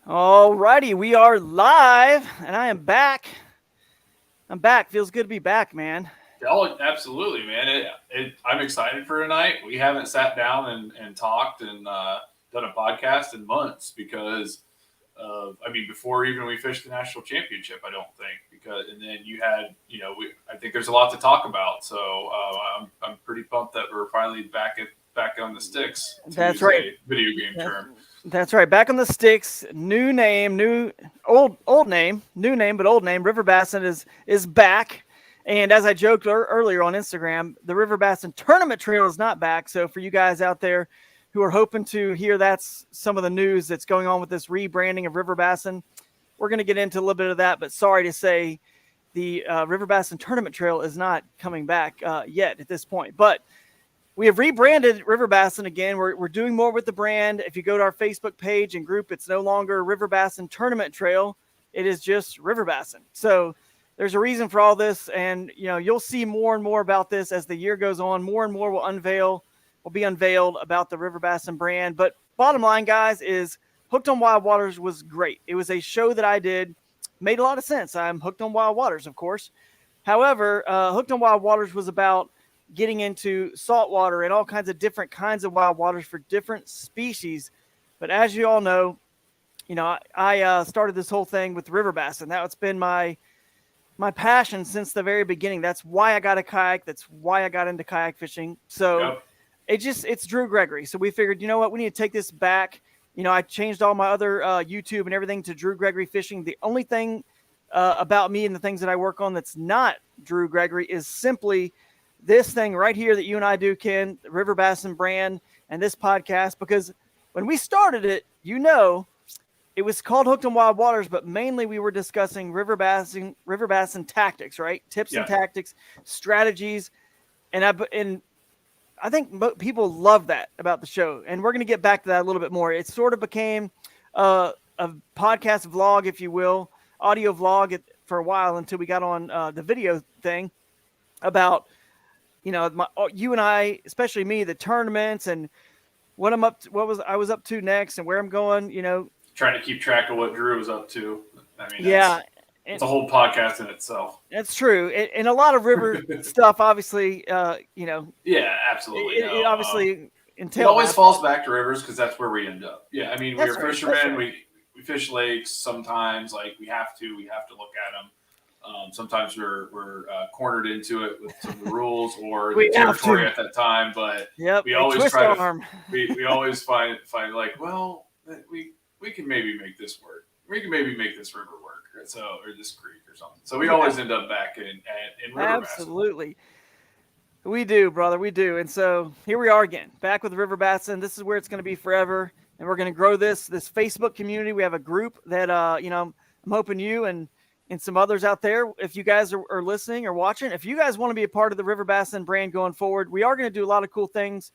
All righty, we are live, and I am back. I'm back. Feels good to be back, man. Oh, absolutely, man. I'm excited for tonight. We haven't sat down and talked and done a podcast in months because before even we fished the national championship, I don't think and then you had, I think there's a lot to talk about. So I'm pretty pumped that we're finally back on the sticks, to That's use right. a video game That's, term. that's right. Back on the sticks. New name, new old name, new name, but old name. River Bassin is back. And as I joked earlier on Instagram, the River Bassin Tournament Trail is not back. So for you guys out there who are hoping to hear that's some of the news that's going on with this rebranding of River Bassin, we're going to get into a little bit of that. But sorry to say, the River Bassin Tournament Trail is not coming back yet at this point. But we have rebranded River Bassin again. We're doing more with the brand. If you go to our Facebook page and group, it's no longer River Bassin Tournament Trail. It is just River Bassin. So there's a reason for all this, and you'll see more and more about this as the year goes on. More and more will be unveiled about the River Bassin brand. But bottom line, guys, is Hooked on Wild Waters was great. It was a show that I did, made a lot of sense. I'm hooked on wild waters, of course. However, Hooked on Wild Waters was about getting into saltwater and all kinds of wild waters for different species. But as you all know, I started this whole thing with river bass, and that's been my passion since the very beginning. That's why I got a kayak. That's why I got into kayak fishing. So Yep. it's Drew Gregory. So we figured, you know what, we need to take this back. I changed all my other YouTube and everything to Drew Gregory Fishing. The only thing about me and the things that I work on that's not Drew Gregory is simply this thing right here that you and I do, Ken, the River Bassin brand, and this podcast. Because when we started it, it was called Hooked on Wild Waters, but mainly we were discussing river bassin tactics, right? Tips and Yeah. tactics, strategies, and I think people love that about the show, and we're going to get back to that a little bit more. It sort of became a podcast vlog, if you will, audio vlog for a while until we got on the video thing about you and I, especially me, the tournaments and what I was up to next and where I'm going. Trying to keep track of what Drew was up to. I mean, Yeah, it's and a whole podcast in itself. that's true. And a lot of river stuff, obviously, Yeah, absolutely. it No, obviously it entailed always that. falls back to rivers because that's where we end up. Yeah, I mean, That's we're right. That's fishermen. right. We fish lakes sometimes. Like we have to look at them. Sometimes we're cornered into it with some of the rules or the We have territory to. at that time. But Yep. we A always twist try to arm. we always find like, well, we can maybe make this work. We can maybe make this river work. Or this creek or something. So we Yeah. always end up back in river bassin. Absolutely. We do, brother. We do. And so here we are again, back with River Bassin. This is where it's going to be forever. And we're going to grow this Facebook community. We have a group that, I'm hoping you and some others out there, if you guys are listening or watching, if you guys want to be a part of the River Bassin brand going forward, we are going to do a lot of cool things.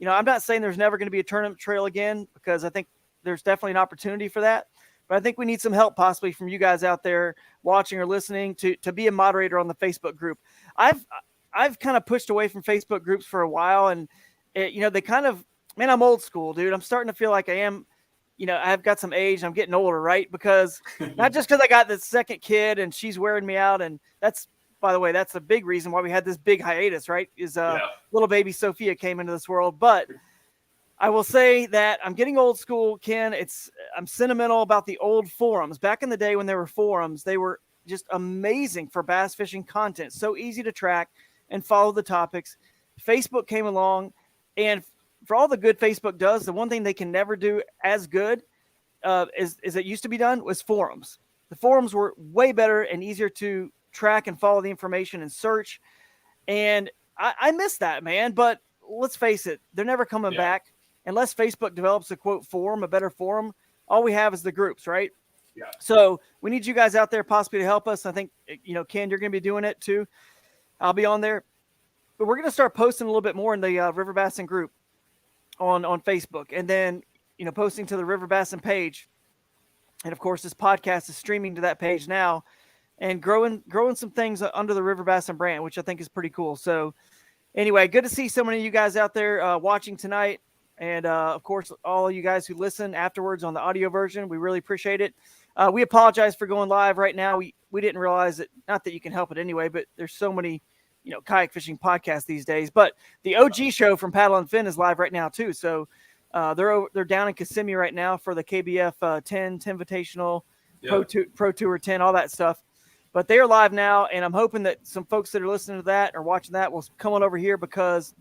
I'm not saying there's never going to be a tournament trail again, because I think there's definitely an opportunity for that. But I think we need some help possibly from you guys out there watching or listening to be a moderator on the Facebook group. I've kind of pushed away from Facebook groups for a while, and they kind of, man, I'm old school, dude. I'm starting to feel like I am, I've got some age. I'm getting older, right? Because not just because I got this second kid and she's wearing me out, and that's, by the way, that's a big reason why we had this big hiatus, right? Is Yeah. little baby Sophia came into this world. But I will say that I'm getting old school, Ken. I'm sentimental about the old forums. Back in the day when there were forums, they were just amazing for bass fishing content. So easy to track and follow the topics. Facebook came along, and for all the good Facebook does, the one thing they can never do as good as it used to be done was forums. The forums were way better and easier to track and follow the information and search. And I miss that, man. But let's face it, they're never coming Yeah. back unless Facebook develops a quote forum, a better forum. All we have is the groups, right? Yeah. So we need you guys out there possibly to help us. I think, Ken, you're going to be doing it too. I'll be on there. But we're going to start posting a little bit more in the River Bassin group on Facebook. And then, posting to the River Bassin page. And, of course, this podcast is streaming to that page now. And growing some things under the River Bassin brand, which I think is pretty cool. So, anyway, good to see so many of you guys out there watching tonight. And of course, all you guys who listen afterwards on the audio version, we really appreciate it. We apologize for going live right now. We didn't realize it. Not that you can help it anyway, but there's so many, kayak fishing podcasts these days. But the OG show from Paddle and Fin is live right now too. So they're down in Kissimmee right now for the KBF 10 Invitational, Pro Tour 10, all that stuff. But they are live now, and I'm hoping that some folks that are listening to that or watching that will come on over here, because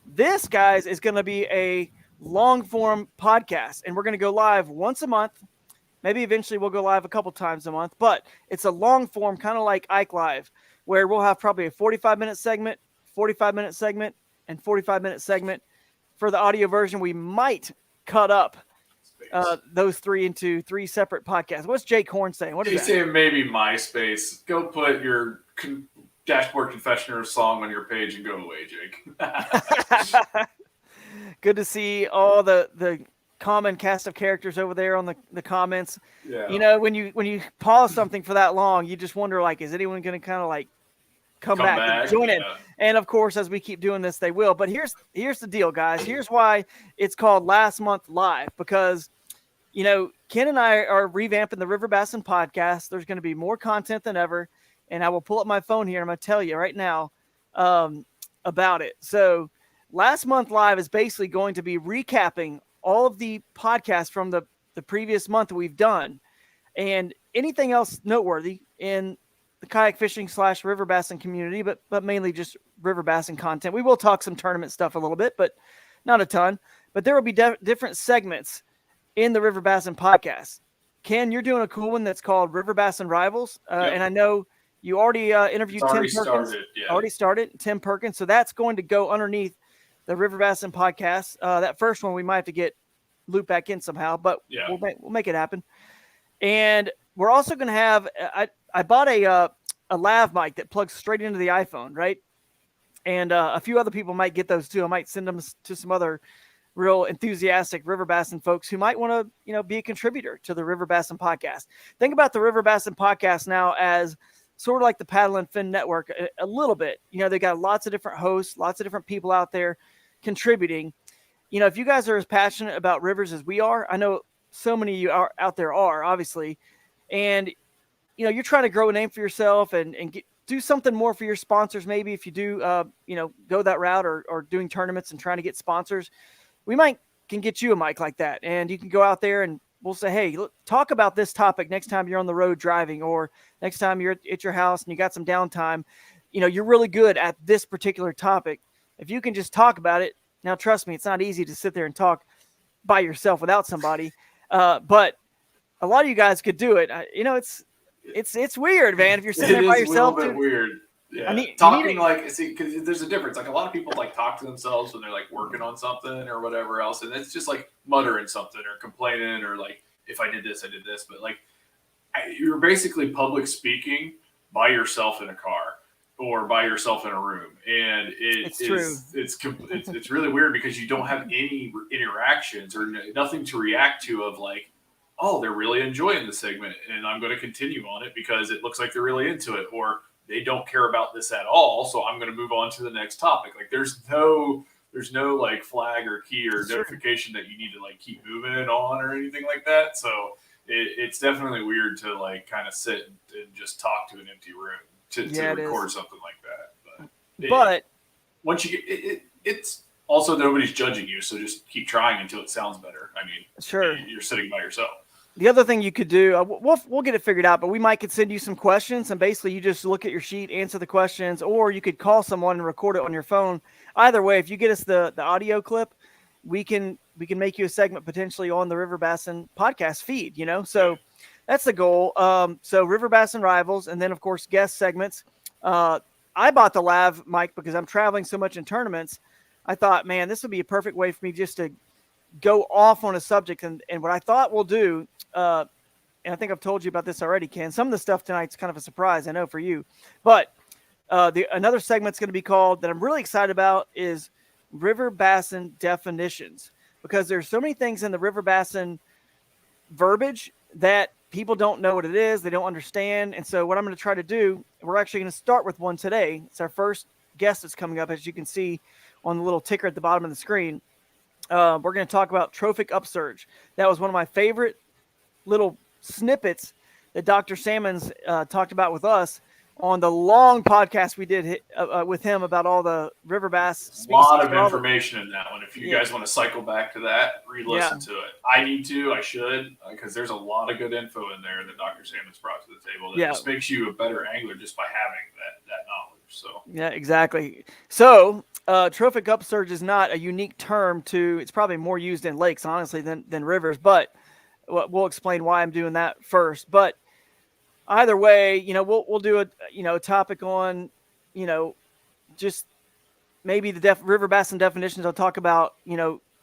this, guys, is going to be a long-form podcast, and we're going to go live once a month. Maybe eventually we'll go live a couple times a month, but it's a long-form, kind of like Ike Live, where we'll have probably a 45-minute segment, 45-minute segment, and 45-minute segment. For the audio version, we might cut up those three into three separate podcasts. What's Jake Horn saying? What is He's saying maybe MySpace. Go put your Dashboard Confessioner song on your page and go away, Jake. Good to see all the common cast of characters over there on the comments. Yeah. When you pause something for that long, you just wonder, like, is anyone going to kind of like come back and join in? And of course, as we keep doing this, they will. But here's the deal, guys. Here's why it's called Last Month Live, because Ken and I are revamping the River Bassin podcast. There's going to be more content than ever, and I will pull up my phone here. I'm going to tell you right now about it. So Last Month Live is basically going to be recapping all of the podcasts from the previous month that we've done, and anything else noteworthy in the kayak fishing / River Bassin community, but mainly just River Bassin content. We will talk some tournament stuff a little bit, but not a ton. But there will be different segments in the River Bassin podcast. Ken, you're doing a cool one that's called River Bassin Rivals, and I know you already interviewed Tim Perkins. Already started Tim Perkins, so that's going to go underneath the River Bassin podcast. That first one we might have to get looped back in somehow, but we'll make it happen. And we're also going to have I bought a lav mic that plugs straight into the iPhone, right? And a few other people might get those too. I might send them to some other real enthusiastic River Bassin folks who might want to, be a contributor to the River Bassin podcast. Think about the River Bassin podcast now as sort of like the Paddle and Fin Network a little bit. They got lots of different hosts, lots of different people out there contributing. If you guys are as passionate about rivers as we are, I know so many of you out there are, obviously, and you're trying to grow a name for yourself and do something more for your sponsors. Maybe if you do, go that route or doing tournaments and trying to get sponsors, we can get you a mic like that, and you can go out there and we'll say, hey, look, talk about this topic next time you're on the road driving, or next time you're at your house and you got some downtime. You're really good at this particular topic. If you can just talk about it. Now, trust me, it's not easy to sit there and talk by yourself without somebody. But a lot of you guys could do it. It's weird, man. If you're sitting there by yourself, it's a little bit weird. Yeah, because there's a difference. Like, a lot of people talk to themselves when they're working on something or whatever else, and it's just muttering something or complaining or if I did this, I did this. But you're basically public speaking by yourself in a car or by yourself in a room, and it's really weird because you don't have any interactions or nothing to react to of oh, they're really enjoying the segment and I'm going to continue on it because it looks like they're really into it, or they don't care about this at all, so I'm going to move on to the next topic. There's no flag or key or notification that you need to keep moving on or anything like that. So it's definitely weird to kind of sit and just talk to an empty room to record something like that. But once you get it, it's also nobody's judging you, so just keep trying until it sounds better. I mean, you're sitting by yourself. The other thing you could do, we'll get it figured out, but we might could send you some questions, and basically you just look at your sheet, answer the questions, or you could call someone and record it on your phone. Either way, if you get us the audio clip, we can make you a segment potentially on the River Bassin podcast feed. So that's the goal. So River Bassin Rivals, and then of course guest segments. I bought the lav mic because I'm traveling so much in tournaments. I thought, man, this would be a perfect way for me just to go off on a subject. And what I thought we'll do, and I think I've told you about this already, Ken, some of the stuff tonight's kind of a surprise, I know, for you. But another segment's going to be called, that I'm really excited about, is River Bassin definitions. Because there's so many things in the River Bassin verbiage that people don't know what it is. They don't understand. And so what I'm going to try to do, we're actually going to start with one today. It's our first guest that's coming up, as you can see on the little ticker at the bottom of the screen. we're going to talk about trophic upsurge. That was one of my favorite little snippets that Dr. Salmons talked about with us on the long podcast we did with him about all the river bass A species. lot of information in that one. If you guys want to cycle back to that, re-listen to it. I need to. I should, because there's a lot of good info in there that Dr. Salmons brought to the table that just makes you a better angler just by having that knowledge. So yeah, exactly. So trophic upsurge is not a unique term to. It's probably more used in lakes, honestly, than rivers. But we'll explain why I'm doing that first. But either way, we'll do a topic on, just maybe the river basin definitions. I'll talk about,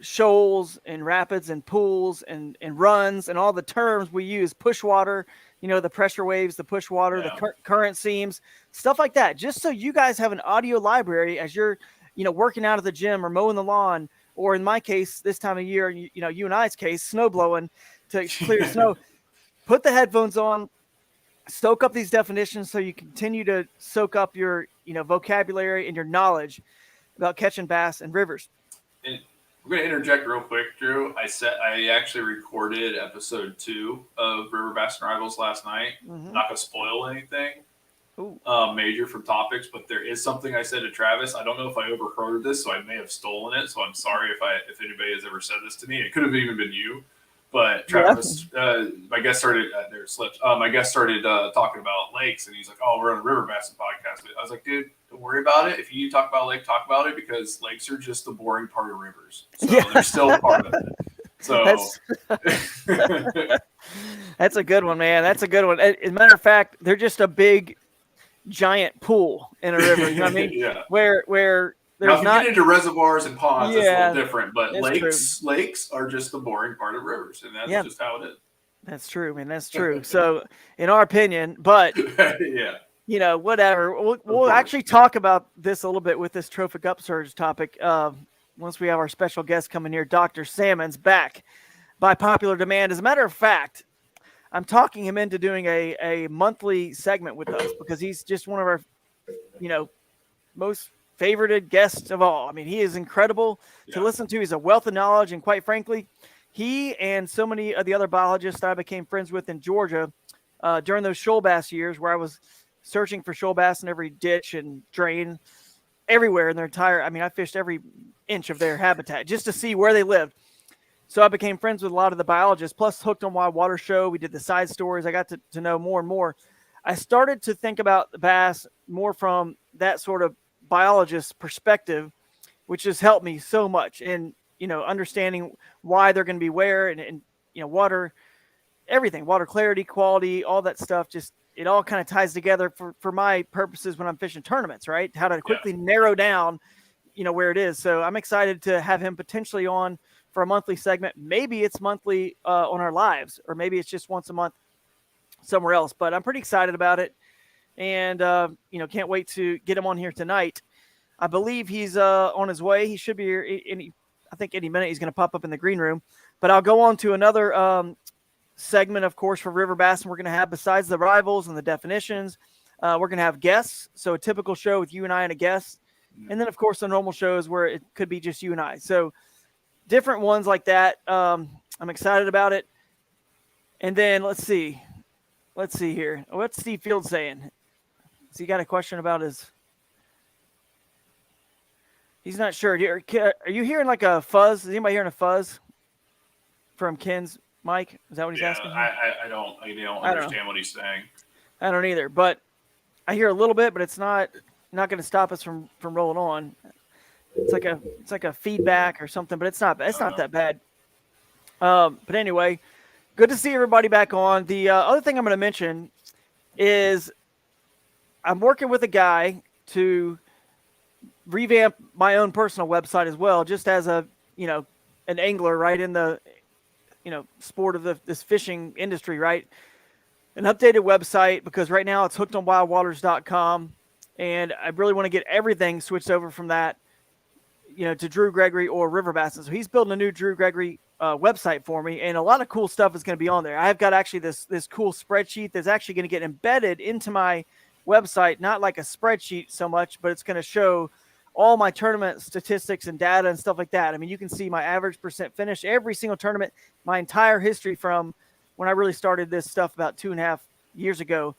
shoals and rapids and pools and runs and all the terms we use, push water, the pressure waves, the push water, the current seams, stuff like that. Just so you guys have an audio library as you're, working out at the gym or mowing the lawn, or in my case, this time of year, you and I's case, snow blowing to clear snow. Put the headphones on, soak up these definitions so you continue to soak up your, vocabulary and your knowledge about catching bass and rivers. And we're going to interject real quick, Drew. I actually recorded episode 2 of River Bassin Rivals last night. Mm-hmm. Not going to spoil anything major from topics, but there is something I said to Travis. I don't know if I overheard this, so I may have stolen it. So I'm sorry if anybody has ever said this to me. It could have even been you. But Travis, my guest started my guest started talking about lakes, and he's like, "Oh, we're on a River Bassin podcast." I was like, "Dude, don't worry about it. If you need to talk about a lake, talk about it, because lakes are just the boring part of rivers. So they're still part of it." So that's a good one, man. That's a good one. As a matter of fact, they're just a big, giant pool in a river. You know what I mean? Yeah. Where there's now, if you get into reservoirs and ponds, it's a little different. But lakes are just the boring part of rivers, and that's just how it is. That's true, man. That's true. So, in our opinion, but whatever. We'll actually talk about this a little bit with this trophic upsurge topic once we have our special guest coming here, Dr. Salmons, back by popular demand. As a matter of fact, I'm talking him into doing a monthly segment with us because he's just one of our, most favorited guests of all. I mean, he is incredible to listen to. He's a wealth of knowledge, and quite frankly, he and so many of the other biologists that I became friends with in Georgia during those shoal bass years, where I was searching for shoal bass in every ditch and drain everywhere in their entire. I fished every inch of their habitat just to see where they lived. So I became friends with a lot of the biologists, plus Hooked on Wild Water show. We did the side stories. I got to know more and more. I started to think about the bass more from that sort of biologist perspective, which has helped me so much in, understanding why they're going to be where and water, everything, water clarity, quality, all that stuff. Just, it all kind of ties together for my purposes when I'm fishing tournaments, right? How to quickly narrow down, where it is. So I'm excited to have him potentially on for a monthly segment. Maybe it's monthly on our lives, or maybe it's just once a month somewhere else, but I'm pretty excited about it. And, can't wait to get him on here tonight. I believe he's on his way. He should be here I think any minute he's going to pop up in the green room. But I'll go on to another segment, of course, for River Bassin. We're going to have, besides the rivals and the definitions, we're going to have guests. So a typical show with you and I and a guest. And then, of course, the normal shows where it could be just you and I. So different ones like that. I'm excited about it. And then let's see here. What's Steve Field saying? Has he got a question about his? He's not sure. Are you hearing like a fuzz? Is anybody hearing a fuzz from Ken's mic? Is that what he's asking? I don't understand what he's saying. I don't either, but I hear a little bit, but it's not going to stop us from rolling on. It's like a feedback or something, but it's not that bad. But anyway, good to see everybody back on. The other thing I'm going to mention is I'm working with a guy to revamp my own personal website as well, just as a, an angler, right, in the, sport of this fishing industry, right? An updated website, because right now it's hookedonwildwaters.com, and I really want to get everything switched over from that, to Drew Gregory or River Bassin. So he's building a new Drew Gregory website for me, and a lot of cool stuff is going to be on there. I've got actually this cool spreadsheet that's actually going to get embedded into my website, not like a spreadsheet so much, but it's going to show all my tournament statistics and data and stuff like that. I mean, you can see my average percent finish every single tournament, my entire history from when I really started this stuff about 2.5 years ago.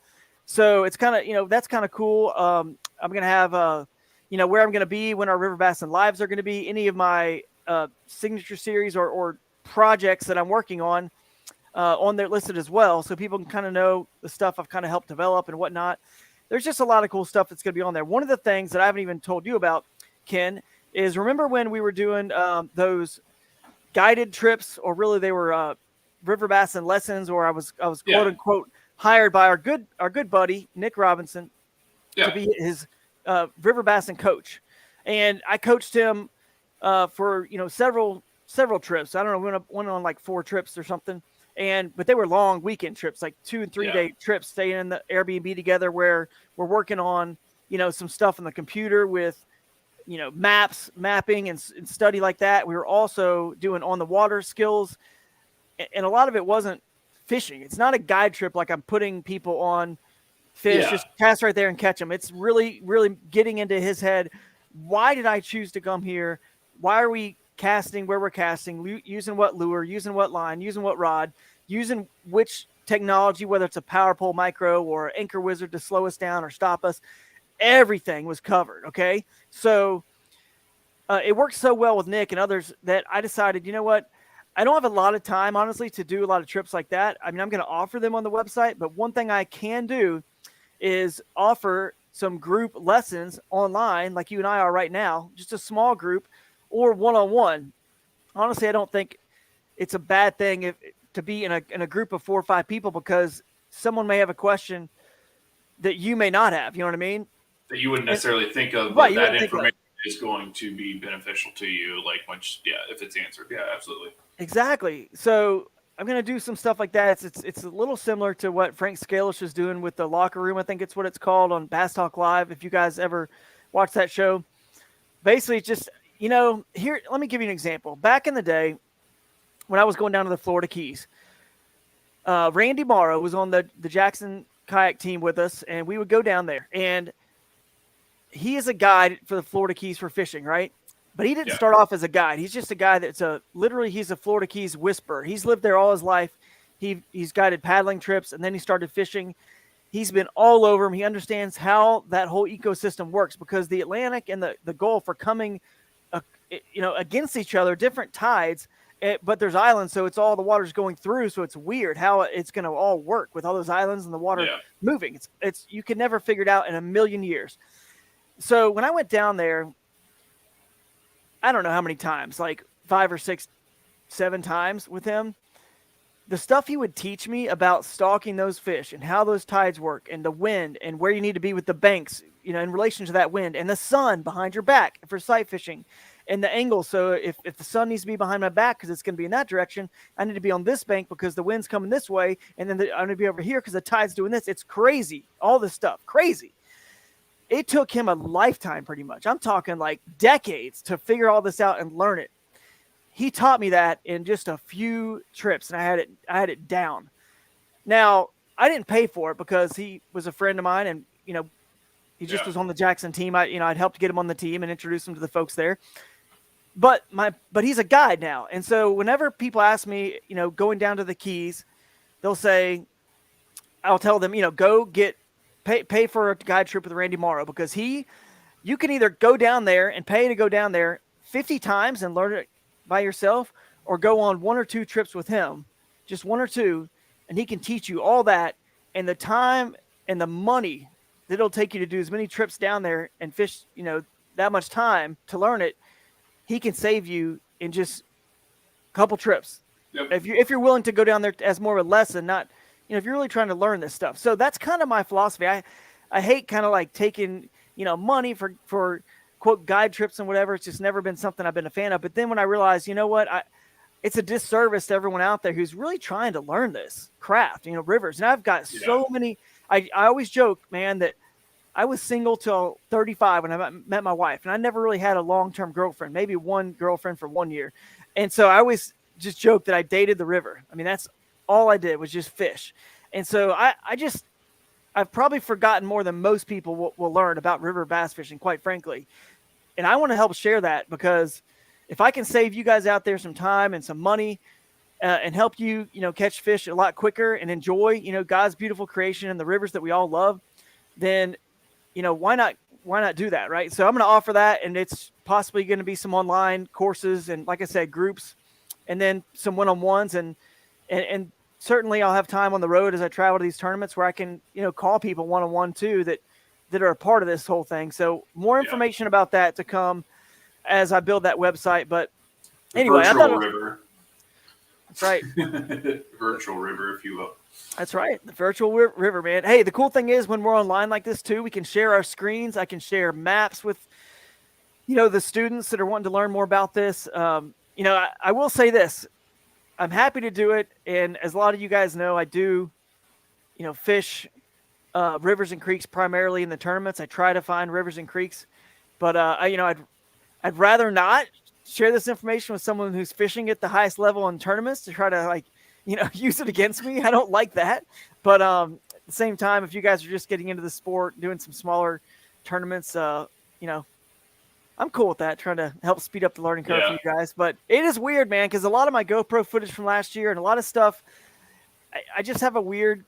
So it's kind of, that's kind of cool. I'm going to have, where I'm going to be when our River Bassin lives are going to be, any of my signature series or projects that I'm working on there listed as well. So people can kind of know the stuff I've kind of helped develop and whatnot. There's just a lot of cool stuff that's going to be on there. One of the things that I haven't even told you about, Ken, is remember when we were doing those guided trips, or really they were River Bassin lessons, or I was quote unquote hired by our good buddy Nick Robinson to be his River Bassin coach, and I coached him for several trips. I don't know, went on like 4 trips or something. But they were long weekend trips, like 2 and 3 day trips, staying in the Airbnb together, where we're working on, some stuff on the computer with, mapping and study like that. We were also doing on the water skills, and a lot of it wasn't fishing. It's not a guide trip like I'm putting people on fish, just cast right there and catch them. It's really, really getting into his head. Why did I choose to come here? Why are we casting where we're casting, using what lure, using what line, using what rod, using which technology, whether it's a power pole micro or anchor wizard to slow us down or stop us. Everything was covered. Okay. So it worked so well with Nick and others that I decided, you know what? I don't have a lot of time, honestly, to do a lot of trips like that. I mean, I'm going to offer them on the website, but one thing I can do is offer some group lessons online, like you and I are right now, just a small group, or one-on-one. Honestly, I don't think it's a bad thing to be in a group of 4 or 5 people, because someone may have a question that you may not have. You know what I mean? That you wouldn't necessarily think of, right, that information is going to be beneficial to you, like if it's answered. Yeah, absolutely. Exactly. So I'm going to do some stuff like that. It's a little similar to what Frank Scalish is doing with the locker room. I think it's what it's called on Bass Talk Live. If you guys ever watch that show, basically just, here, let me give you an example. Back in the day when I was going down to the Florida Keys, Randy Morrow was on the Jackson kayak team with us, and we would go down there, and he is a guide for the Florida Keys for fishing, right? But he didn't start off as a guide. He's just a guy that's he's a Florida Keys whisperer. He's lived there all his life. He's guided paddling trips, and then he started fishing. He's been all over them. He understands how that whole ecosystem works, because the Atlantic and the Gulf are coming, against each other, different tides, but there's islands, so it's all the water's going through. So it's weird how it's going to all work with all those islands and the water moving. It's you can never figure it out in a million years. So when I went down there, I don't know how many times, like 5 or 6, 7 times with him, the stuff he would teach me about stalking those fish and how those tides work and the wind and where you need to be with the banks, in relation to that wind, and the sun behind your back for sight fishing and the angle. So if the sun needs to be behind my back because it's going to be in that direction, I need to be on this bank because the wind's coming this way. And then I'm going to be over here because the tide's doing this. It's crazy. All this stuff, crazy. It took him a lifetime, pretty much. I'm talking like decades to figure all this out and learn it. He taught me that in just a few trips, and I had it down. Now, I didn't pay for it because he was a friend of mine, and he just was on the Jackson team. I'd helped get him on the team and introduce him to the folks there. But he's a guide now, and so whenever people ask me, going down to the Keys, they'll say, I'll tell them, go get. Pay for a guide trip with Randy Morrow, because you can either go down there and pay to go down there 50 times and learn it by yourself, or go on 1 or 2 trips with him, just 1 or 2, and he can teach you all that, and the time and the money that it'll take you to do as many trips down there and fish, that much time to learn it, he can save you in just a couple trips. Yep. If you're willing to go down there as more of a lesson, not, if you're really trying to learn this stuff. So that's kind of my philosophy. I hate kind of like taking, money for quote guide trips and whatever. It's just never been something I've been a fan of. But then when I realized, it's a disservice to everyone out there who's really trying to learn this craft, rivers. And I've got so many, I always joke, man, that I was single till 35 when I met my wife, and I never really had a long-term girlfriend, maybe one girlfriend for 1 year. And so I always just joke that I dated the river. I mean, that's all I did was just fish. And so I've probably forgotten more than most people will learn about river bass fishing, quite frankly. And I want to help share that, because if I can save you guys out there some time and some money, and help you, catch fish a lot quicker and enjoy, God's beautiful creation and the rivers that we all love, then, why not do that, right? So I'm going to offer that, and it's possibly going to be some online courses and, like I said, groups, and then some one-on-ones, and certainly I'll have time on the road as I travel to these tournaments where I can, call people one-on-one too that are a part of this whole thing. So more information about that to come as I build that website. But anyway, I thought river. That's right. Virtual river, if you will. That's right. The virtual river, man. Hey, the cool thing is when we're online like this too, we can share our screens. I can share maps with, the students that are wanting to learn more about this. I will say this. I'm happy to do it. And as a lot of you guys know, I do, fish rivers and creeks primarily in the tournaments. I try to find rivers and creeks. But, I'd rather not share this information with someone who's fishing at the highest level in tournaments to try to use it against me. I don't like that. But at the same time, if you guys are just getting into the sport, doing some smaller tournaments, I'm cool with that, trying to help speed up the learning curve for you guys. But it is weird, man, because a lot of my GoPro footage from last year and a lot of stuff, I just have a weird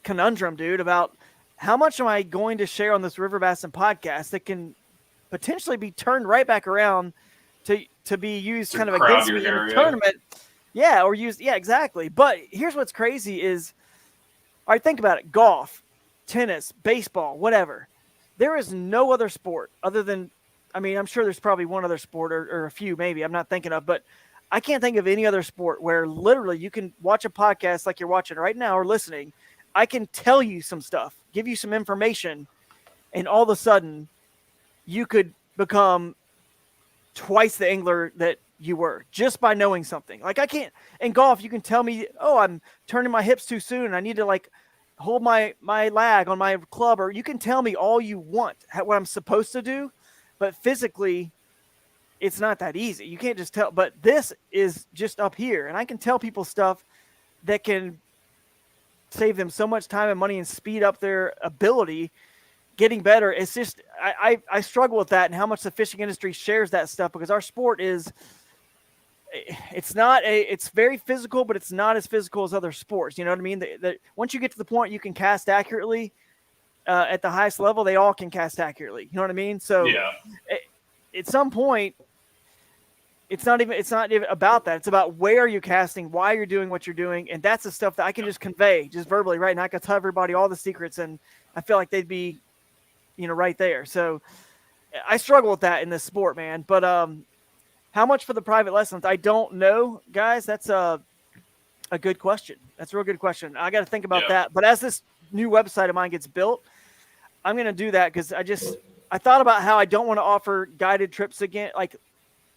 conundrum, dude, about how much am I going to share on this River Bassin podcast that can potentially be turned right back around to be used kind of against me in a tournament. Yeah, or used. Yeah, exactly. But here's what's crazy is, all right, think about it. Golf, tennis, baseball, whatever. There is no other sport other than, I'm sure there's probably one other sport or a few maybe I'm not thinking of, but I can't think of any other sport where literally you can watch a podcast like you're watching right now or listening. I can tell you some stuff, give you some information, and all of a sudden you could become twice the angler that you were just by knowing something. Like I can't in golf, you can tell me, oh, I'm turning my hips too soon and I need to hold my lag on my club, or you can tell me all you want what I'm supposed to do, but physically it's not that easy. You can't just tell, but this is just up here, and I can tell people stuff that can save them so much time and money and speed up their ability getting better. It's just I struggle with that and how much the fishing industry shares that stuff, because our sport is it's very physical, but it's not as physical as other sports. You know what I mean? Once you get to the point you can cast accurately at the highest level, they all can cast accurately. You know what I mean? So at some point, it's not even about that. It's about where you're casting, why you're doing what you're doing, and that's the stuff that I can just convey just verbally, right? And I can tell everybody all the secrets, and I feel like they'd be, right there. So I struggle with that in this sport, man. But how much for the private lessons? I don't know, guys. That's a good question. That's a real good question. I got to think about that. But as this new website of mine gets built, I'm going to do that, because I thought about how I don't want to offer guided trips again,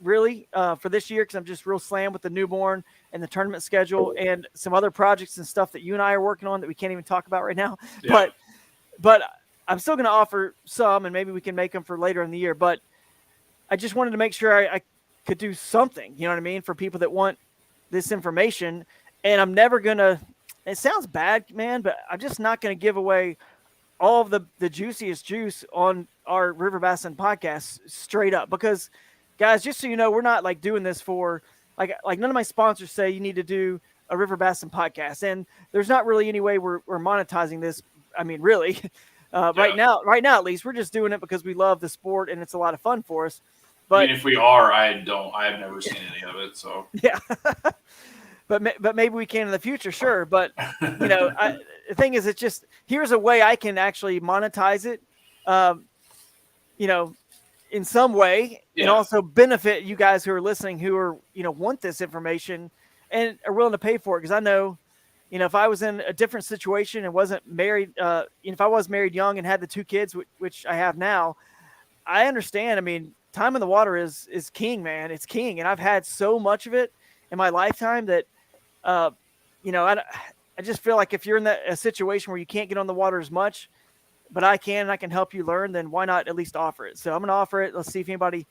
really for this year, because I'm just real slammed with the newborn and the tournament schedule and some other projects and stuff that you and I are working on that we can't even talk about right now. Yeah. But I'm still going to offer some, and maybe we can make them for later in the year. But I just wanted to make sure I could do something, you know what I mean, for people that want this information. And I'm never going to, it sounds bad, man, but I'm just not going to give away all of the juiciest juice on our River Bassin podcast straight up, because guys, just so you know, we're not doing this for like none of my sponsors say you need to do a River Bassin podcast, and there's not really any way we're monetizing this. Really, right now at least, we're just doing it because we love the sport and it's a lot of fun for us. But if we are, I've never seen any of it. So yeah, but maybe we can in the future, sure. But the thing is, it's just, here's a way I can actually monetize it. In some way, and also benefit you guys who are listening, who are, want this information and are willing to pay for it. Because I know, if I was in a different situation and wasn't married, if I was married young and had the 2 kids, which I have now, I understand. Time in the water is king, man. It's king. And I've had so much of it in my lifetime that, I just feel like if you're in a situation where you can't get on the water as much, but I can help you learn, then why not at least offer it? So I'm going to offer it. Let's see if anybody,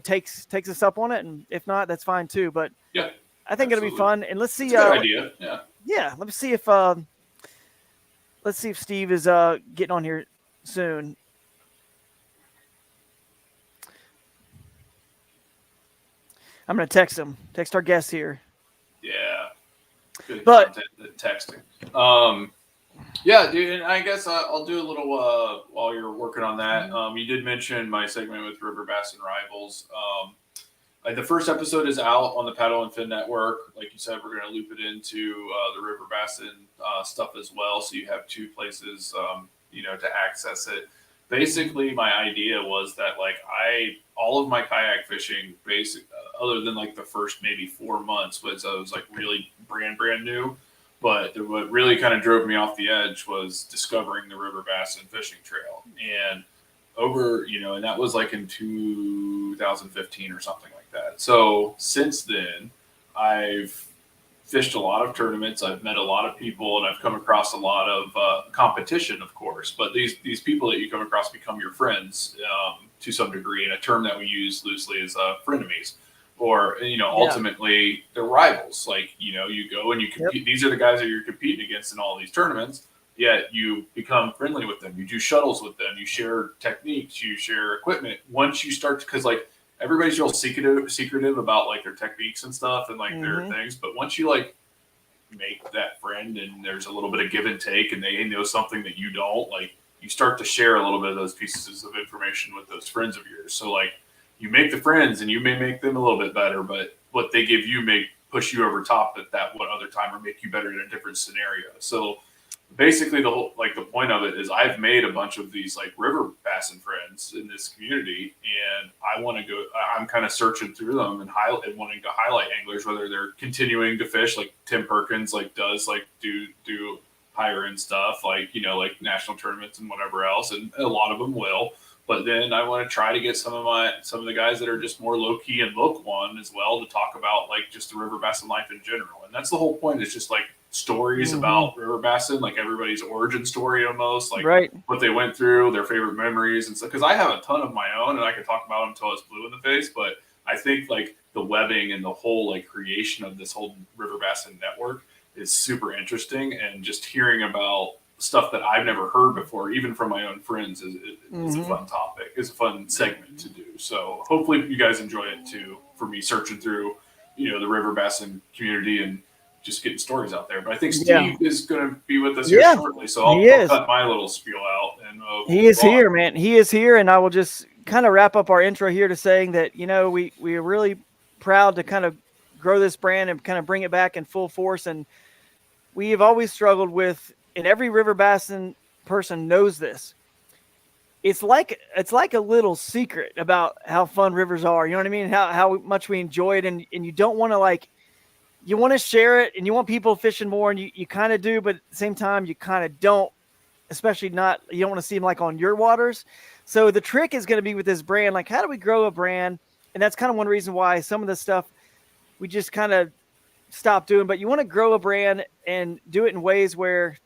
takes us up on it. And if not, that's fine too. But yeah, I think it'll be fun. And let's see. Good idea. Yeah. Yeah. Let me see if Steve is getting on here soon. I'm going to text our guest here. Yeah. Good But content texting. Yeah, dude, and I guess I'll do a little while you're working on that. You did mention my segment with River Bassin Rivals. The first episode is out on the Paddle and Fin Network. Like you said, we're going to loop it into the River Bassin stuff as well, so you have two places, to access it. Basically, my idea was that all of my kayak fishing, other than like the first maybe 4 months, was I was like really brand new. But what really kind of drove me off the edge was discovering the River Bassin fishing trail. And and that was like in 2015 or something like that. So since then, I've fished a lot of tournaments. I've met a lot of people, and I've come across a lot of competition, of course. But these people that you come across become your friends to some degree. And a term that we use loosely is frenemies. Or, ultimately they're rivals. Like, you go and you compete. Yep. These are the guys that you're competing against in all these tournaments. Yet you become friendly with them. You do shuttles with them. You share techniques. You share equipment. Once you start to, because like everybody's real secretive about like their techniques and stuff and like their things. But once you like make that friend and there's a little bit of give and take and they know something that you don't, like you start to share a little bit of those pieces of information with those friends of yours. So like, you make the friends and you may make them a little bit better, but what they give you may push you over top at that one other time or make you better in a different scenario. So basically the point of it is I've made a bunch of these like River Bassin friends in this community, and I'm kind of searching through them and wanting to highlight anglers, whether they're continuing to fish like Tim Perkins does do higher end stuff like national tournaments and whatever else, and a lot of them will. But then I want to try to get some of the guys that are just more low key and local on as well to talk about like just the River Bassin life in general. And that's the whole point, is just like stories about River Bassin, like everybody's origin story almost, like what they went through, their favorite memories and stuff. Because I have a ton of my own and I could talk about them until I was blue in the face. But I think like the webbing and the whole like creation of this whole River Bassin network is super interesting, and just hearing about stuff that I've never heard before, even from my own friends, is a fun topic. It's a fun segment to do. So hopefully you guys enjoy it too, for me searching through, the River Bassin community and just getting stories out there. But I think Steve is going to be with us here shortly. So I'll cut my little spiel out. And he is here, man. He is here. And I will just kind of wrap up our intro here to saying that, we are really proud to kind of grow this brand and kind of bring it back in full force. And we have always struggled with, and every River Bassin person knows this, it's like a little secret about how fun rivers are. You know what I mean? How much we enjoy it, and you don't want to you want to share it, and you want people fishing more, and you kind of do, but at the same time you kind of don't, especially you don't want to see them like on your waters. So the trick is going to be with this brand, like how do we grow a brand? And that's kind of one reason why some of the stuff we just kind of stop doing. But you want to grow a brand and do it in ways where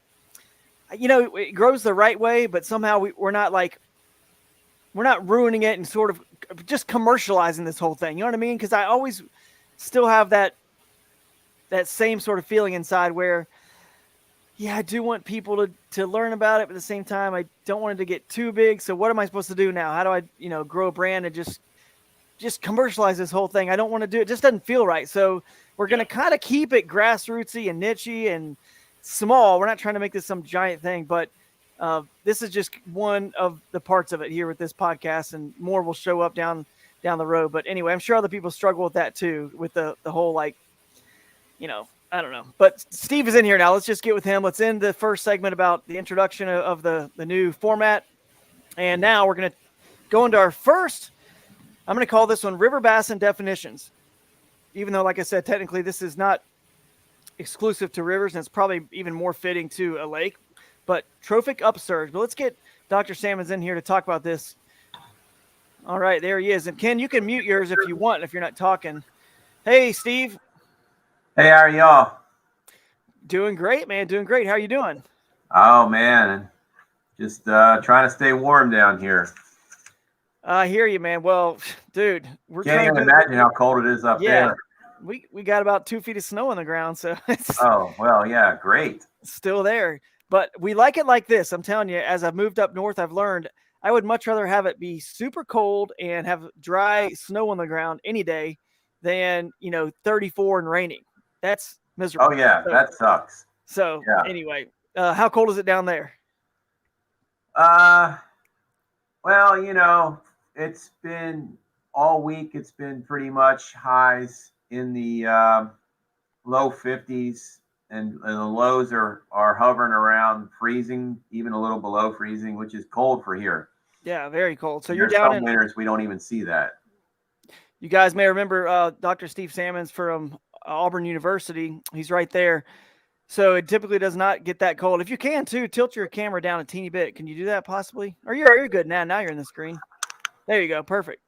it grows the right way, but somehow we're not ruining it and sort of just commercializing this whole thing. You know what I mean? Because I always still have that same sort of feeling inside where, I do want people to learn about it, but at the same time, I don't want it to get too big. So what am I supposed to do now? How do I, grow a brand and just commercialize this whole thing? I don't want to do it. It just doesn't feel right. So we're going to kind of keep it grassrootsy and niche-y and small. We're not trying to make this some giant thing, but this is just one of the parts of it here with this podcast, and more will show up down the road. But anyway, I'm sure other people struggle with that too, with the whole I don't know. But Steve is in here now. Let's just get with him. Let's end the first segment about the introduction of the new format. And now we're going to go into our first, I'm going to call this one River Bassin definitions. Even though, like I said, technically this is not exclusive to rivers, and it's probably even more fitting to a lake, but trophic upsurge. But let's get Dr. Salmons in here to talk about this. All right, there he is. And Ken, you can mute yours if you want, if you're not talking. Hey, Steve. Hey, how are y'all? Doing great, man. Doing great. How are you doing? Oh, man. Just trying to stay warm down here. I hear you, man. Well, dude, we're can't even imagine how cold it is up there. We got about 2 feet of snow on the ground, so it's great. Still there. But we like it like this. I'm telling you, as I've moved up north, I've learned I would much rather have it be super cold and have dry snow on the ground any day than 34 and raining. That's miserable. Oh yeah, that sucks. So Yeah. anyway, how cold is it down there? Well, it's been all week. It's been pretty much highs in the low 50s, and the lows are hovering around freezing, even a little below freezing, which is cold for here. Yeah, very cold. So And you're there's down some in. winters we don't even see that. You guys may remember Dr. Steve Salmons from Auburn University. He's right there. So it typically does not get that cold. If you can too, tilt your camera down a teeny bit. Can you do that possibly? Or you're good now. Now you're in the screen. There you go. Perfect.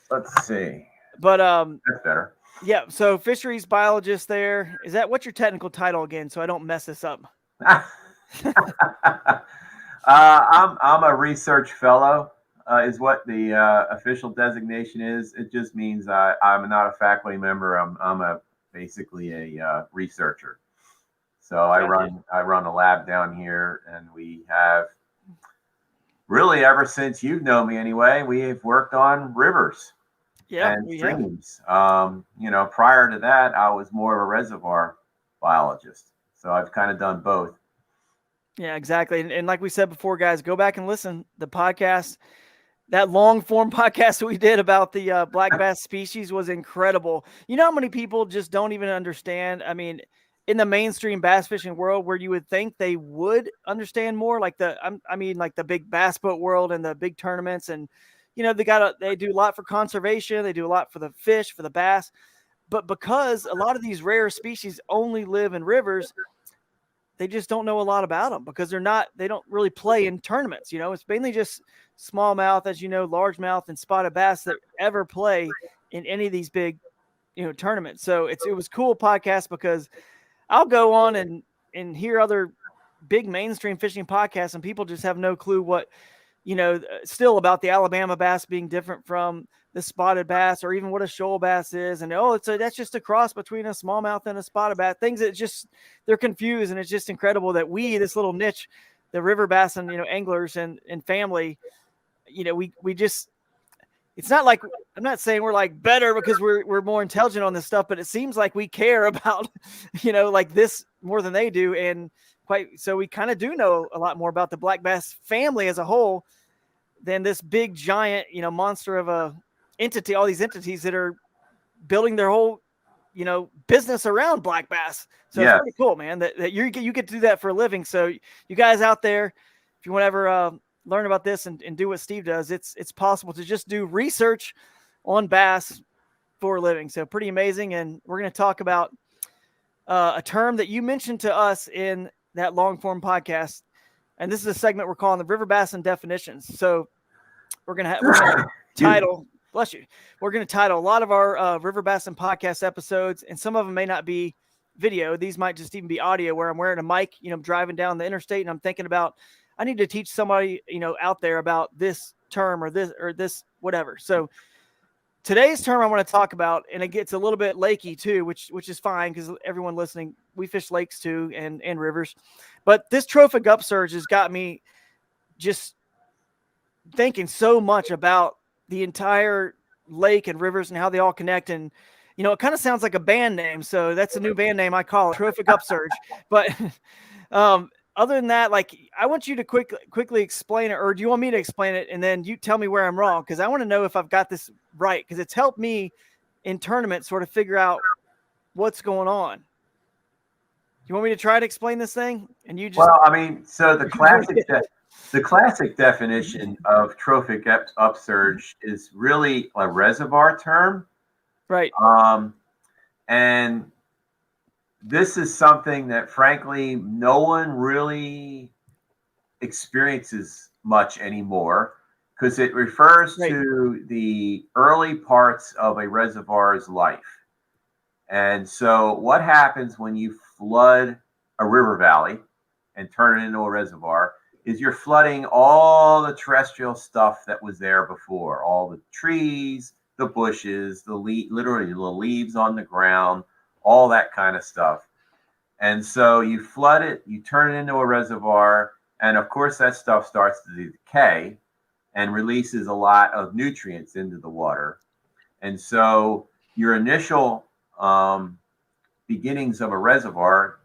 Let's see. But That's better. yeah. So fisheries biologist there. Is that what's your technical title again? So I don't mess this up. I'm a research fellow. Is what the official designation is. It just means I'm not a faculty member. I'm basically a researcher. So I run a lab down here, and we have really ever since you've known me anyway, we've worked on rivers and streams. Prior to that, I was more of a reservoir biologist. So I've kind of done both. Yeah, exactly. And like we said before, guys, go back and listen. The podcast, that long form podcast that we did about the black bass species was incredible. You know how many people just don't even understand? I mean, in the mainstream bass fishing world, where you would think they would understand more, like like the big bass boat world and the big tournaments, and they do a lot for conservation, they do a lot for the fish, for the bass, but because a lot of these rare species only live in rivers, they just don't know a lot about them because they don't really play in tournaments. It's mainly just smallmouth, as largemouth and spotted bass that ever play in any of these big, tournaments. So it was cool podcast because I'll go on and hear other big mainstream fishing podcasts, and people just have no clue what, still about the Alabama bass being different from the spotted bass, or even what a shoal bass is. And, that's just a cross between a smallmouth and a spotted bass. Things that they're confused. And it's just incredible that this little niche, the river bass and, anglers and family, we just, it's not like, I'm not saying we're like better because we're more intelligent on this stuff, but it seems like we care about, like this more than they do. And so we kind of do know a lot more about the black bass family as a whole than this big giant, monster of a entity, all these entities that are building their whole, business around black bass. So It's pretty cool, man, that you get to do that for a living. So you guys out there, if you want to ever learn about this and do what Steve does, it's possible to just do research on bass for a living. So pretty amazing. And we're going to talk about a term that you mentioned to us in that long form podcast. And this is a segment we're calling the River Bassin definitions. So we're going to title, bless you. We're going to title a lot of our River Bassin podcast episodes, and some of them may not be video. These might just even be audio where I'm wearing a mic, driving down the interstate, and I'm thinking about, I need to teach somebody, out there about this term or this, whatever. So today's term I want to talk about, and it gets a little bit lakey too, which is fine because everyone listening, we fish lakes too and rivers. But this trophic upsurge has got me just thinking so much about the entire lake and rivers and how they all connect. And, it kind of sounds like a band name. So that's a new band name I call it, Trophic Upsurge. But other than that, like, I want you to quickly explain it, or do you want me to explain it? And then you tell me where I'm wrong, because I want to know if I've got this right, because it's helped me in tournaments sort of figure out what's going on. You want me to try to explain this thing? And you just so the classic definition of trophic upsurge is really a reservoir term, right? And this is something that, frankly, no one really experiences much anymore, because it refers to the early parts of a reservoir's life. And so what happens when you flood a river valley and turn it into a reservoir is you're flooding all the terrestrial stuff that was there before, all the trees, the bushes, literally the leaves on the ground, all that kind of stuff. And so you flood it, you turn it into a reservoir, and of course that stuff starts to decay and releases a lot of nutrients into the water. And so your initial beginnings of a reservoir,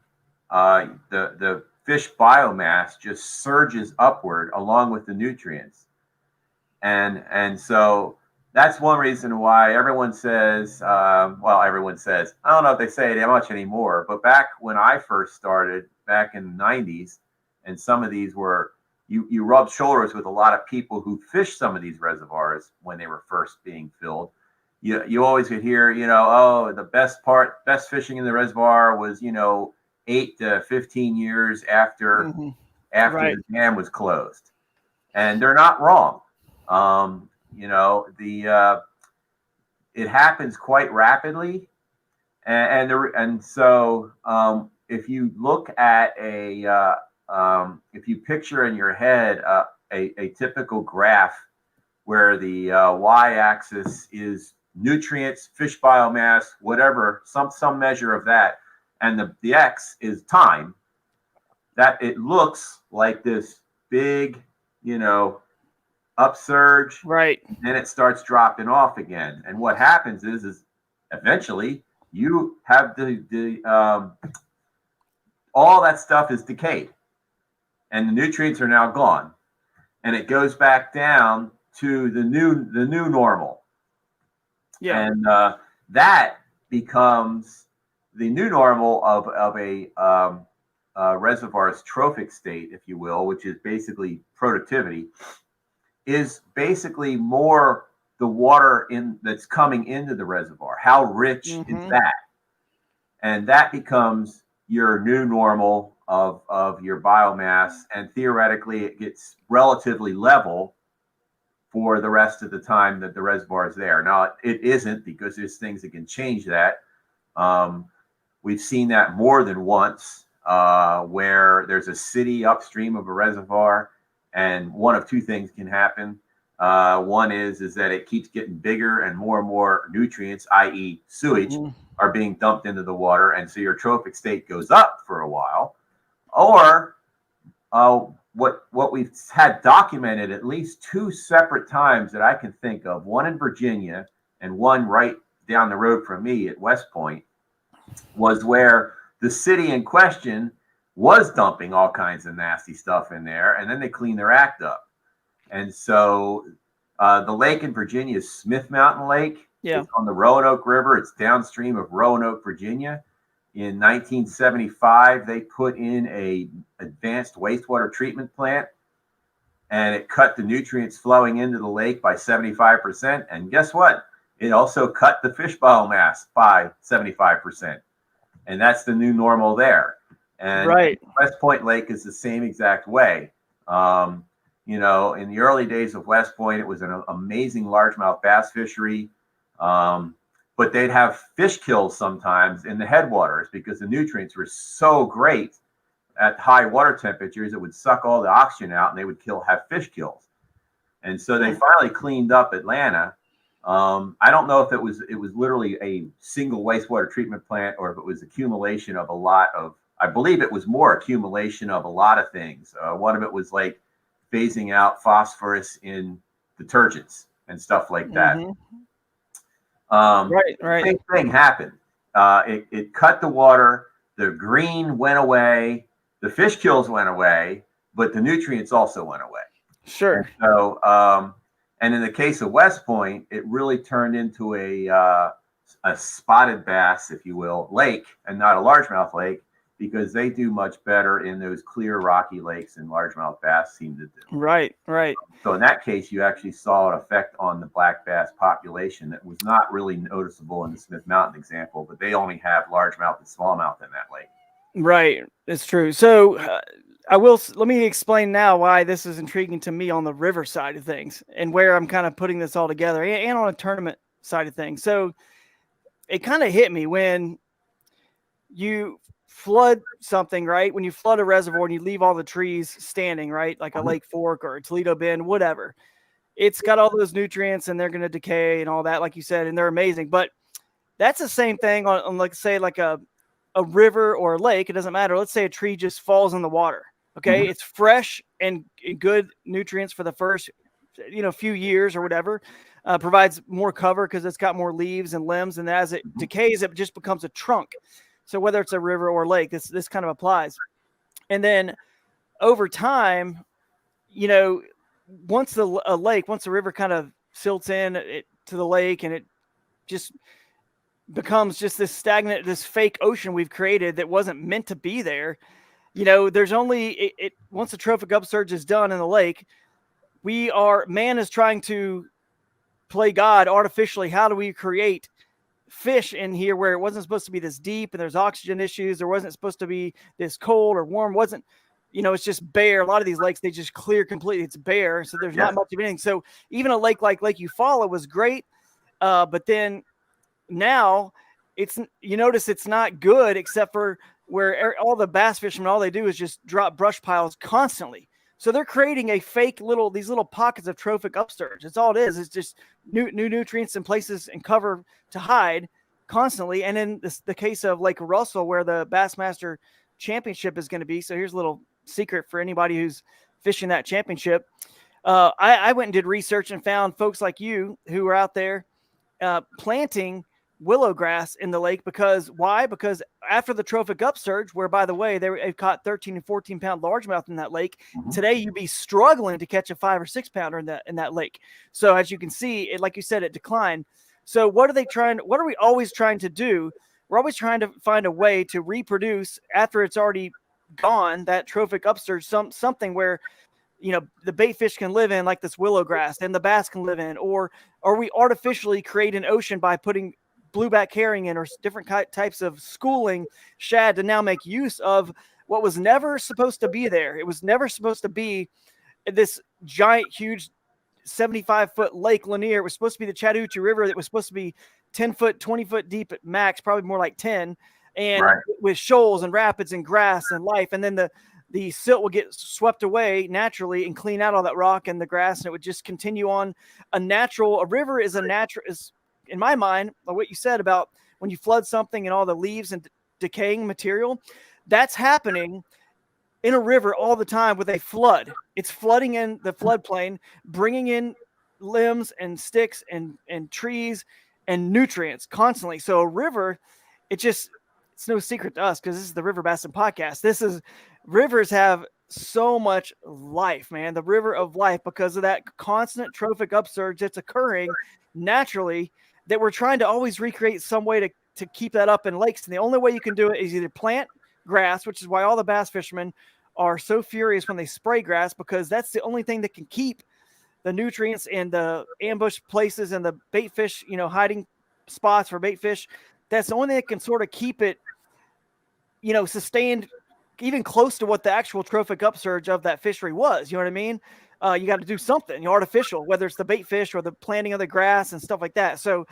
the fish biomass just surges upward along with the nutrients. And so that's one reason why everyone says, everyone says, I don't know if they say it that much anymore, but back when I first started back in the 90s, and some of these were, you rubbed shoulders with a lot of people who fished some of these reservoirs when they were first being filled. You always could hear, the best fishing in the reservoir was, 8 to 15 years after Right. the dam was closed. And they're not wrong. It happens quite rapidly. And so if you look at if you picture in your head a typical graph where the y-axis is nutrients, fish biomass, whatever, some measure of that, and the x is time, that it looks like this big, upsurge, Right. then it starts dropping off again. And what happens is eventually you have all that stuff is decayed, and the nutrients are now gone, and it goes back down to the new normal. Yeah. And that becomes the new normal of a reservoir's trophic state, if you will, which is basically productivity, is basically more the water that's coming into the reservoir. How rich is that? And that becomes your new normal of your biomass, and theoretically it gets relatively level for the rest of the time that the reservoir is there. Now, it isn't, because there's things that can change that. We've seen that more than once, where there's a city upstream of a reservoir, and one of two things can happen. One is that it keeps getting bigger, and more nutrients, i.e. sewage, are being dumped into the water, and so your trophic state goes up for a while. Or what we've had documented at least 2 separate times that I can think of, one in Virginia and one right down the road from me at West Point, was where the city in question was dumping all kinds of nasty stuff in there, and then they cleaned their act up. And so the lake in Virginia is Smith Mountain Lake. Yeah. It's on the Roanoke River. It's downstream of Roanoke, Virginia. In 1975, they put in a advanced wastewater treatment plant, and it cut the nutrients flowing into the lake by 75%. And guess what? It also cut the fish biomass by 75%. And that's the new normal there. And right. West Point Lake is the same exact way. In the early days of West Point, it was an amazing largemouth bass fishery. But they'd have fish kills sometimes in the headwaters because the nutrients were so great at high water temperatures, it would suck all the oxygen out, and they would have fish kills. And so they finally cleaned up Atlanta. I don't know if it was literally a single wastewater treatment plant, or if it was accumulation of a lot of, I believe it was more accumulation of a lot of things. One of it was like phasing out phosphorus in detergents and stuff like that. Right. Same thing happened. It cut the water, the green went away, the fish kills went away, but the nutrients also went away. Sure. And so, and in the case of West Point, it really turned into a spotted bass, if you will, lake, and not a largemouth lake, because they do much better in those clear rocky lakes than largemouth bass seem to do. Right. So in that case, you actually saw an effect on the black bass population that was not really noticeable in the Smith Mountain example, but they only have largemouth and smallmouth in that lake. Right. It's true. So let me explain now why this is intriguing to me on the river side of things, and where I'm kind of putting this all together, and on a tournament side of things. So it kind of hit me when you flood something, right? When you flood a reservoir and you leave all the trees standing, right? Like a Lake Fork or a Toledo Bend, whatever. It's got all those nutrients, and they're going to decay and all that, like you said, and they're amazing. But that's the same thing on like, say, like a river or a lake. It doesn't matter. Let's say a tree just falls in the water. Okay. It's fresh and good nutrients for the first, few years or whatever. provides more cover because it's got more leaves and limbs, and as it decays, it just becomes a trunk. So whether it's a river or lake, this kind of applies. And then over time, once once the river kind of silts in to the lake, and it just becomes just this stagnant, this fake ocean we've created that wasn't meant to be there. There's only once the trophic upsurge is done in the lake, man is trying to play God artificially. How do we create fish in here where it wasn't supposed to be this deep, and there's oxygen issues? There wasn't supposed to be this cold or warm. It's just bare. A lot of these lakes, they just clear completely. It's bare. So there's not much of anything. So even a lake like Lake Eufaula was great. But then now you notice it's not good, except for where all the bass fishermen, all they do is just drop brush piles constantly. So they're creating a fake these little pockets of trophic upsurge. That's all it is. It's just new nutrients and places and cover to hide constantly. And in the case of Lake Russell, where the Bassmaster Championship is going to be. So here's a little secret for anybody who's fishing that championship. I went and did research and found folks like you who are out there planting willow grass in the lake. Why? Because after the trophic upsurge, where, by the way, they caught 13 and 14 pound largemouth in that lake. Today, you'd be struggling to catch a 5 or 6 pounder in that lake. So as you can see, like you said, it declined. So what are we always trying to do? We're always trying to find a way to reproduce after it's already gone, that trophic upsurge, something where, the bait fish can live in, like this willow grass, and the bass can live in, or we artificially create an ocean by putting blueback herring in, or different types of schooling shad to now make use of what was never supposed to be there. It was never supposed to be this giant, huge 75-foot Lake Lanier. It was supposed to be the Chattahoochee River that was supposed to be 10 foot, 20 foot deep at max, probably more like 10, and with shoals and rapids and grass and life. And then the silt would get swept away naturally and clean out all that rock and the grass, and it would just continue on. A river is in my mind, what you said about when you flood something and all the leaves and decaying material, that's happening in a river all the time with a flood. It's flooding in the floodplain, bringing in limbs and sticks and trees and nutrients constantly. So a river, it's no secret to us because this is the River Bassin podcast. Rivers have so much life, man. The river of life, because of that constant trophic upsurge that's occurring naturally, that we're trying to always recreate some way to keep that up in lakes. And the only way you can do it is either plant grass, which is why all the bass fishermen are so furious when they spray grass, because that's the only thing that can keep the nutrients and the ambush places and the bait fish, hiding spots for bait fish. That's the only thing that can sort of keep it, sustained, even close to what the actual trophic upsurge of that fishery was. You know what I mean? You got to do something artificial, whether it's the bait fish or the planting of the grass and stuff like that. So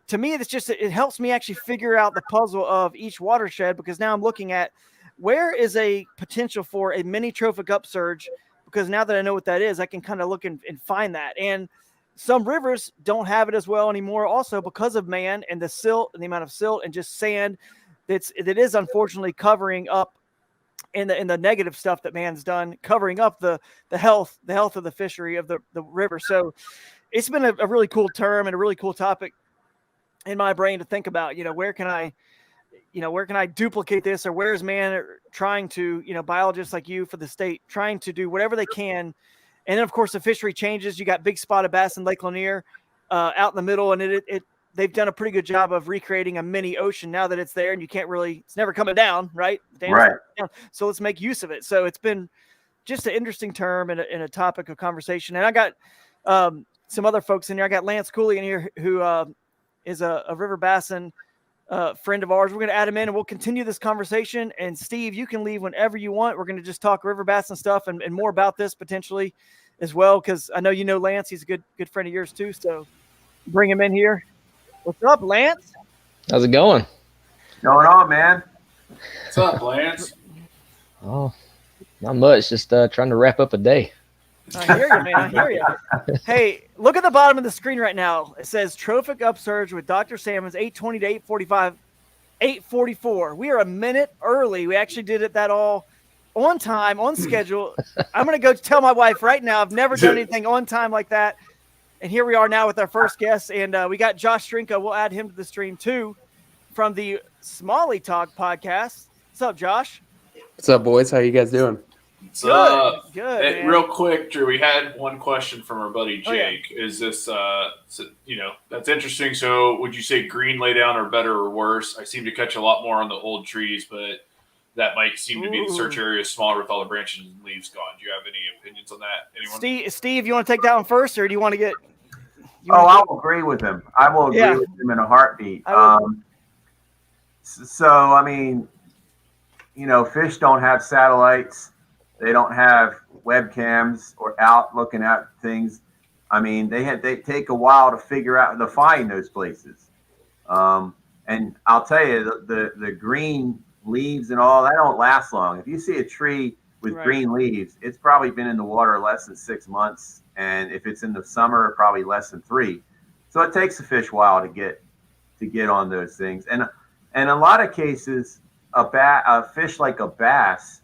to me, it helps me actually figure out the puzzle of each watershed, because now I'm looking at where is a potential for a mini trophic upsurge, because now that I know what that is, I can kind of look and find that. And some rivers don't have it as well anymore, also because of man and the silt and the amount of silt and just sand that is unfortunately covering up in the negative stuff that man's done, covering up the health of the fishery of the river. So it's been a really cool term and a really cool topic in my brain to think about. Where can I duplicate this, or where is man trying to, biologists like you for the state trying to do whatever they can. And then of course the fishery changes. You got big spotted bass in Lake Lanier out in the middle, and they've done a pretty good job of recreating a mini ocean now that it's there, and it's never coming down, right? Right. Down. So let's make use of it. So it's been just an interesting term and a topic of conversation. And I got some other folks in here. I got Lance Cooley in here, who is a River Bassin friend of ours. We're going to add him in, and we'll continue this conversation. And Steve, you can leave whenever you want. We're going to just talk River Bassin stuff and more about this potentially as well, because I know Lance. He's a good friend of yours too. So bring him in here. What's up, Lance? How's it going? Going on, man? What's up, Lance? Oh, not much. Just trying to wrap up a day. I hear you, man. I hear you. Hey, look at the bottom of the screen right now. It says Trophic Upsurge with Dr. Salmon's 8:20 to 8:45, 8:44. We are a minute early. We actually did that all on time, on schedule. I'm going to go tell my wife right now. I've never done anything on time like that And here we are now with our first guest, and we got Josh Strinka. We'll add him to the stream too, from the Smalley Talk podcast. What's up, Josh? What's up, boys? How you guys doing? Good, good. Hey, real quick, Drew, we had one question from our buddy Jake. Oh, yeah. Is this, that's interesting. So would you say green laydown are better or worse? I seem to catch a lot more on the old trees, but that might seem to be the search area smaller with all the branches and leaves gone. Do you have any opinions on that? Anyone? Steve, you want to take that one first, or do you want to get? I'll agree with him. I will agree with him in a heartbeat. So, I mean, fish don't have satellites. They don't have webcams or out looking at things. I mean, they take a while to figure out, to find those places. And I'll tell you, the green leaves and all, that don't last long. If you see a tree with green leaves, it's probably been in the water less than 6 months. And if it's in the summer, probably less than 3. So it takes a fish a while to get on those things. And in a lot of cases, a fish like a bass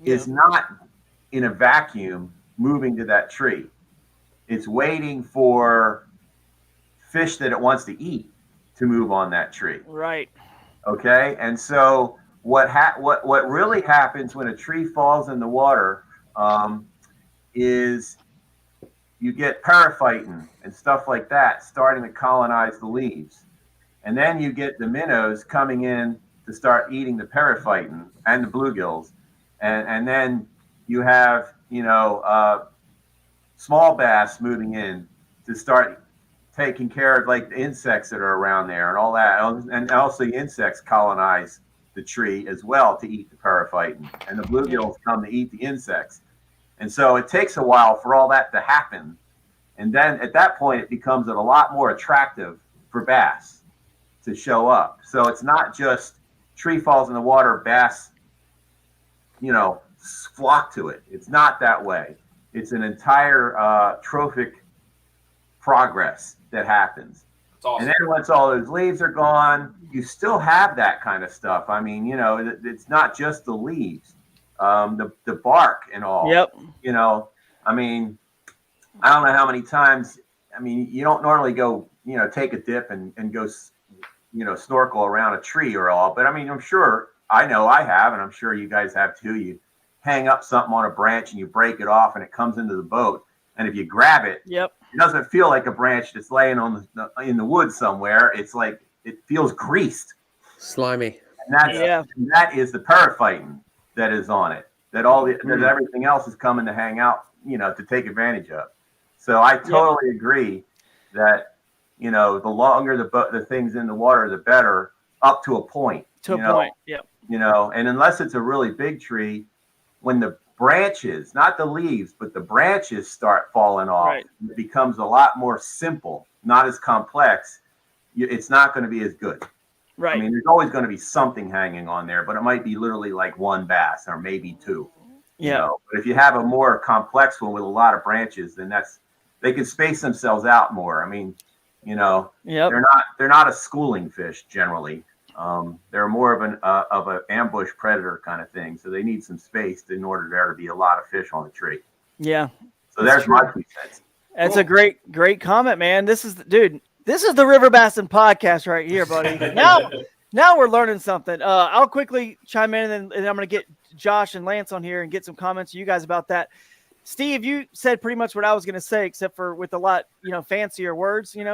is not in a vacuum moving to that tree. It's waiting for fish that it wants to eat to move on that tree. Right. Okay. And so what really happens when a tree falls in the water is you get periphyton and stuff like that starting to colonize the leaves. And then you get the minnows coming in to start eating the periphyton and the bluegills. And then you have, small bass moving in to start taking care of like the insects that are around there and all that. And also the insects colonize the tree as well to eat the periphyton. And the bluegills come to eat the insects. And so it takes a while for all that to happen. And then at that point, it becomes a lot more attractive for bass to show up. So it's not just tree falls in the water, bass, flock to it. It's not that way. It's an entire trophic progress that happens. Awesome. And then once all those leaves are gone, you still have that kind of stuff. I mean, it's not just the leaves, the bark and all. Yep. I mean, I don't know how many times. I mean, you don't normally go, take a dip and go, snorkel around a tree or all. But I mean, I'm sure I know I have, and I'm sure you guys have too. You hang up something on a branch and you break it off, and it comes into the boat. And if you grab it, it doesn't feel like a branch that's laying in the woods somewhere. It's like it feels greased, slimy. And that is the periphyton that is on it. That that everything else is coming to hang out, to take advantage of. So I totally agree that the longer the things in the water, the better, up to a point. And unless it's a really big tree, when the branches, not the leaves, but the branches start falling off, it becomes a lot more simple, not as complex. It's not going to be as good. Right. I mean, there's always going to be something hanging on there, but it might be literally like one bass or maybe 2. Yeah. But if you have a more complex one with a lot of branches, then they can space themselves out more. I mean, they're not a schooling fish generally. They're more of an ambush predator kind of thing. So they need some space in order there to be a lot of fish on the tree. Yeah. So there's my 2 cents. That's a great comment, man. This is the River Bassin podcast right here, buddy. Now we're learning something. I'll quickly chime in and I'm going to get Josh and Lance on here and get some comments from you guys about that. Steve, you said pretty much what I was going to say, except for with a lot, fancier words, science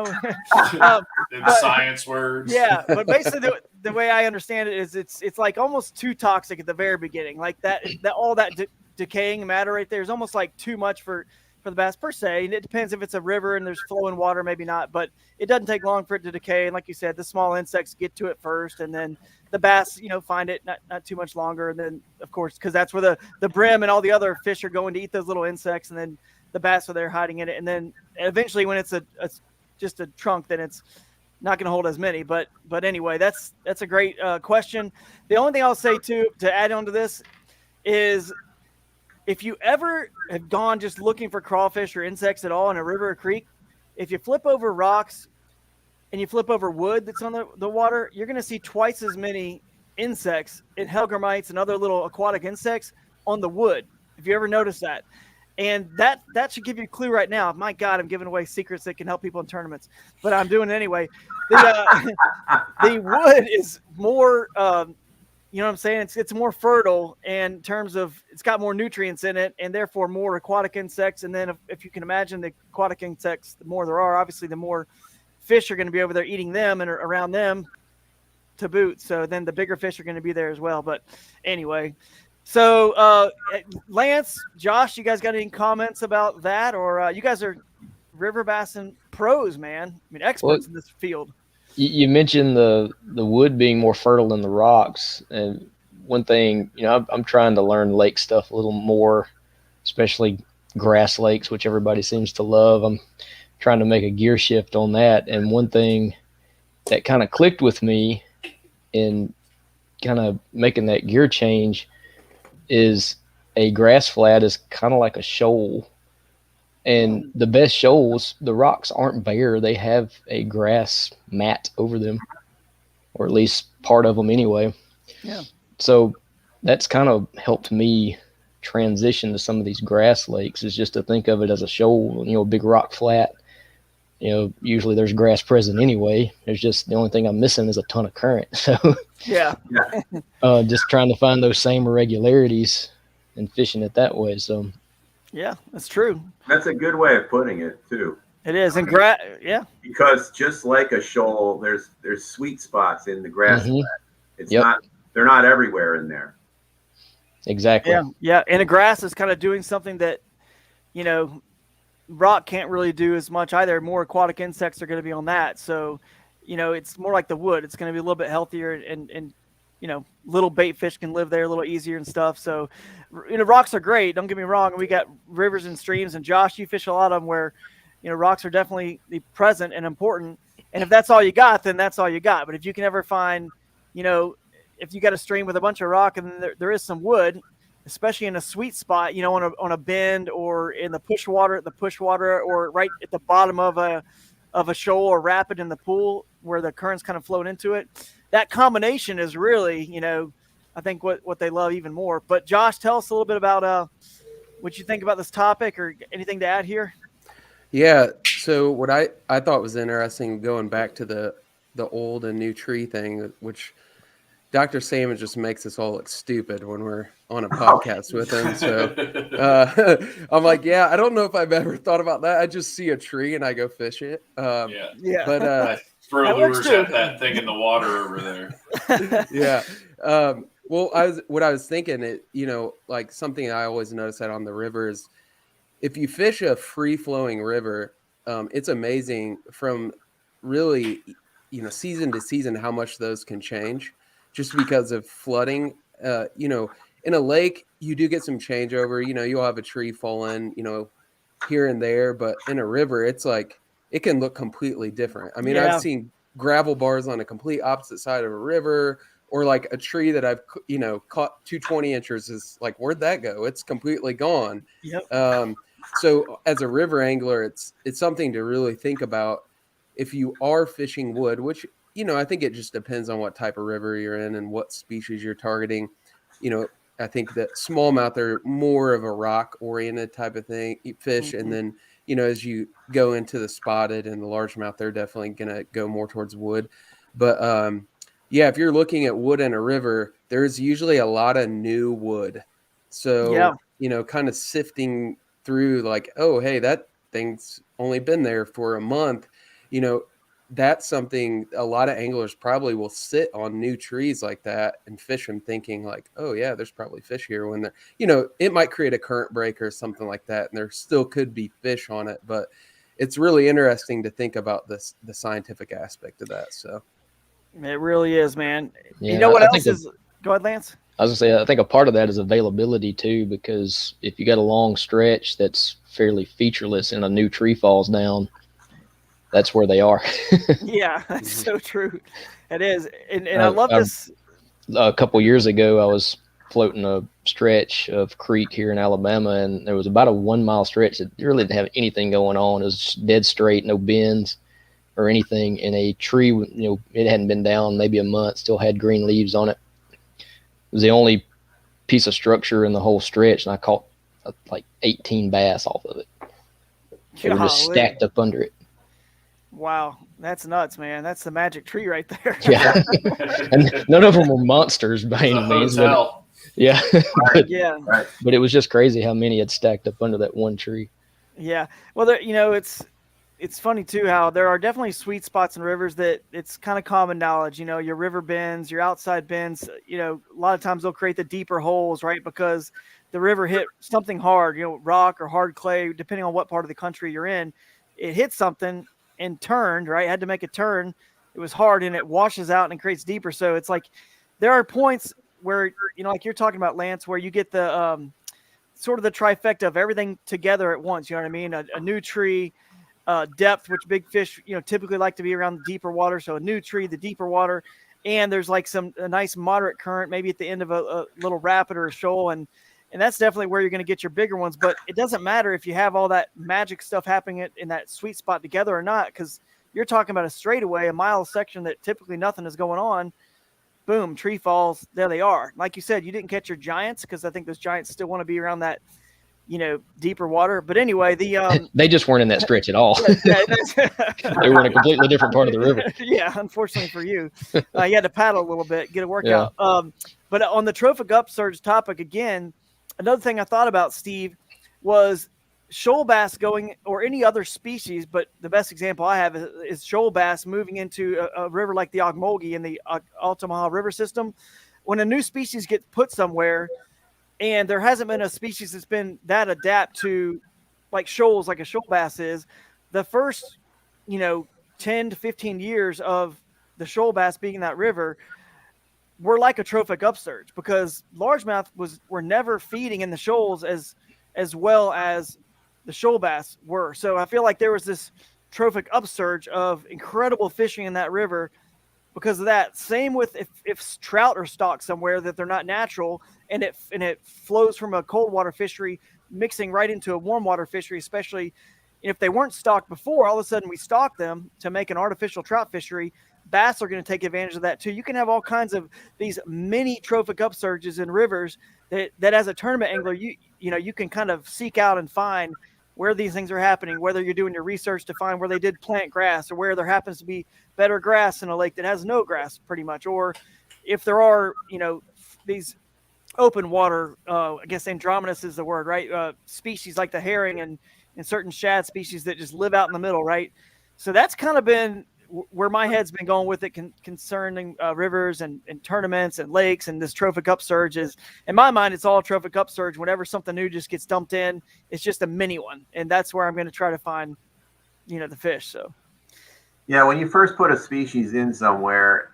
words. Yeah. But basically the way I understand it is it's like almost too toxic at the very beginning. Like that all that decaying matter right there is almost like too much for the bass per se. And it depends if it's a river and there's flowing water, maybe not, but it doesn't take long for it to decay. And like you said, the small insects get to it first, and then the bass, find it not too much longer. And then of course, because that's where the brim and all the other fish are going to eat those little insects, and then the bass are there hiding in it. And then eventually when it's just a trunk, then it's not going to hold as many. But anyway, that's a great question. The only thing I'll say to add on to this is, if you ever have gone just looking for crawfish or insects at all in a river or creek, if you flip over rocks and you flip over wood that's on the water, you're going to see twice as many insects and hellgrammites and other little aquatic insects on the wood. If you ever notice that. And that should give you a clue right now. My God, I'm giving away secrets that can help people in tournaments, but I'm doing it anyway. The the wood is more, you know what I'm saying? It's more fertile in terms of it's got more nutrients in it, and therefore more aquatic insects. And then if you can imagine the aquatic insects, the more there are, obviously, the more fish are going to be over there eating them and around them to boot. So then the bigger fish are going to be there as well. But anyway. So, Lance, Josh, you guys got any comments about that? Or you guys are River Bassin pros, man. I mean, experts in this field. You mentioned the wood being more fertile than the rocks. And one thing, I'm trying to learn lake stuff a little more, especially grass lakes, which everybody seems to love. I'm trying to make a gear shift on that. And one thing that kind of clicked with me in kind of making that gear change is a grass flat is kind of like a shoal, and the best shoals, the rocks aren't bare. They have a grass mat over them, or at least part of them anyway. Yeah. So that's kind of helped me transition to some of these grass lakes, is just to think of it as a shoal, a big rock flat. Usually there's grass present anyway. There's just the only thing I'm missing is a ton of current. So yeah. Just trying to find those same irregularities and fishing it that way. So yeah, that's true. That's a good way of putting it too. It is. And yeah. Because just like a shoal, there's sweet spots in the grass flat. It's they're not everywhere in there. Exactly. Yeah. And the grass is kind of doing something that, rock can't really do as much either. More aquatic insects are going to be on that. So, it's more like the wood. It's going to be a little bit healthier, and little bait fish can live there a little easier and stuff. So, rocks are great. Don't get me wrong. We got rivers and streams, and Josh, you fish a lot of them where, rocks are definitely present and important. And if that's all you got, then that's all you got. But if you can ever find, if you got a stream with a bunch of rock and there is some wood, especially in a sweet spot, on a bend or in the push water, or right at the bottom of a shoal or rapid in the pool where the current's kind of flowing into it. That combination is really, I think what they love even more. But Josh, tell us a little bit about what you think about this topic, or anything to add here. Yeah. So what I thought was interesting, going back to the old and new tree thing, which Dr. Salmon just makes us all look stupid when we're on a podcast with him. So I'm like, I don't know if I've ever thought about that. I just see a tree and I go fish it. Yeah. But I throw lures at that thing in the water over there. Yeah. Well, what I was thinking, like something I always notice that on the river is, if you fish a free flowing river, it's amazing from really, season to season, how much those can change. Just because of flooding, in a lake, you do get some changeover. You'll have a tree fall in, here and there. But in a river, it's like it can look completely different. I mean, I've seen gravel bars on a complete opposite side of a river, or like a tree that I've, caught 220 inches is like, where'd that go? It's completely gone. Yep. So as a river angler, it's something to really think about if you are fishing wood, which, I think it just depends on what type of river you're in and what species you're targeting. I think that smallmouth are more of a rock oriented type of thing, fish. Mm-hmm. And then, as you go into the spotted and the largemouth, they're definitely going to go more towards wood. But, if you're looking at wood in a river, there's usually a lot of new wood. So, kind of sifting through like, oh, hey, that thing's only been there for a month, that's something a lot of anglers probably will sit on new trees like that and fish them thinking like, oh yeah, there's probably fish here, when they're, it might create a current break or something like that. And there still could be fish on it, but it's really interesting to think about the scientific aspect of that. So it really is, man. Yeah, what else is, go ahead, Lance. I was gonna say, I think a part of that is availability too, because if you got a long stretch that's fairly featureless and a new tree falls down, that's where they are. Yeah, that's so true. It is. And I love this. A couple years ago, I was floating a stretch of creek here in Alabama, and there was about a 1 mile stretch that really didn't have anything going on. It was dead straight, no bends or anything. And a tree, it hadn't been down maybe a month, still had green leaves on it. It was the only piece of structure in the whole stretch, and I caught like 18 bass off of it. They were just Golly. stacked up under it. Wow, that's nuts, man. That's the magic tree right there. Yeah, and none of them were monsters by It's any a means. But, hotel. yeah, but, Yeah, Right. but it was just crazy how many had stacked up under that one tree. yeah. Well, there, it's funny too how there are definitely sweet spots in rivers that it's kind of common knowledge. Your river bends, your outside bends. A lot of times they'll create the deeper holes, right? Because the river hit something hard, rock or hard clay, depending on what part of the country you're in. It hit something and turned, right? Had to make a turn. It was hard and it washes out and creates deeper. So it's like there are points where, like you're talking about, Lance, where you get the sort of the trifecta of everything together at once. You know what I mean? A new tree, depth, which big fish, typically like to be around the deeper water. So a new tree, the deeper water, and there's like a nice moderate current, maybe at the end of a little rapid or a shoal. And that's definitely where you're going to get your bigger ones. But it doesn't matter if you have all that magic stuff happening in that sweet spot together or not, because you're talking about a straightaway, a mile section that typically nothing is going on. Boom, tree falls. There they are. Like you said, you didn't catch your giants because I think those giants still want to be around that, deeper water. But anyway, They just weren't in that stretch at all. They were in a completely different part of the river. Yeah, unfortunately for you, you had to paddle a little bit, get a workout. Yeah. But on the trophic upsurge topic again, another thing I thought about, Steve, was shoal bass going, or any other species, but the best example I have is shoal bass moving into a river like the Ogmulgee in the Altamaha River system. When a new species gets put somewhere, and there hasn't been a species that's been that adapt to like shoals, like a shoal bass is, the first, 10 to 15 years of the shoal bass being in that river were like a trophic upsurge, because largemouth were never feeding in the shoals as well as the shoal bass were. So I feel like there was this trophic upsurge of incredible fishing in that river because of that. Same with if trout are stocked somewhere that they're not natural, and it flows from a cold water fishery mixing right into a warm water fishery, especially if they weren't stocked before, all of a sudden we stock them to make an artificial trout fishery. Bass are going to take advantage of that too. You can have all kinds of these mini trophic upsurges in rivers that as a tournament angler, you can kind of seek out and find where these things are happening, whether you're doing your research to find where they did plant grass or where there happens to be better grass in a lake that has no grass pretty much. Or if there are, these open water, I guess Andromenus is the word, right? Species like the herring and certain shad species that just live out in the middle, right? So that's kind of been where my head's been going with it concerning rivers and tournaments and lakes, and this trophic upsurge is, in my mind, it's all trophic upsurge. Whenever something new just gets dumped in, it's just a mini one. And that's where I'm going to try to find, the fish. So, yeah, when you first put a species in somewhere,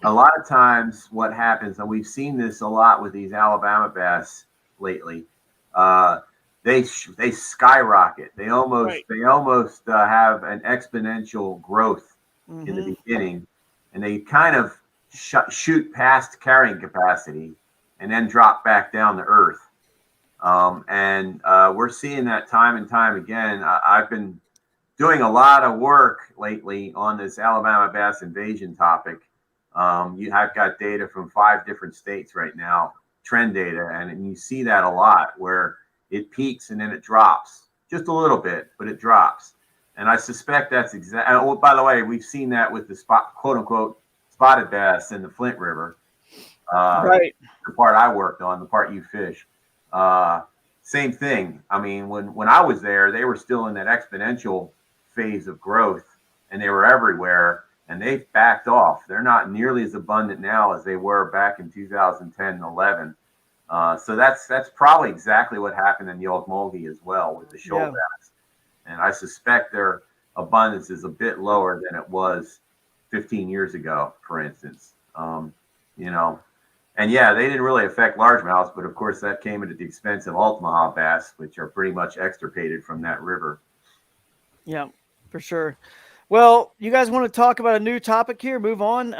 a lot of times what happens, and we've seen this a lot with these Alabama bass lately, they skyrocket. They almost have an exponential growth in the beginning, and they kind of shoot past carrying capacity and then drop back down to earth. And we're seeing that time and time again. I've been doing a lot of work lately on this Alabama bass invasion topic. I've got data from 5 different states right now, trend data, and you see that a lot where it peaks and then it drops just a little bit, but it drops. And I suspect that's exactly. Oh, by the way, we've seen that with the quote unquote spotted bass in the Flint River. Right. The part I worked on, the part you fish. Same thing. I mean, when I was there, they were still in that exponential phase of growth, and they were everywhere, and they've backed off. They're not nearly as abundant now as they were back in 2010 and 11. So that's probably exactly what happened in the Ogmulgee as well with the shoal bass. And I suspect their abundance is a bit lower than it was 15 years ago, for instance. And they didn't really affect largemouths, but of course that came at the expense of Altamaha bass, which are pretty much extirpated from that river. Yeah, for sure. Well, you guys want to talk about a new topic here? Move on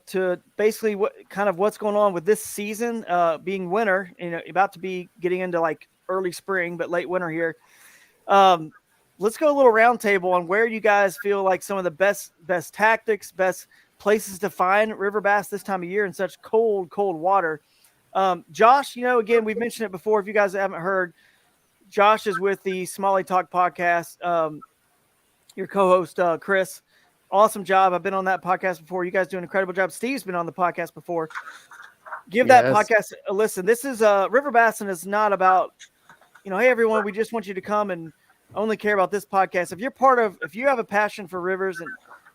to basically what's going on with this season, being winter, about to be getting into like early spring, but late winter here. Let's go a little round table on where you guys feel like some of the best tactics, best places to find river bass this time of year in such cold water. Josh, again, we've mentioned it before. If you guys haven't heard, Josh is with the Smalley Talk podcast. Your co-host, Chris. Awesome job. I've been on that podcast before. You guys do an incredible job. Steve's been on the podcast before. Give that podcast a listen. This is River Bassin is not about, hey everyone, we just want you to come and only care about this podcast. If you have a passion for rivers, and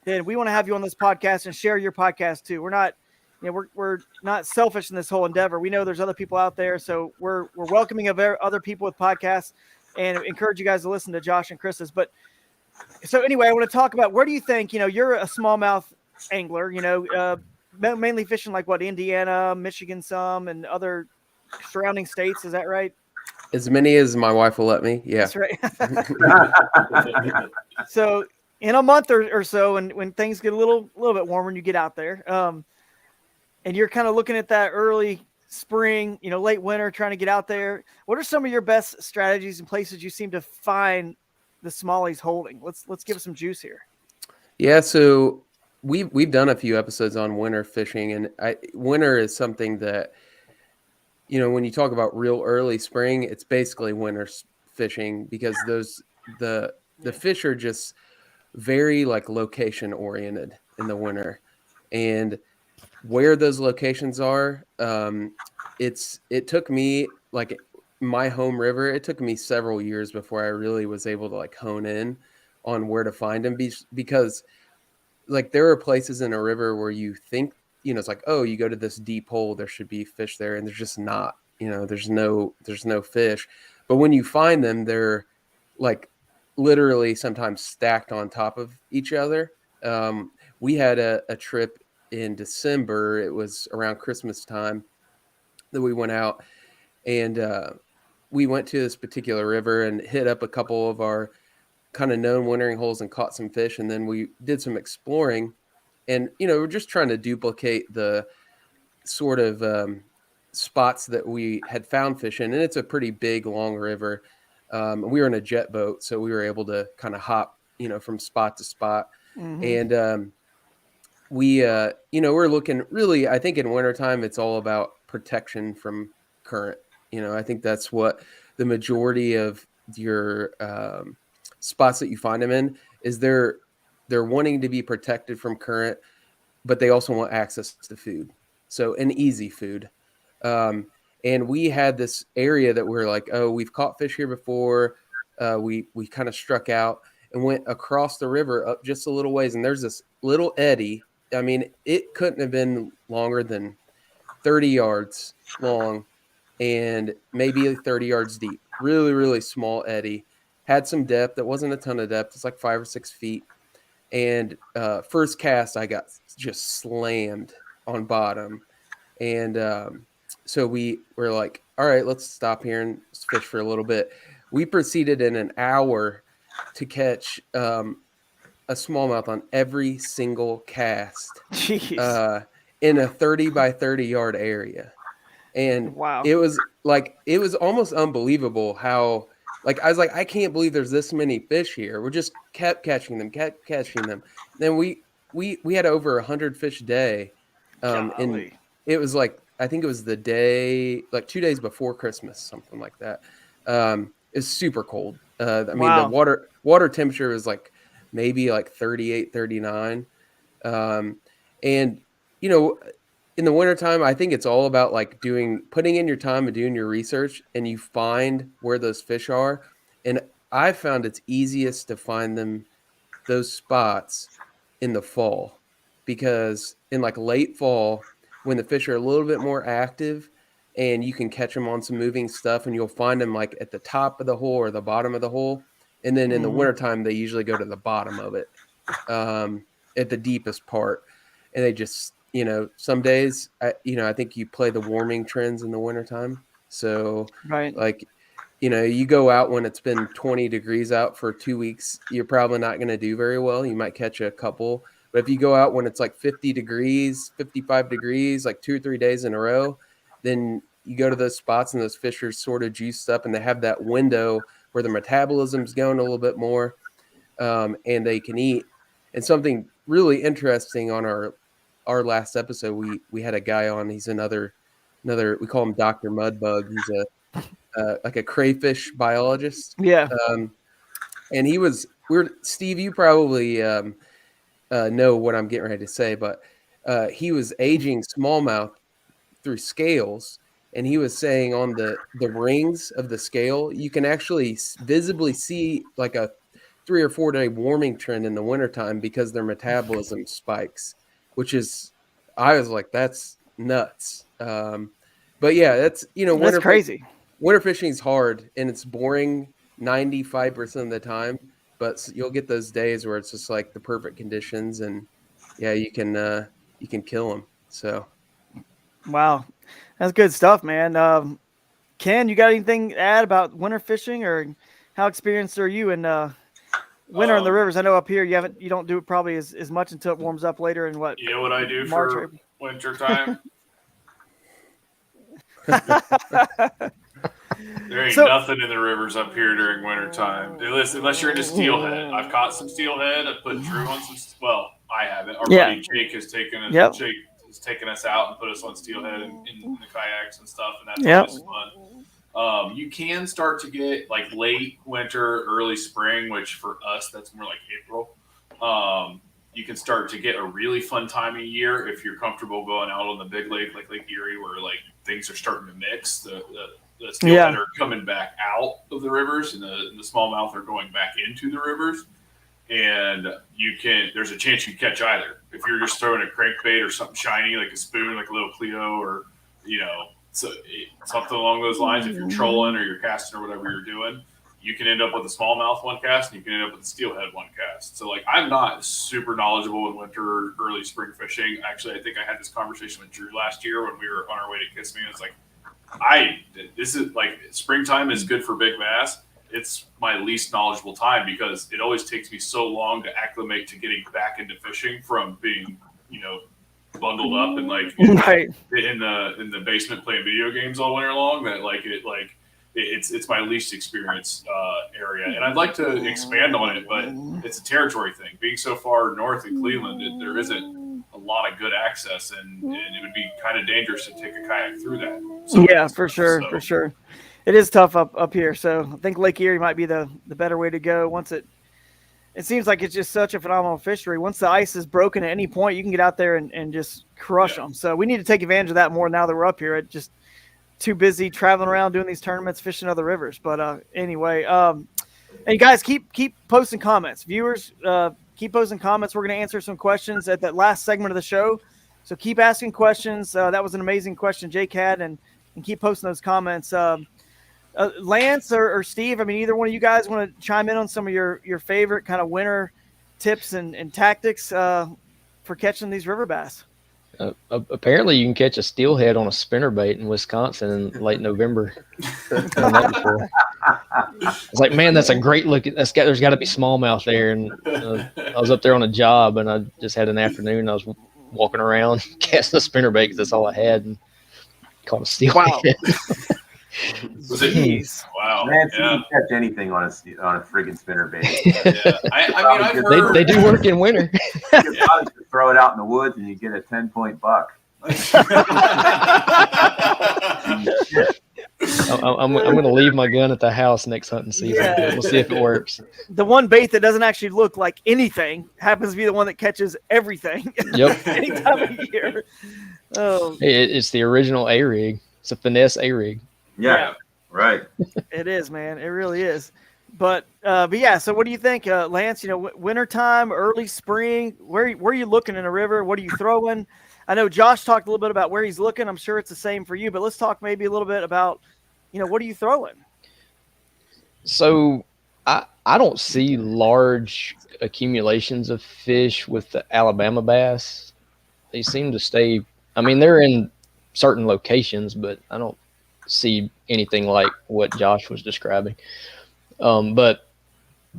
then we want to have you on this podcast and share your podcast too. We're not, we're not selfish in this whole endeavor. We know there's other people out there, so we're welcoming of other people with podcasts, and encourage you guys to listen to Josh and Chris's. But so anyway, I want to talk about, where do you think, you're a smallmouth angler, mainly fishing like what, Indiana, Michigan, some, and other surrounding states. Is that right? As many as my wife will let me. Yeah. That's right. So in a month or so, and when things get a little bit warmer and you get out there, and you're kind of looking at that early spring, late winter, trying to get out there, what are some of your best strategies and places you seem to find the smallies holding? Let's give some juice here. Yeah. So we've done a few episodes on winter fishing, and winter is something that, when you talk about real early spring, it's basically winter fishing, because the fish are just very like location oriented in the winter, and where those locations are, it took me, like my home river, it took me several years before I really was able to like hone in on where to find them, because like there are places in a river where you think, it's like, oh, you go to this deep hole, there should be fish there, and there's just not. There's no fish. But when you find them, they're like literally sometimes stacked on top of each other. We had a trip in December. It was around Christmas time that we went out, and we went to this particular river and hit up a couple of our kind of known wintering holes and caught some fish. And then we did some exploring, and, we're just trying to duplicate the sort of spots that we had found fish in. And it's a pretty big, long river. We were in a jet boat, so we were able to kind of hop, from spot to spot. Mm-hmm. And we're looking really, I think in wintertime, it's all about protection from current. I think that's what the majority of your spots that you find them in is they're wanting to be protected from current, but they also want access to food. So an easy food. And we had this area that we're like, oh, we've caught fish here before. We kind of struck out and went across the river up just a little ways. And there's this little eddy. I mean, it couldn't have been longer than 30 yards long and maybe 30 yards deep. Really, really small eddy. Had some depth. It wasn't a ton of depth. It's like 5 or 6 feet. And first cast, I got just slammed on bottom. And so we were like, all right, let's stop here and fish for a little bit. We proceeded in an hour to catch a smallmouth on every single cast in a 30 by 30 yard area. And wow, it was almost unbelievable how, like, I was like, I can't believe there's this many fish here. We just kept catching them. Then we had over 100 fish a day. And it was like, I think it was the day, like 2 days before Christmas, something like that. It's super cold. The water temperature was like maybe like 38, 39. And, in the wintertime, I think it's all about like putting in your time and doing your research, and you find where those fish are. And I found it's easiest to find those spots in the fall, because in like late fall, when the fish are a little bit more active and you can catch them on some moving stuff, and you'll find them like at the top of the hole or the bottom of the hole. And then in the wintertime, they usually go to the bottom of it, at the deepest part. And they just, some days, I think you play the warming trends in the wintertime. So right. Like, you go out when it's been 20 degrees out for 2 weeks, you're probably not going to do very well. You might catch a couple. But if you go out when it's like 50 degrees, 55 degrees, like 2 or 3 days in a row, then you go to those spots and those fish are sort of juiced up, and they have that window where their metabolism's going a little bit more, and they can eat. And something really interesting on our last episode, we had a guy on. He's another, we call him Dr. Mudbug. He's like a crayfish biologist. Yeah. And Steve, you probably know what I'm getting ready to say, but he was aging smallmouth through scales, and he was saying on the rings of the scale, you can actually visibly see like a 3 or 4 day warming trend in the wintertime because their metabolism spikes, which is, I was like, that's nuts. But yeah, that's, That's crazy. Winter fishing is hard and it's boring 95% of the time, but you'll get those days where it's just like the perfect conditions, and yeah, you can kill them. So Wow. That's good stuff, man. Ken, you got anything to add about winter fishing, or how experienced are you in winter in the rivers? I know up here you don't do it probably as much until it warms up later in what? You know what I do March, for winter time? There ain't nothing in the rivers up here during winter time. Listen, unless you're into steelhead. I've caught some steelhead. I put Drew on some. Well, I haven't. Our buddy Jake has taken us. Yep. Jake has taken us out and put us on steelhead in the kayaks and stuff, and that's always fun. You can start to get like late winter, early spring, which for us that's more like April. You can start to get a really fun time of year if you're comfortable going out on the big lake, like Lake Erie, where like things are starting to mix. The steelhead are coming back out of the rivers, and the smallmouth are going back into the rivers. And there's a chance you catch either. If you're just throwing a crankbait or something shiny, like a spoon, like a little Clio, or, something along those lines. If you're trolling or you're casting or whatever you're doing, you can end up with a smallmouth one cast, and you can end up with a steelhead one cast. So, like, I'm not super knowledgeable in winter, early spring fishing. Actually, I think I had this conversation with Drew last year when we were on our way to Kissimmee. It's like, this is like springtime is good for big bass. It's my least knowledgeable time because it always takes me so long to acclimate to getting back into fishing from being, bundled up and like in the basement playing video games all winter long. That it's my least experienced area, and I'd like to expand on it, but it's a territory thing. Being so far north in Cleveland, there isn't a lot of good access, and it would be kind of dangerous to take a kayak through that. So, yeah, for sure. It is tough up here. So I think Lake Erie might be the better way to go. Once it seems like it's just such a phenomenal fishery. Once the ice is broken at any point, you can get out there and just crush them. So we need to take advantage of that more now that we're up here. It's just too busy traveling around doing these tournaments, fishing other rivers. But anyway, and you guys keep posting comments. Viewers, keep posting comments. We're going to answer some questions at that last segment of the show. So keep asking questions. That was an amazing question Jake had, and keep posting those comments. Lance or Steve, I mean, either one of you guys want to chime in on some of your favorite kind of winter tips and tactics for catching these river bass? Apparently, you can catch a steelhead on a spinnerbait in Wisconsin in late November. It's like, man, that's a great look. There's got to be smallmouth there. And I was up there on a job, and I just had an afternoon. I was walking around casting a spinnerbait because that's all I had, and caught a steelhead. Wow. Was it? Jeez. Wow. Man, you can catch anything on a friggin' spinnerbait. Yeah. I mean, I've heard they do work in winter. You just throw it out in the woods and you get a 10-point buck. I'm going to leave my gun at the house next hunting season. Yeah. We'll see if it works. The one bait that doesn't actually look like anything happens to be the one that catches everything. Yep. Any time of year. Oh, It's the original A-rig. It's a finesse A-rig. Yeah, right. it is, man. It really is. But yeah. So, what do you think, Lance? Wintertime, early spring. Where are you looking in a river? What are you throwing? I know Josh talked a little bit about where he's looking. I'm sure it's the same for you. But let's talk maybe a little bit about, what are you throwing? So, I don't see large accumulations of fish with the Alabama bass. They seem to stay. I mean, they're in certain locations, but I don't see anything like what Josh was describing. But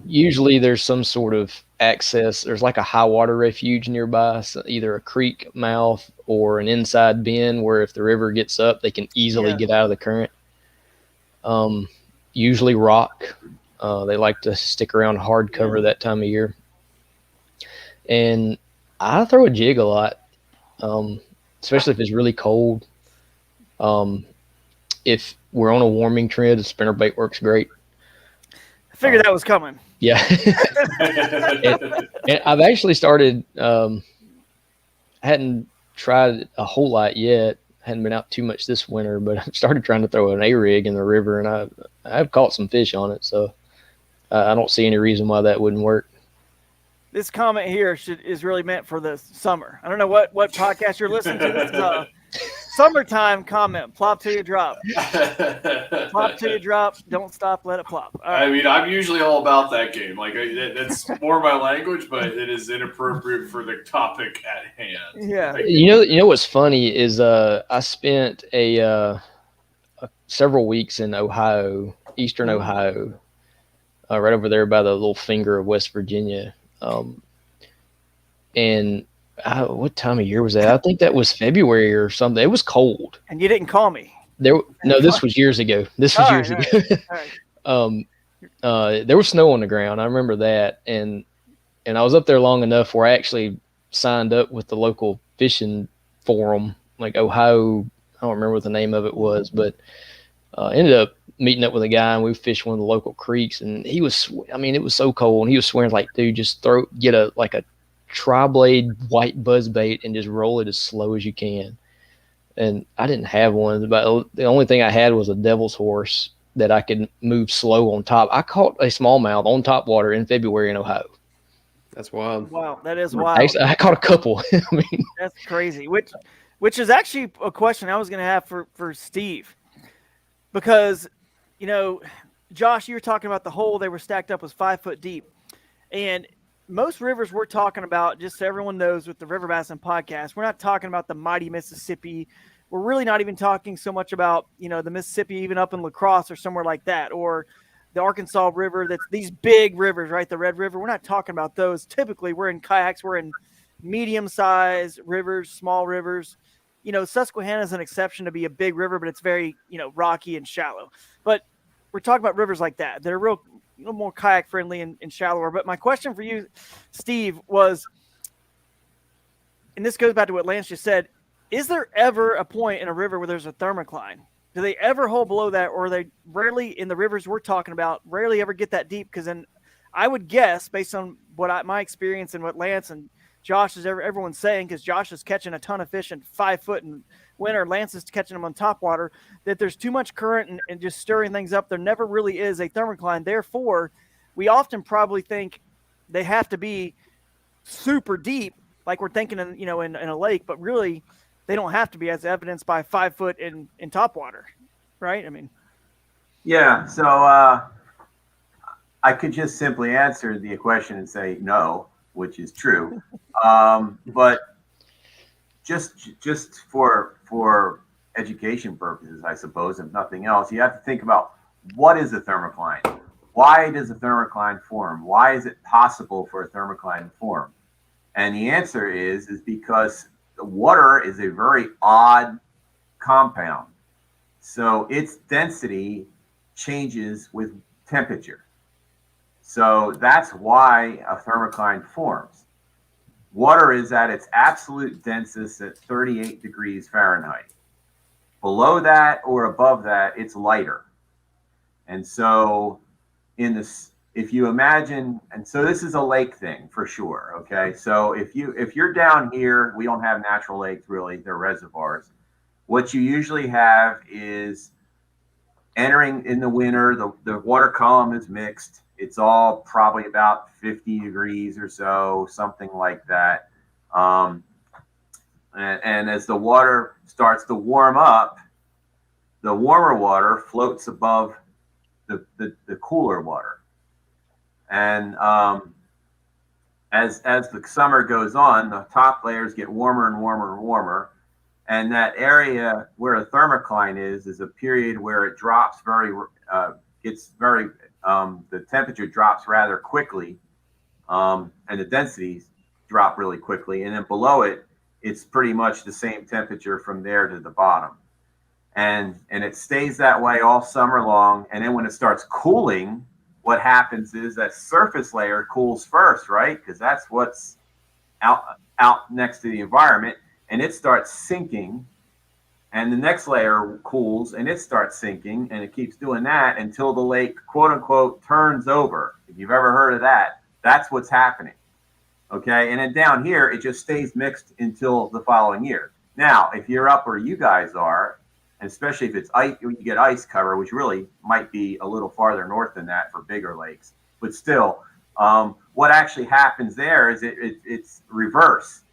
usually there's some sort of access. There's like a high water refuge nearby, so either a creek mouth or an inside bend where if the river gets up, they can easily get out of the current. Usually rock. They like to stick around hard cover that time of year. And I throw a jig a lot, especially if it's really cold. If we're on a warming trend. The spinnerbait works great. I figured that was coming. Yeah. and I've actually started, hadn't tried a whole lot yet. Hadn't been out too much this winter, but I've started trying to throw an A-rig in the river, and I've caught some fish on it. So I don't see any reason why that wouldn't work. This comment here is really meant for the summer. I don't know what podcast you're listening to. This is a summertime comment. Plop till you drop. Plop till you drop. Don't stop. Let it plop. All right. I mean, I'm usually all about that game. Like that's more my language, but it is inappropriate for the topic at hand. Yeah. You know what's funny is I spent several weeks in Ohio, eastern Ohio, right over there by the little finger of West Virginia. And what time of year was that? I think that was February or something. It was cold. And you didn't call me. No, this was years ago. There was snow on the ground. I remember that. And I was up there long enough where I actually signed up with the local fishing forum, like Ohio. I don't remember what the name of it was, but ended up meeting up with a guy, and we fished one of the local creeks, and it was so cold, and he was swearing like, dude, just get a tri-blade white buzzbait and just roll it as slow as you can. And I didn't have one, but the only thing I had was a devil's horse that I could move slow on top. I caught a smallmouth on top water in February in Ohio. That's wild. Wow, that is wild. Actually, I caught a couple. I mean, that's crazy. Which is actually a question I was going to have for Steve, because Josh, you were talking about the hole they were stacked up was 5 foot deep, and most rivers we're talking about, just so everyone knows, with the River Bassin podcast, we're not talking about the mighty Mississippi. We're really not even talking so much about, the Mississippi, even up in La Crosse or somewhere like that, or the Arkansas River. That's these big rivers, right? The Red River. We're not talking about those. Typically, we're in kayaks. We're in medium-sized rivers, small rivers. Susquehanna is an exception to be a big river, but it's very, rocky and shallow. But we're talking about rivers like that. They're real, a little more kayak friendly and shallower. But my question for you, Steve, was, and this goes back to what Lance just said, is there ever a point in a river where there's a thermocline? Do they ever hold below that, or they rarely, in the rivers we're talking about, rarely ever get that deep? Because then I would guess, based on my experience and what Lance and Josh is everyone's saying, because Josh is catching a ton of fish in 5 foot in winter, Lance is catching them on top water, that there's too much current and just stirring things up. There never really is a thermocline. Therefore, we often probably think they have to be super deep, like we're thinking in a lake, but really they don't have to be, as evidenced by 5 foot in top water, right? I mean, yeah. So I could just simply answer the question and say no, which is true. But just for education purposes, I suppose, if nothing else, you have to think about, what is a thermocline? Why does a thermocline form? Why is it possible for a thermocline to form? And the answer is because the water is a very odd compound. So its density changes with temperature. So that's why a thermocline forms. Water is at its absolute densest at 38 degrees Fahrenheit. Below that or above that, it's lighter. And so if you imagine, and so this is a lake thing for sure, okay? So if you're down here, we don't have natural lakes really, they're reservoirs. What you usually have is, entering in the winter, the water column is mixed. It's all probably about 50 degrees or so, something like that. And as the water starts to warm up, the warmer water floats above the cooler water. And as the summer goes on, the top layers get warmer and warmer and warmer. And that area where a thermocline is a period where it drops the temperature drops rather quickly, and the densities drop really quickly. And then below it, it's pretty much the same temperature from there to the bottom. And it stays that way all summer long. And then when it starts cooling, what happens is that surface layer cools first, right? Because that's what's out next to the environment. And it starts sinking and the next layer cools and it starts sinking, and it keeps doing that until the lake, quote unquote, turns over. If you've ever heard of that, that's what's happening. Okay, and then down here, it just stays mixed until the following year. Now, if you're up where you guys are, and especially if it's ice, you get ice cover, which really might be a little farther north than that for bigger lakes. But still, what actually happens there is it's reverse.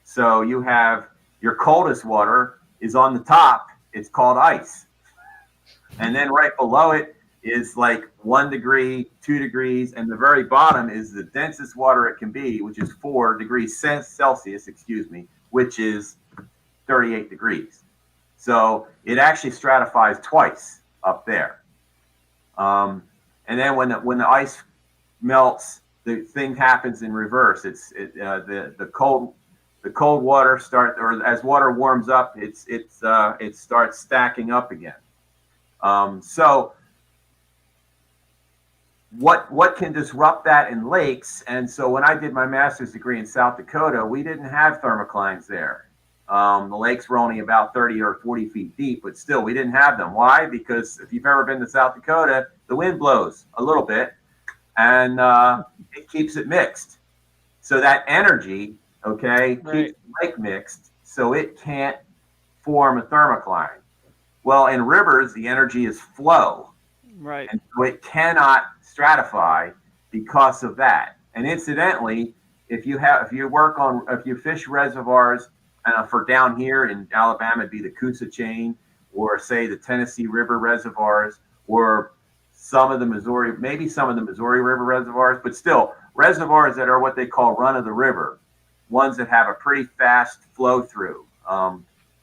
So you have your coldest water is on the top. It's called ice. And then right below it is like 1 degree, 2 degrees, and the very bottom is the densest water it can be, which is 4 degrees Celsius, which is 38 degrees. So it actually stratifies twice up there. And then when the ice melts, the thing happens in reverse. The cold water starts, or as water warms up, it starts stacking up again. So what can disrupt that in lakes? And so when I did my master's degree in South Dakota, we didn't have thermoclines there. The lakes were only about 30 or 40 feet deep, but still we didn't have them. Why? Because if you've ever been to South Dakota, the wind blows a little bit and it keeps it mixed. So that energy, okay, keeps the lake mixed so it can't form a thermocline. Well, in rivers, the energy is flow. Right. And so it cannot stratify because of that. And incidentally, if you fish reservoirs, for down here in Alabama, it'd be the Coosa chain, or say the Tennessee River reservoirs, or some of the Missouri River reservoirs, but still reservoirs that are what they call run of the river, ones that have a pretty fast flow through.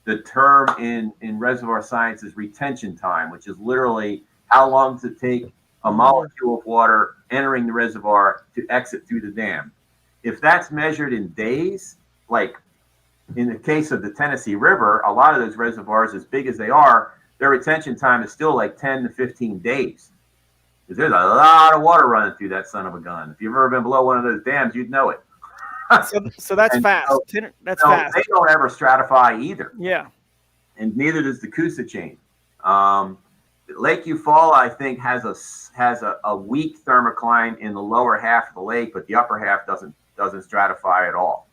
The term in reservoir science is retention time, which is literally how long does it take a molecule of water entering the reservoir to exit through the dam. If that's measured in days, like in the case of the Tennessee River, a lot of those reservoirs, as big as they are, their retention time is still like 10 to 15 days. Because there's a lot of water running through that son of a gun. If you've ever been below one of those dams, you'd know it. So that's fast. That's fast. They don't ever stratify either. Yeah. And neither does the Coosa chain. Lake Eufaula, I think, has a weak thermocline in the lower half of the lake, but the upper half doesn't stratify at all.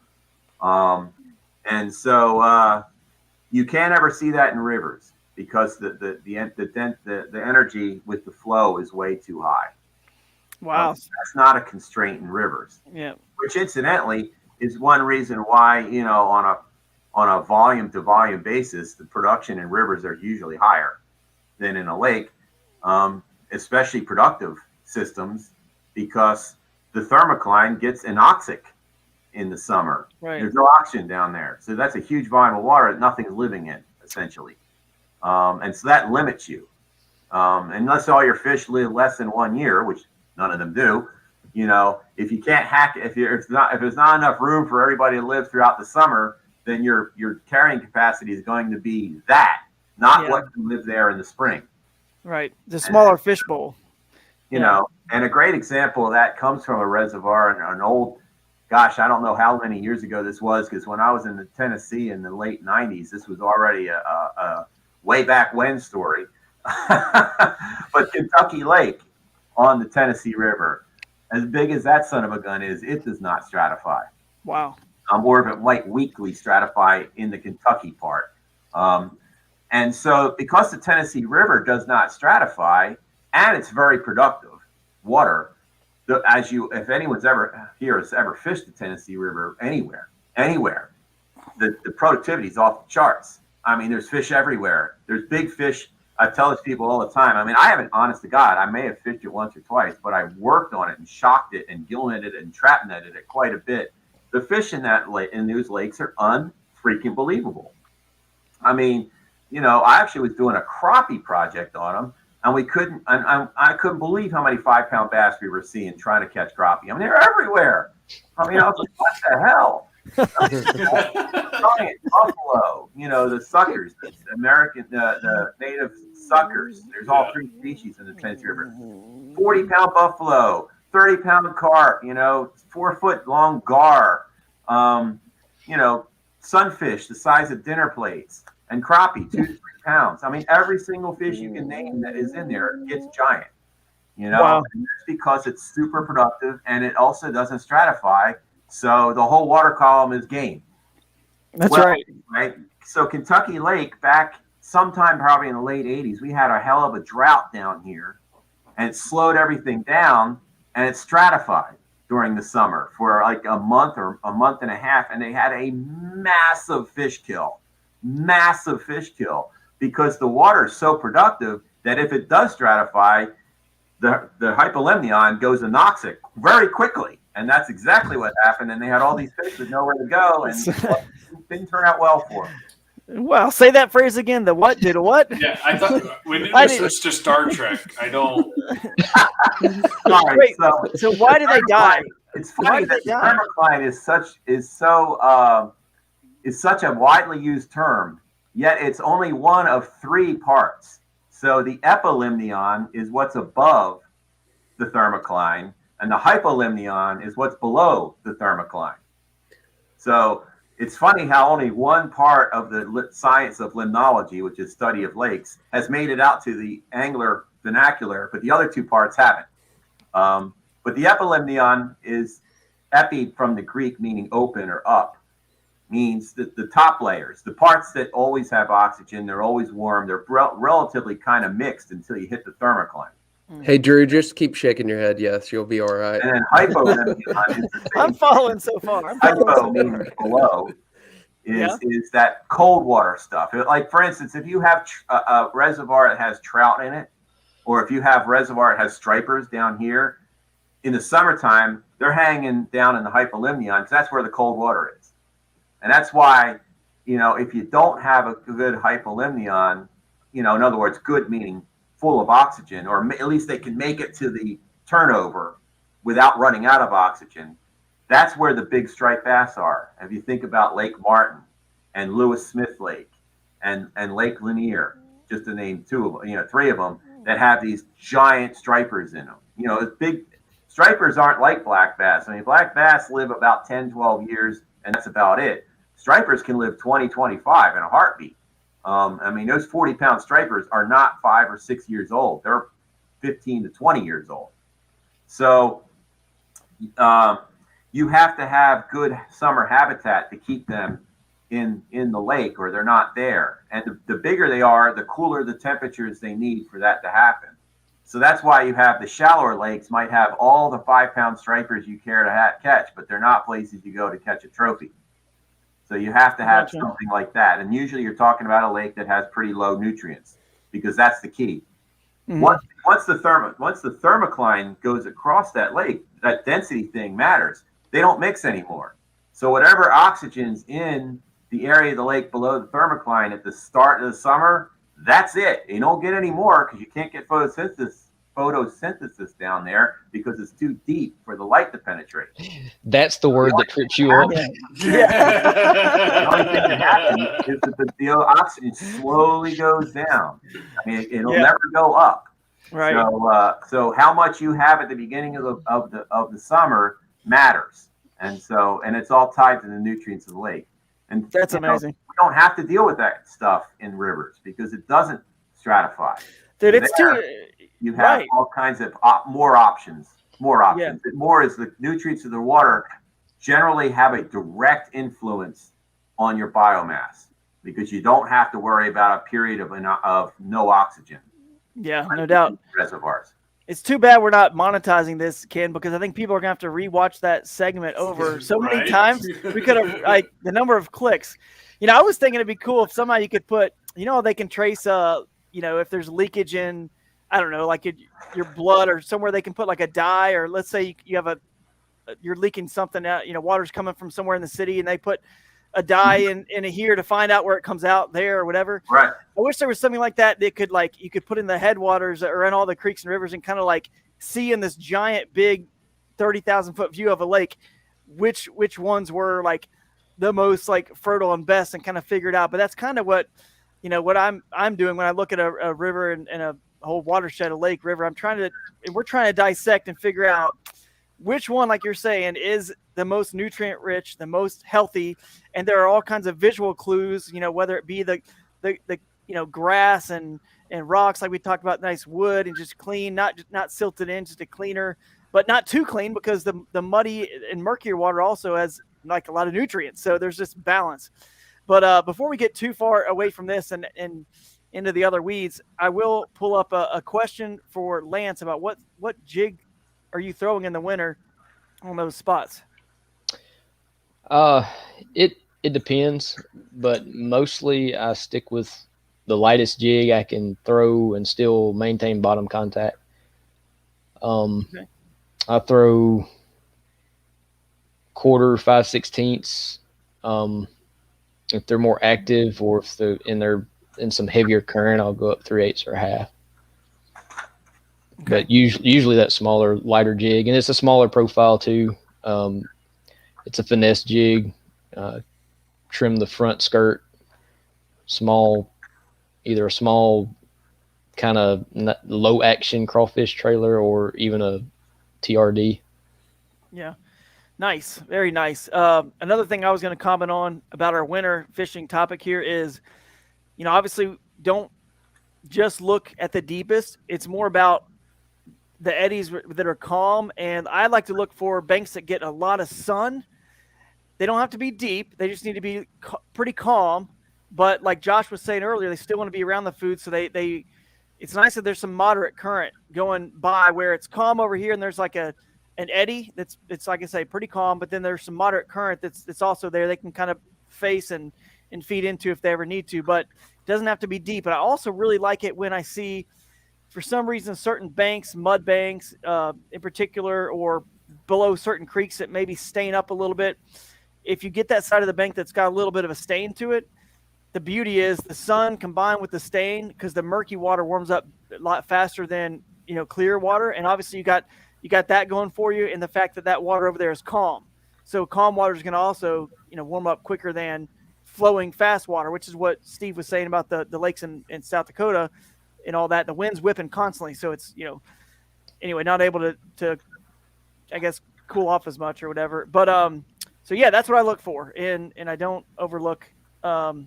And so you can't ever see that in rivers because the energy with the flow is way too high. Wow. That's not a constraint in rivers. Yeah. Which incidentally is one reason why, on a volume to volume basis, the production in rivers are usually higher than in a lake, especially productive systems, because the thermocline gets anoxic in the summer. Right. There's no oxygen down there. So that's a huge volume of water that nothing's living in, essentially. And so that limits you. Unless all your fish live less than 1 year, which none of them do, if you can't hack it, if there's not enough room for everybody to live throughout the summer, then your carrying capacity is going to be that, not what can live there in the spring. Right. The smaller fishbowl. And a great example of that comes from a reservoir and an old, gosh, I don't know how many years ago this was, because when I was in Tennessee in the late 90s, this was already a way back when story. But Kentucky Lake on the Tennessee River, as big as that son of a gun is, it does not stratify. Wow. More of it might weakly stratify in the Kentucky part. And so because the Tennessee River does not stratify, and it's very productive water, if anyone's ever here has ever fished the Tennessee River anywhere, the productivity is off the charts. I mean, there's fish everywhere. There's big fish. I tell these people all the time. I mean, I haven't, honest to God, I may have fished it once or twice, but I worked on it and shocked it and gill netted it and trap netted it quite a bit. The fish in those lakes are unfreaking believable. I mean, I actually was doing a crappie project on them, and I couldn't believe how many 5-pound bass we were seeing trying to catch crappie. I mean, they're everywhere. I mean, I was like, what the hell? Giant buffalo, the suckers, the American, the native suckers. There's all 3 species in the Tennessee River. 40-pound buffalo, 30-pound carp, 4-foot long gar, sunfish the size of dinner plates. and crappie 2 to 3 pounds. I mean, every single fish you can name that is in there gets giant. You know, Wow. and that's because it's super productive and it also doesn't stratify. So the whole water column is game. That's right. Right. So Kentucky Lake, back sometime probably in the late 80s, we had a hell of a drought down here and it slowed everything down and it stratified during the summer for like a month or a month and a half. And they had a massive fish kill because the water is so productive that if it does stratify, the hypolemnion goes anoxic very quickly. And that's exactly what happened. And they had all these fish with nowhere to go, and it didn't turn out well for them. Well, say that phrase again. The what did a what? Yeah, I thought we need to switch to Star Trek. I don't. All right, Wait, so why did they die? It's Why funny did that they die? thermocline is such a widely used term, yet it's only one of 3 parts. So the epilimnion is what's above the thermocline, and the hypolimnion is what's below the thermocline. So it's funny how only one part of the science of limnology, which is study of lakes, has made it out to the angler vernacular, but the other 2 parts haven't. But the epilimnion is epi from the Greek, meaning open or up, means that the top layers, the parts that always have oxygen, they're always warm, they're relatively kind of mixed until you hit the thermocline. Hey, Drew, just keep shaking your head. Yes, you'll be all right. And then hypolimnion is the I'm following so far. hypo meaning below is that cold water stuff. Like, for instance, if you have a reservoir that has trout in it, or if you have reservoir that has stripers down here, in the summertime, they're hanging down in the hypolimnion because that's where the cold water is. And that's why, you know, if you don't have a good hypolimnion, you know, in other words, good meaning full of oxygen, or at least they can make it to the turnover without running out of oxygen, that's where the big striped bass are. If you think about Lake Martin and Lewis Smith Lake and Lake Lanier, just to name 2 of them, you know, 3 of them that have these giant stripers in them. You know, big stripers aren't like black bass. I mean, black bass live about 10, 12 years, and that's about it. Stripers can live 20, 25 in a heartbeat. I mean, those 40-pound stripers are not 5 or 6 years old. They're 15 to 20 years old. So you have to have good summer habitat to keep them in the lake, or they're not there. And the bigger they are, the cooler the temperatures they need for that to happen. So that's why you have the shallower lakes might have all the 5-pound stripers you care to catch, but they're not places you go to catch a trophy. So you have to have something like that. And usually you're talking about a lake that has pretty low nutrients, because that's the key. Mm-hmm. Once the thermocline goes across that lake, that density thing matters. They don't mix anymore. So whatever oxygen's in the area of the lake below the thermocline at the start of the summer, that's it. You don't get any more because you can't get photosynthesis down there because it's too deep for the light to penetrate. That's the word that trips you up. The only thing that happens is that the oxygen slowly goes down. I mean, it'll never go up. Right. So how much you have at the beginning of the summer matters, and it's all tied to the nutrients of the lake. And that's amazing. We don't have to deal with that stuff in rivers because it doesn't stratify. Dude, it's too. You have all kinds of more options. Yeah. More is the nutrients of the water generally have a direct influence on your biomass because you don't have to worry about a period of no oxygen. Yeah, no doubt. Reservoirs. It's too bad we're not monetizing this, Ken, because I think people are gonna have to rewatch that segment over so many times. We could have the number of clicks. You know, I was thinking it'd be cool if somehow you could put, you know, they can trace you know, if there's leakage in, I don't know, like your blood or somewhere, they can put like a dye, or let's say you have you're leaking something out, you know, water's coming from somewhere in the city, and they put a dye in here to find out where it comes out there or whatever. Right. I wish there was something like that could you could put in the headwaters or in all the creeks and rivers and kind of like see in this giant big 30,000 foot view of a lake which ones were like the most like fertile and best, and kind of figure it out. But that's kind of what, you know, what I'm doing when I look at a river and a whole watershed, a lake, river. We're trying to dissect and figure out which one, like you're saying, is the most nutrient rich, the most healthy. And there are all kinds of visual clues, you know, whether it be the the grass and rocks, like we talked about, nice wood and just clean, not silted in, just a cleaner, but not too clean, because the muddy and murkier water also has like a lot of nutrients. So there's just balance. But before we get too far away from this and into the other weeds, I will pull up a question for Lance about what jig are you throwing in the winter on those spots? It depends, but mostly I stick with the lightest jig I can throw and still maintain bottom contact. Okay. I throw quarter, 5/16. If they're more active, or if they're in some heavier current, I'll go up 3/8 or a half. Okay. But usually that smaller, lighter jig, and it's a smaller profile too. It's a finesse jig. Trim the front skirt, either a small kind of low action crawfish trailer or even a TRD. Yeah. Nice. Very nice. Another thing I was going to comment on about our winter fishing topic here is, obviously don't just look at the deepest. It's more about the eddies that are calm. And I like to look for banks that get a lot of sun. They don't have to be deep. They just need to be pretty calm. But like Josh was saying earlier, they still want to be around the food. So it's nice that there's some moderate current going by where it's calm over here, and there's like an eddy it's like I say, pretty calm, but then there's some moderate current that's also there. They can kind of face and feed into if they ever need to, but it doesn't have to be deep. But I also really like it when I see, for some reason, certain banks, mud banks in particular, or below certain creeks that maybe stain up a little bit. If you get that side of the bank that's got a little bit of a stain to it, the beauty is the sun combined with the stain, because the murky water warms up a lot faster than clear water, and obviously you got that going for you, and the fact that water over there is calm. So calm water is going to also warm up quicker than flowing fast water, which is what Steve was saying about the lakes in South Dakota and all that. The wind's whipping constantly, so it's anyway, not able to I guess cool off as much or whatever. But so yeah, that's what I look for, and I don't overlook the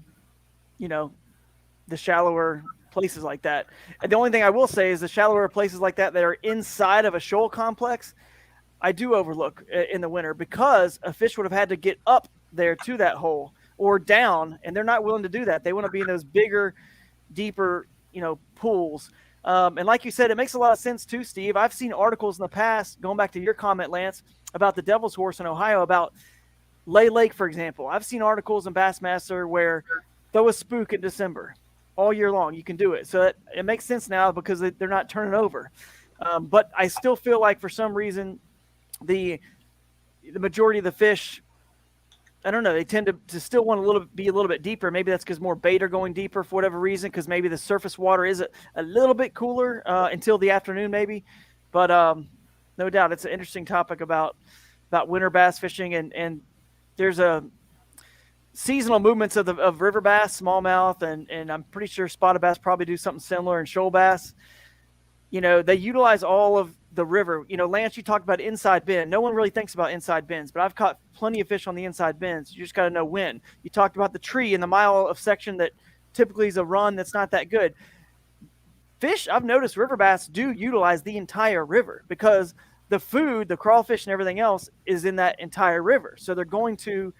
shallower places like that. And the only thing I will say is the shallower places like that are inside of a shoal complex, I do overlook in the winter, because a fish would have had to get up there to that hole or down, and they're not willing to do that. They want to be in those bigger, deeper, pools. And like you said, it makes a lot of sense too, Steve. I've seen articles in the past, going back to your comment, Lance, about the Devil's Horse in Ohio, about Lay Lake, for example. I've seen articles in Bassmaster where throw a spook in December. All year long, you can do it. So it makes sense now, because they're not turning over. But I still feel like for some reason, the majority of the fish, I don't know, they tend to still want be a little bit deeper. Maybe that's because more bait are going deeper for whatever reason, because maybe the surface water is a little bit cooler until the afternoon maybe. But no doubt it's an interesting topic about winter bass fishing, and there's a seasonal movements of river bass, smallmouth, and I'm pretty sure spotted bass probably do something similar, and shoal bass. They utilize all of the river. Lance, you talked about inside bend. No one really thinks about inside bends, but I've caught plenty of fish on the inside bends. You just got to know when. You talked about the tree in the mile of section that typically is a run that's not that good. Fish, I've noticed river bass do utilize the entire river, because the food, the crawfish and everything else is in that entire river. So they're going to,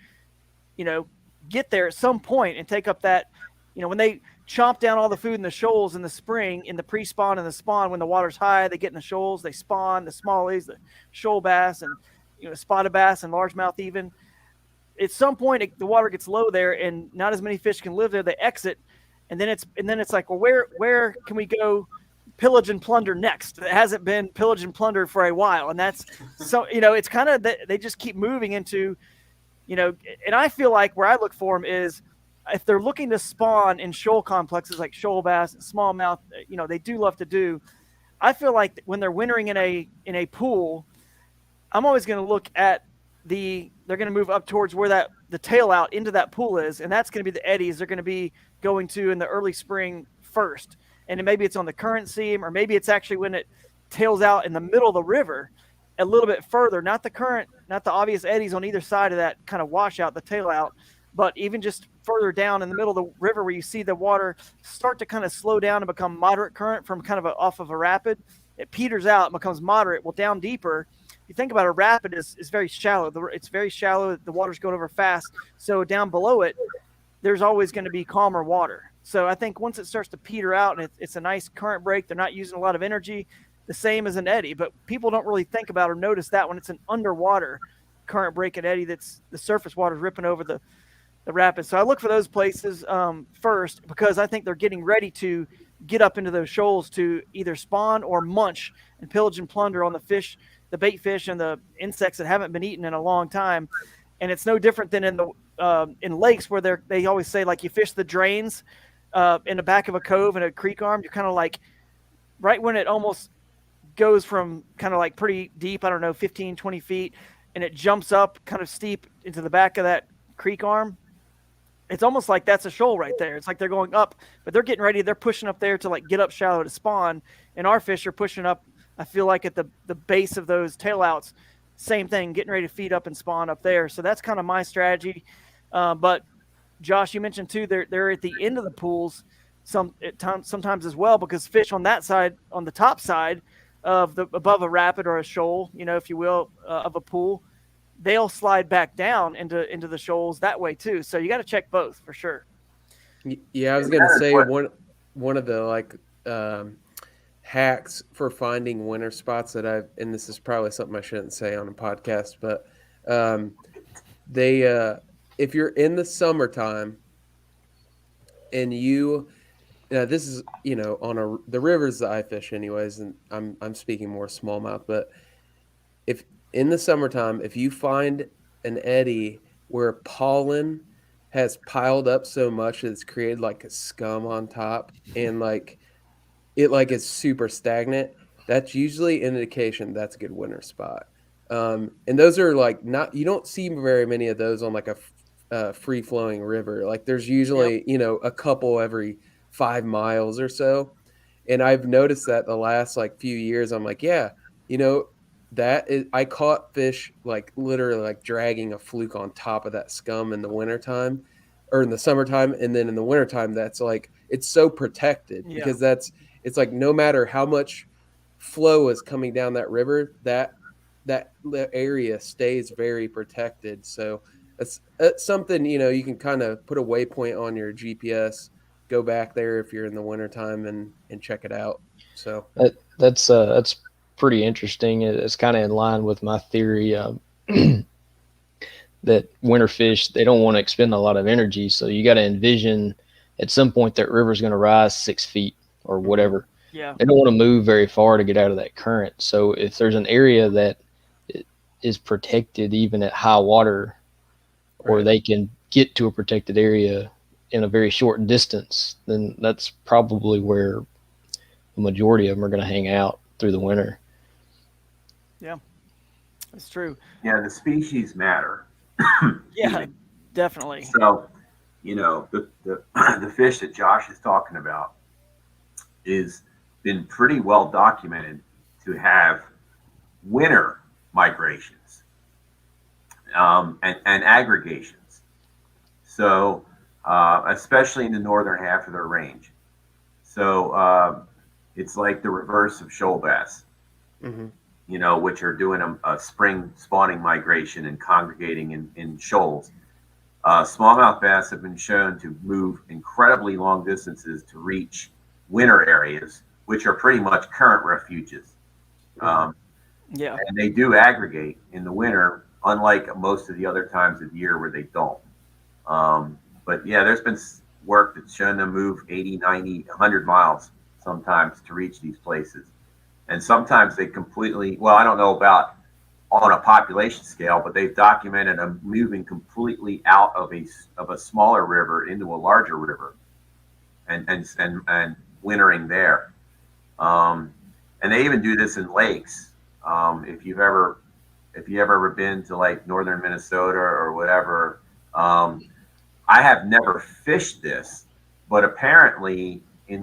get there at some point and take up that, when they chomp down all the food in the shoals in the spring, in the pre-spawn and the spawn, when the water's high, they get in the shoals, they spawn the smallies, the shoal bass, and spotted bass and largemouth even. At some point, the water gets low there, and not as many fish can live there. They exit, and then it's like, well, where can we go pillage and plunder next? It hasn't been pillage and plunder for a while, and that's so it's kind of that they just keep moving into. And I feel like where I look for them is if they're looking to spawn in shoal complexes like shoal bass and smallmouth, they do love to do. I feel like when they're wintering in a pool, I'm always going to look at they're going to move up towards where the tail out into that pool is, and that's going to be the eddies they're going to be going to in the early spring first. And then maybe it's on the current seam, or maybe it's actually when it tails out in the middle of the river a little bit further, not the obvious eddies on either side of that kind of washout, the tail out. But even just further down in the middle of the river where you see the water start to kind of slow down and become moderate current from kind of off of a rapid, it peters out and becomes moderate. Well, down deeper, you think about a rapid is very shallow. It's very shallow. The water's going over fast. So down below it, there's always going to be calmer water. So I think once it starts to peter out and it's a nice current break, they're not using a lot of energy, the same as an eddy. But people don't really think about or notice that when it's an underwater current break and eddy, that's the surface water is ripping over the rapids. So I look for those places first, because I think they're getting ready to get up into those shoals to either spawn or munch and pillage and plunder on the fish, the bait fish and the insects that haven't been eaten in a long time. And it's no different than in lakes where they always say, like, you fish the drains in the back of a cove in a creek arm. You're kind of like right when it almost goes from kind of like pretty deep, I don't know, 15, 20 feet, and it jumps up kind of steep into the back of that creek arm. It's almost like that's a shoal right there. It's like they're going up, but they're getting ready. They're pushing up there to like get up shallow to spawn. And our fish are pushing up, I feel like, at the base of those tailouts. Same thing, getting ready to feed up and spawn up there. So that's kind of my strategy. But Josh, you mentioned too, they're at the end of the pools sometimes as well, because fish on that side, on the top side of above a rapid or a shoal, if you will, of a pool, they'll slide back down into the shoals that way too. So you got to check both for sure. Yeah, I was going to say one of the hacks for finding winter spots that and this is probably something I shouldn't say on a podcast, but if you're in the summertime and this is, on the rivers that I fish anyways, and I'm speaking more smallmouth, but if in the summertime, if you find an eddy where pollen has piled up so much that it's created like a scum on top and it is super stagnant, that's usually an indication that's a good winter spot. And those are you don't see very many of those on like a free flowing river. Like there's usually, a couple every 5 miles or so. And I've noticed that the last few years, I'm like, yeah, I caught fish literally dragging a fluke on top of that scum in the wintertime or in the summertime. And then in the wintertime, that's it's so protected because it's no matter how much flow is coming down that river, that area stays very protected. So it's something, you can kind of put a waypoint on your GPS, go back there if you're in the wintertime and check it out. So that's pretty interesting. It's kind of in line with my theory that winter fish, they don't want to expend a lot of energy. So you got to envision at some point that river's going to rise 6 feet or whatever. Yeah. They don't want to move very far to get out of that current. So if there's an area that is protected even at high water, or they can get to a protected area in a very short distance, then that's probably where the majority of them are going to hang out through the winter. Yeah, that's true. Yeah, the species matter. Yeah, definitely. So, the fish that Josh is talking about is been pretty well documented to have winter migrations and aggregations. So, especially in the northern half of their range. So, it's like the reverse of shoal bass. Mm-hmm. Which are doing a spring spawning migration and congregating in shoals. Smallmouth bass have been shown to move incredibly long distances to reach winter areas, which are pretty much current refuges. And they do aggregate in the winter, unlike most of the other times of the year where they don't. But yeah, there's been work that's shown them move 80, 90, 100 miles sometimes to reach these places. And sometimes they completely, I don't know about on a population scale, but they've documented them moving completely out of a smaller river into a larger river and wintering there. And they even do this in lakes. If you've ever been to northern Minnesota or whatever, I have never fished this, but apparently in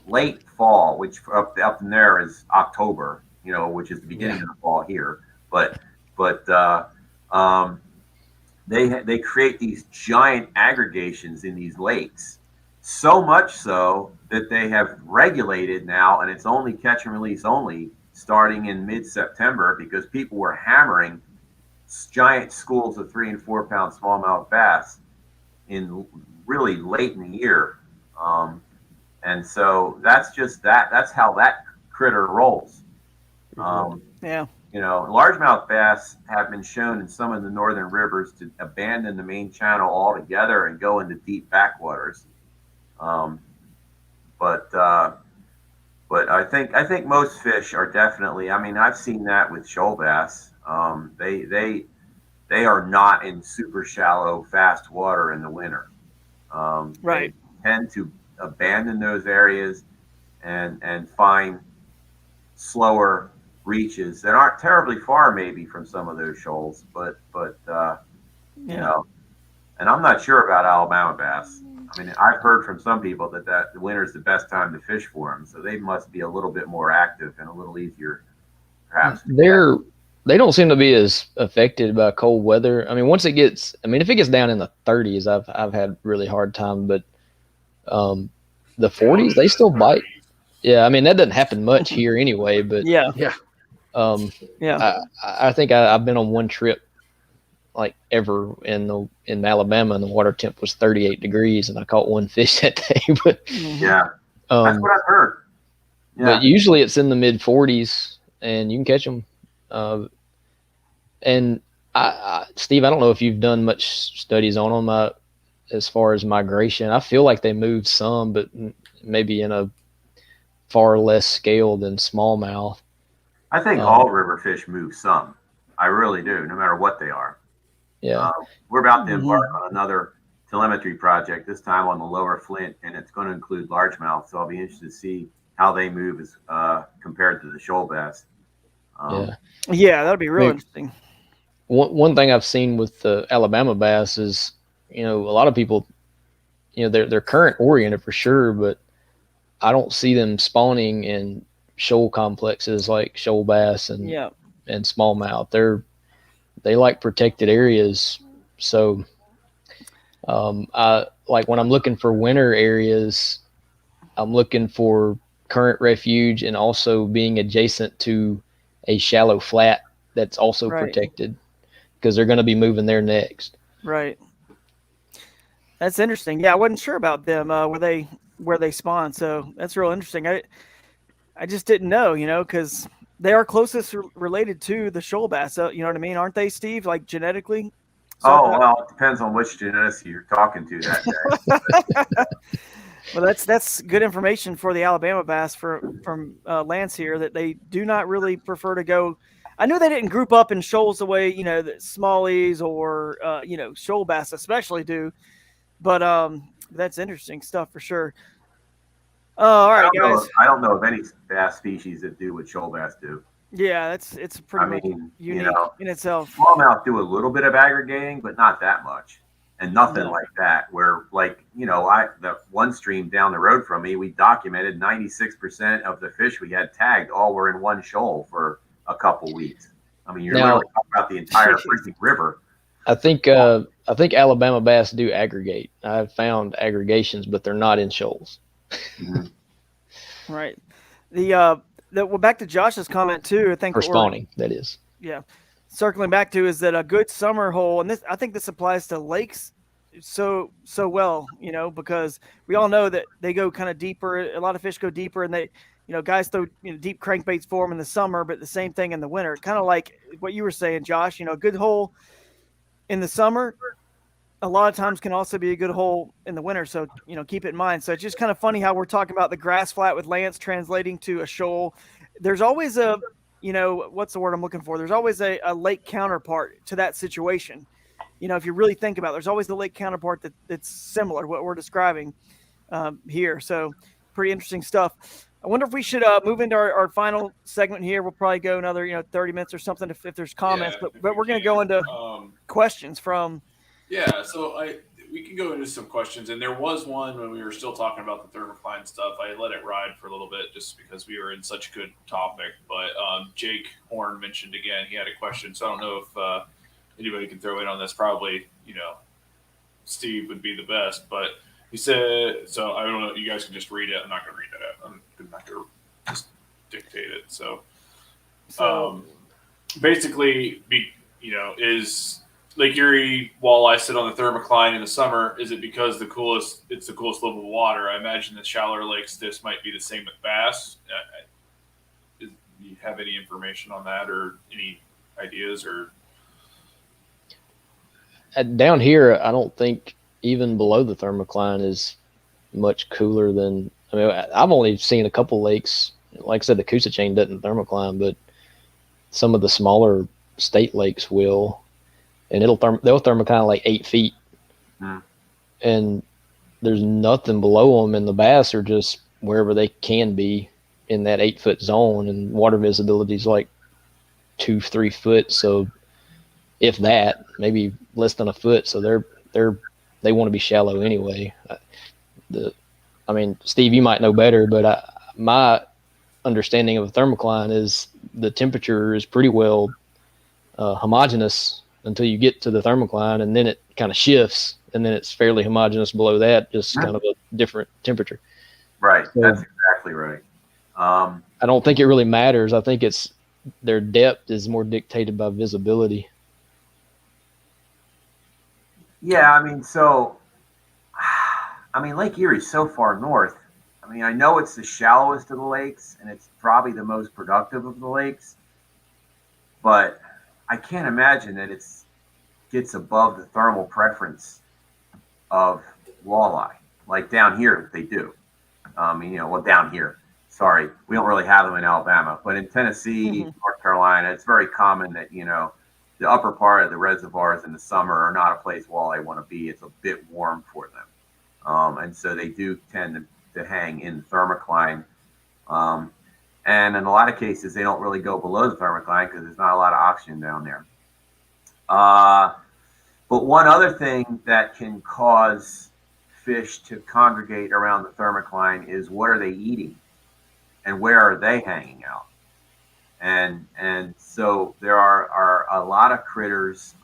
late fall, which up in there is October, which is the beginning of the fall here. But they create these giant aggregations in these lakes, so much so that they have regulated now, and it's only catch and release only starting in mid-September, because people were hammering giant schools of 3 and 4 pound smallmouth bass in really late in the year. And so that's just that's how that critter rolls. Yeah. You know, largemouth bass have been shown in some of the northern rivers to abandon the main channel altogether and go into deep backwaters. But I think most fish are definitely. I mean, I've seen that with shoal bass. They are not in super shallow, fast water in the winter. Right. They tend to abandon those areas and find slower reaches that aren't terribly far, maybe, from some of those shoals, but you know, and I'm not sure about Alabama bass. I mean, I've heard from some people that the winter is the best time to fish for them, so they must be a little bit more active and a little easier, perhaps. They don't seem to be as affected by cold weather. I mean, once it gets, I mean, if it gets down in the 30s, I've had really hard time, but the 40s, they still bite. Yeah, I mean, that doesn't happen much here anyway, but Yeah. I think I've been on one trip like ever in Alabama, and the water temp was 38 degrees, and I caught one fish that day. But yeah, that's what I've heard. Yeah. But usually it's in the mid 40s, and you can catch them. And Steve, I don't know if you've done much studies on them as far as migration. I feel like they move some, but maybe in a far less scale than smallmouth. I think all river fish move some. I really do, no matter what they are. Yeah. We're about to embark on another telemetry project, this time on the lower Flint, and it's going to include largemouth. So I'll be interested to see how they move as compared to the shoal bass. Yeah, that'd be real interesting. One thing I've seen with the Alabama bass is, you know, a lot of people, you know, they're current oriented for sure, but I don't see them spawning in shoal complexes like shoal bass and smallmouth. They like protected areas. So I like when I'm looking for winter areas, I'm looking for current refuge and also being adjacent to a shallow flat that's also protected, because they're going to be moving there next. Right. That's interesting. Yeah, I wasn't sure about them where they spawn. So that's real interesting. I just didn't know, you know, because they are closest related to the shoal bass. So, you know what I mean? Aren't they, Steve? Like genetically? Well, it depends on which geneticist you're talking to that day. Well, that's good information for the Alabama bass from Lance here, that they do not really prefer to go. I knew they didn't group up in shoals the way, you know, that smallies or you know, shoal bass especially do. But that's interesting stuff for sure. All right, guys. I don't know of any bass species that do what shoal bass do. Yeah, it's pretty unique in itself. Smallmouth do a little bit of aggregating, but not that much, and nothing like that. Where, like, you know, the one stream down the road from me, we documented 96% of the fish we had tagged all were in one shoal for a couple weeks. I mean, you're really talking about the entire freaking river. I think Alabama bass do aggregate. I've found aggregations, but they're not in shoals. Right. Well, back to Josh's comment too. I think for spawning, that is. Yeah. Circling back to, is that a good summer hole, and I think this applies to lakes so well, you know, because we all know that they go kind of deeper. A lot of fish go deeper, and they, you know, guys throw, you know, deep crankbaits for them in the summer, but the same thing in the winter. Kind of like what you were saying, Josh. You know, a good hole in the summer a lot of times can also be a good hole in the winter. So, you know, keep it in mind. So it's just kind of funny how we're talking about the grass flat with Lance translating to a shoal. There's always a, you know, what's the word I'm looking for? There's always a lake counterpart to that situation. You know, if you really think about it, there's always the lake counterpart that's similar to what we're describing here. So pretty interesting stuff. I wonder if we should move into our final segment here. We'll probably go another, you know, 30 minutes or something if there's comments, but we're going to go into questions from. Yeah, so we can go into some questions, and there was one when we were still talking about the Thermocline stuff. I let it ride for a little bit just because we were in such a good topic. But Jake Horn mentioned again he had a question, so I don't know if anybody can throw in on this. Probably, Steve would be the best, but he said, so I don't know. You guys can just read it. I'm not going to read that out. I'm not going to just dictate it. So basically, is Lake Erie walleye sit on the thermocline in the summer? Is it because it's the coolest level of water? I imagine the shallower lakes, this might be the same with bass. Do you have any information on that, or any ideas? Or down here, I don't think even below the thermocline is much cooler than. I mean, I've only seen a couple lakes. Like I said, the Coosa chain doesn't thermocline, but some of the smaller state lakes will, and they'll thermocline like 8 feet, and there's nothing below them, and the bass are just wherever they can be in that 8-foot zone, and water visibility is like 2-3 foot, so if that, maybe less than a foot, so they want to be shallow anyway. I mean, Steve, you might know better, but my understanding of a thermocline is the temperature is pretty well homogeneous until you get to the thermocline, and then it kind of shifts, and then it's fairly homogeneous below that, just kind of a different temperature. Right. So, that's exactly right. I don't think it really matters. I think it's their depth is more dictated by visibility. Yeah, I mean, Lake Erie's so far north. I mean, I know it's the shallowest of the lakes, and it's probably the most productive of the lakes, but I can't imagine that it gets above the thermal preference of walleye. Like down here, they do. Down here. Sorry, we don't really have them in Alabama, but in Tennessee, North Carolina, it's very common that, the upper part of the reservoirs in the summer are not a place walleye want to be. It's a bit warm for them. And so they do tend to hang in the thermocline. And in a lot of cases, they don't really go below the thermocline because there's not a lot of oxygen down there. But one other thing that can cause fish to congregate around the thermocline is what are they eating and where are they hanging out? And so there are a lot of critters,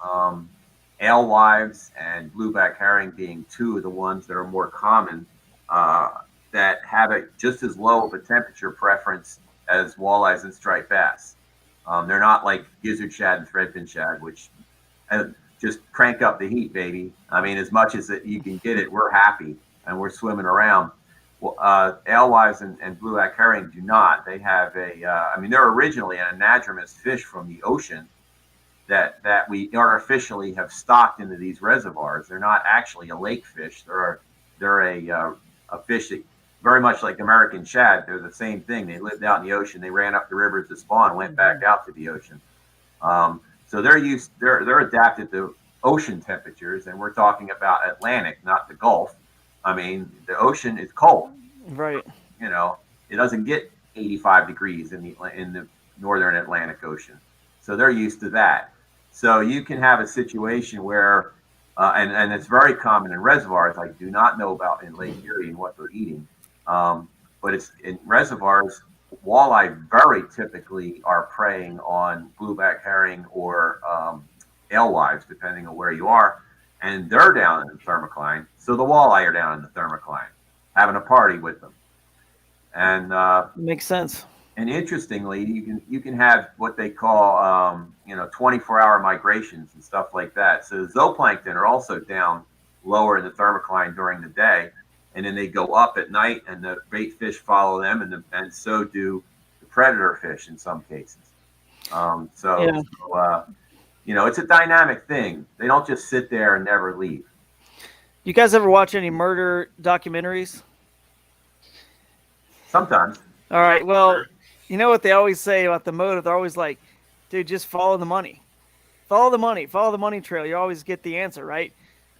alewives and blueback herring being two of the ones that are more common, that have it just as low of a temperature preference as walleyes and striped bass. They're not like gizzard shad and threadfin shad, which just crank up the heat, baby. I mean, as much as you can get it, we're happy and we're swimming around. Well, alewives and blueback herring do not. They have they're originally an anadromous fish from the ocean that we artificially have stocked into these reservoirs. They're not actually a lake fish. They're a fish that very much like American shad. They're the same thing. They lived out in the ocean. They ran up the rivers to spawn, went back out to the ocean. So they're adapted to ocean temperatures, and we're talking about Atlantic, not the Gulf. I mean, the ocean is cold. Right. It doesn't get 85 degrees in the northern Atlantic Ocean. So they're used to that. So you can have a situation where, and it's very common in reservoirs. I do not know about in Lake Erie and what they're eating. But it's in reservoirs, walleye very typically are preying on blueback herring or alewives, depending on where you are. And they're down in the thermocline. So the walleye are down in the thermocline, having a party with them. And makes sense. And interestingly, you can have what they call 24-hour migrations and stuff like that. So the zooplankton are also down lower in the thermocline during the day, and then they go up at night, and the bait fish follow them, and so do the predator fish in some cases. It's a dynamic thing. They don't just sit there and never leave. You guys ever watch any murder documentaries? Sometimes. All right. Well, you know what they always say about the motive? They're always like, dude, just follow the money. Follow the money trail. You always get the answer, right?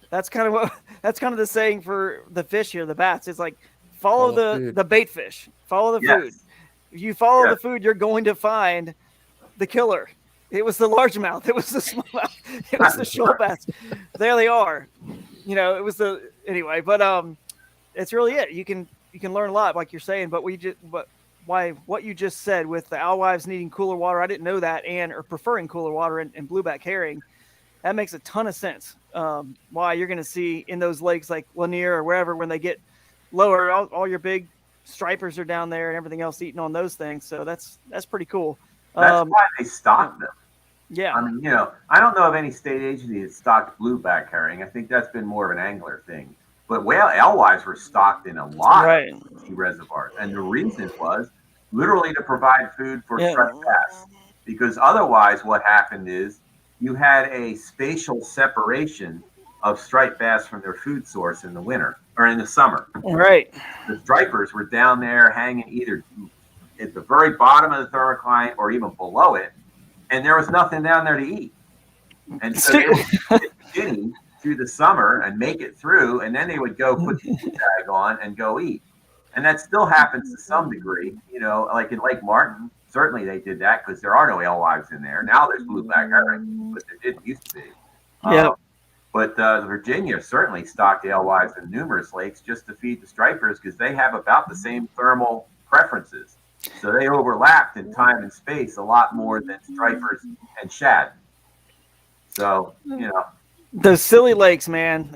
That's kind of the saying for the fish here, the bass. It's like follow the bait fish. Follow the food. If you follow the food, you're going to find the killer. It was the largemouth. It was the smallmouth. It was the shoal bass. There they are. It was anyway. But it's really it. You can learn a lot, like you're saying. But what you just said with the alewives needing cooler water, I didn't know that, or preferring cooler water and blueback herring. that makes a ton of sense. Why you're going to see in those lakes like Lanier or wherever, when they get lower, all your big stripers are down there and everything else eating on those things. So that's pretty cool. That's why they stock them. Yeah. I mean, I don't know of any state agency that stocked blueback herring. I think that's been more of an angler thing. But alewives were stocked in a lot of reservoirs. And the reason was literally to provide food for striped bass. Because otherwise what happened is you had a spatial separation of striped bass from their food source in the winter or in the summer. Right. The stripers were down there hanging either at the very bottom of the thermocline or even below it. And there was nothing down there to eat. And so they would get skinny through the summer and make it through, and then they would go put the tag on and go eat. And that still happens to some degree, like in Lake Martin. Certainly they did that because there are no alewives in there. Now there's blueback herring, but there didn't used to be. Yeah. But Virginia certainly stocked alewives in numerous lakes just to feed the stripers because they have about the same thermal preferences. So they overlapped in time and space a lot more than stripers and shad. So, Those silly lakes, man.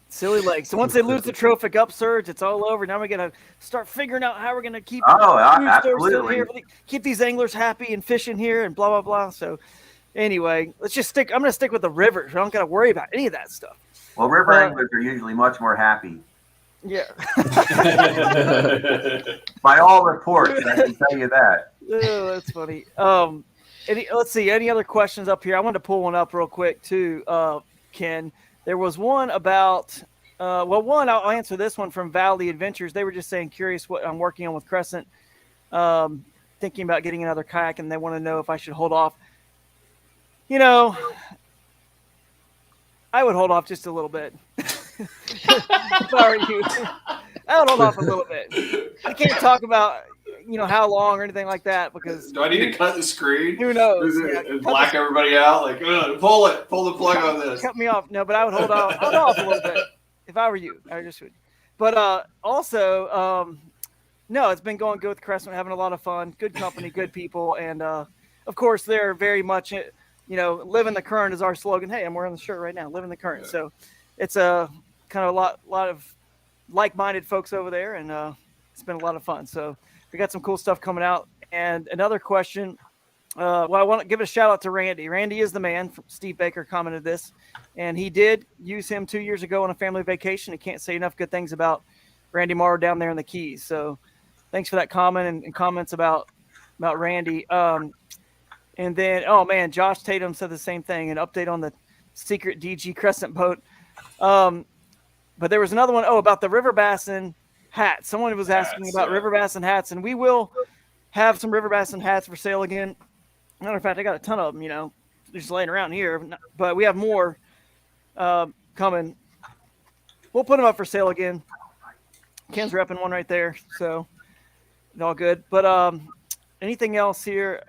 Silly lakes. So once they lose the trophic upsurge, it's all over. Now we got to start figuring out how we're going to keep absolutely. Keep these anglers happy and fishing here and blah, blah, blah. So anyway, I'm going to stick with the rivers. I don't got to worry about any of that stuff. Well, river anglers are usually much more happy. Yeah. By all reports, I can tell you that. Oh, that's funny. Let's see. Any other questions up here? I wanted to pull one up real quick too, Ken. There was one about, I'll answer this one from Valley Adventures. They were just saying, curious what I'm working on with Crescent, thinking about getting another kayak, and they want to know if I should hold off. I would hold off just a little bit. If I were you, I would hold off a little bit. I can't talk about how long or anything like that because. Do I need to cut the screen? Who knows? And black everybody out? Like, pull the plug on this. Cut me off. No, but I would hold off a little bit if I were you. I just would. But also, no, it's been going good with Crescent, having a lot of fun, good company, good people, and of course they're very much, living the current is our slogan. Hey, I'm wearing the shirt right now, living the current. Yeah. So it's a kind of a lot of like-minded folks over there, and it's been a lot of fun. So we got some cool stuff coming out. And another question, I want to give a shout out to Randy. Randy is the man. Steve Baker commented this, and he did use him 2 years ago on a family vacation. I can't say enough good things about Randy Morrow down there in the Keys. So thanks for that comment and comments about Randy. And then, oh man, Josh Tatum said the same thing, an update on the secret DG Crescent boat. But there was another one, about the River Bassin hats. Someone was asking about River Bassin hats, and we will have some River Bassin hats for sale again. Matter of fact, I got a ton of them, just laying around here. But we have more coming. We'll put them up for sale again. Ken's repping one right there, so it's all good. But anything else here?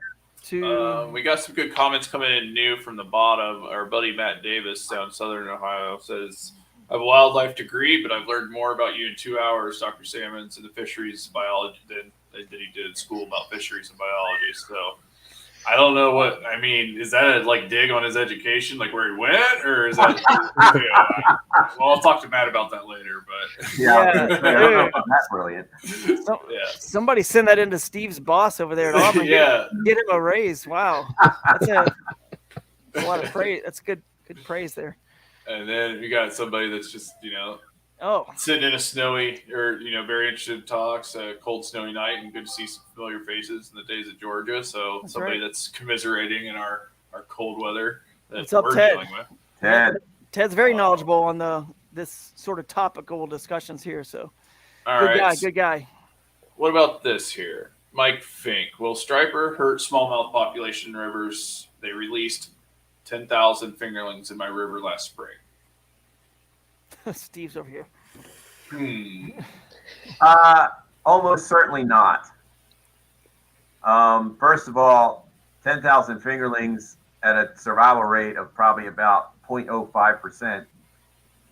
We got some good comments coming in new from the bottom. Our buddy Matt Davis down in Southern Ohio says, I have a wildlife degree, but I've learned more about you in 2 hours, Dr. Salmons, and the fisheries biology than he did in school about fisheries and biology. So I don't know what, is that a dig on his education, like where he went, or is that, well, I'll talk to Matt about that later, but. Yeah. That's brilliant. Somebody send that into Steve's boss over there at Auburn. Yeah. Get him a raise. Wow. That's a lot of praise. That's good praise there. And then we got somebody that's just, sitting in a snowy or, very interested in talks, a cold, snowy night, and good to see some familiar faces in the days of Georgia. So that's somebody that's commiserating in our cold weather that What's up, we're Ted? dealing with. Ted's very knowledgeable on this sort of topical discussions here. So good guy. What about this here? Mike Fink. Will striper hurt smallmouth population in rivers? They released 10,000 fingerlings in my river last spring. Steve's over here. Almost certainly not. First of all, 10,000 fingerlings at a survival rate of probably about 0.05%.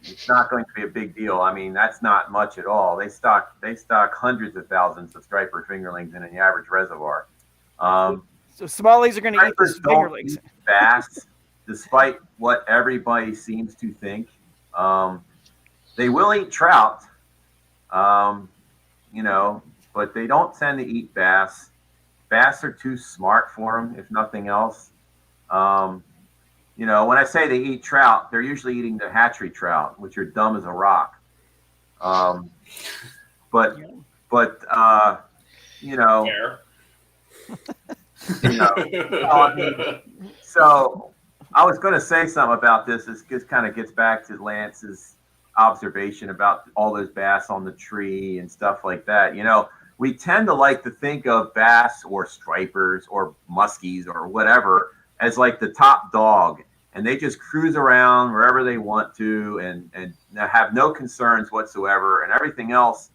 It's not going to be a big deal. That's not much at all. They stock hundreds of thousands of striper fingerlings in an average reservoir. So smallies are going to eat those fingerlings. Bass despite what everybody seems to think. They will eat trout, you know, but they don't tend to eat bass. Bass are too smart for them, if nothing else. You know, when I say they eat trout, they're usually eating the hatchery trout, which are dumb as a rock. But you know, Fair. you know, I mean, so I was going to say something about this. This kind of gets back to Lance's observation about all those bass on the tree and stuff like that. You know, we tend to like to think of bass or stripers or muskies or whatever as like the top dog, and they just cruise around wherever they want to and have no concerns whatsoever, and everything else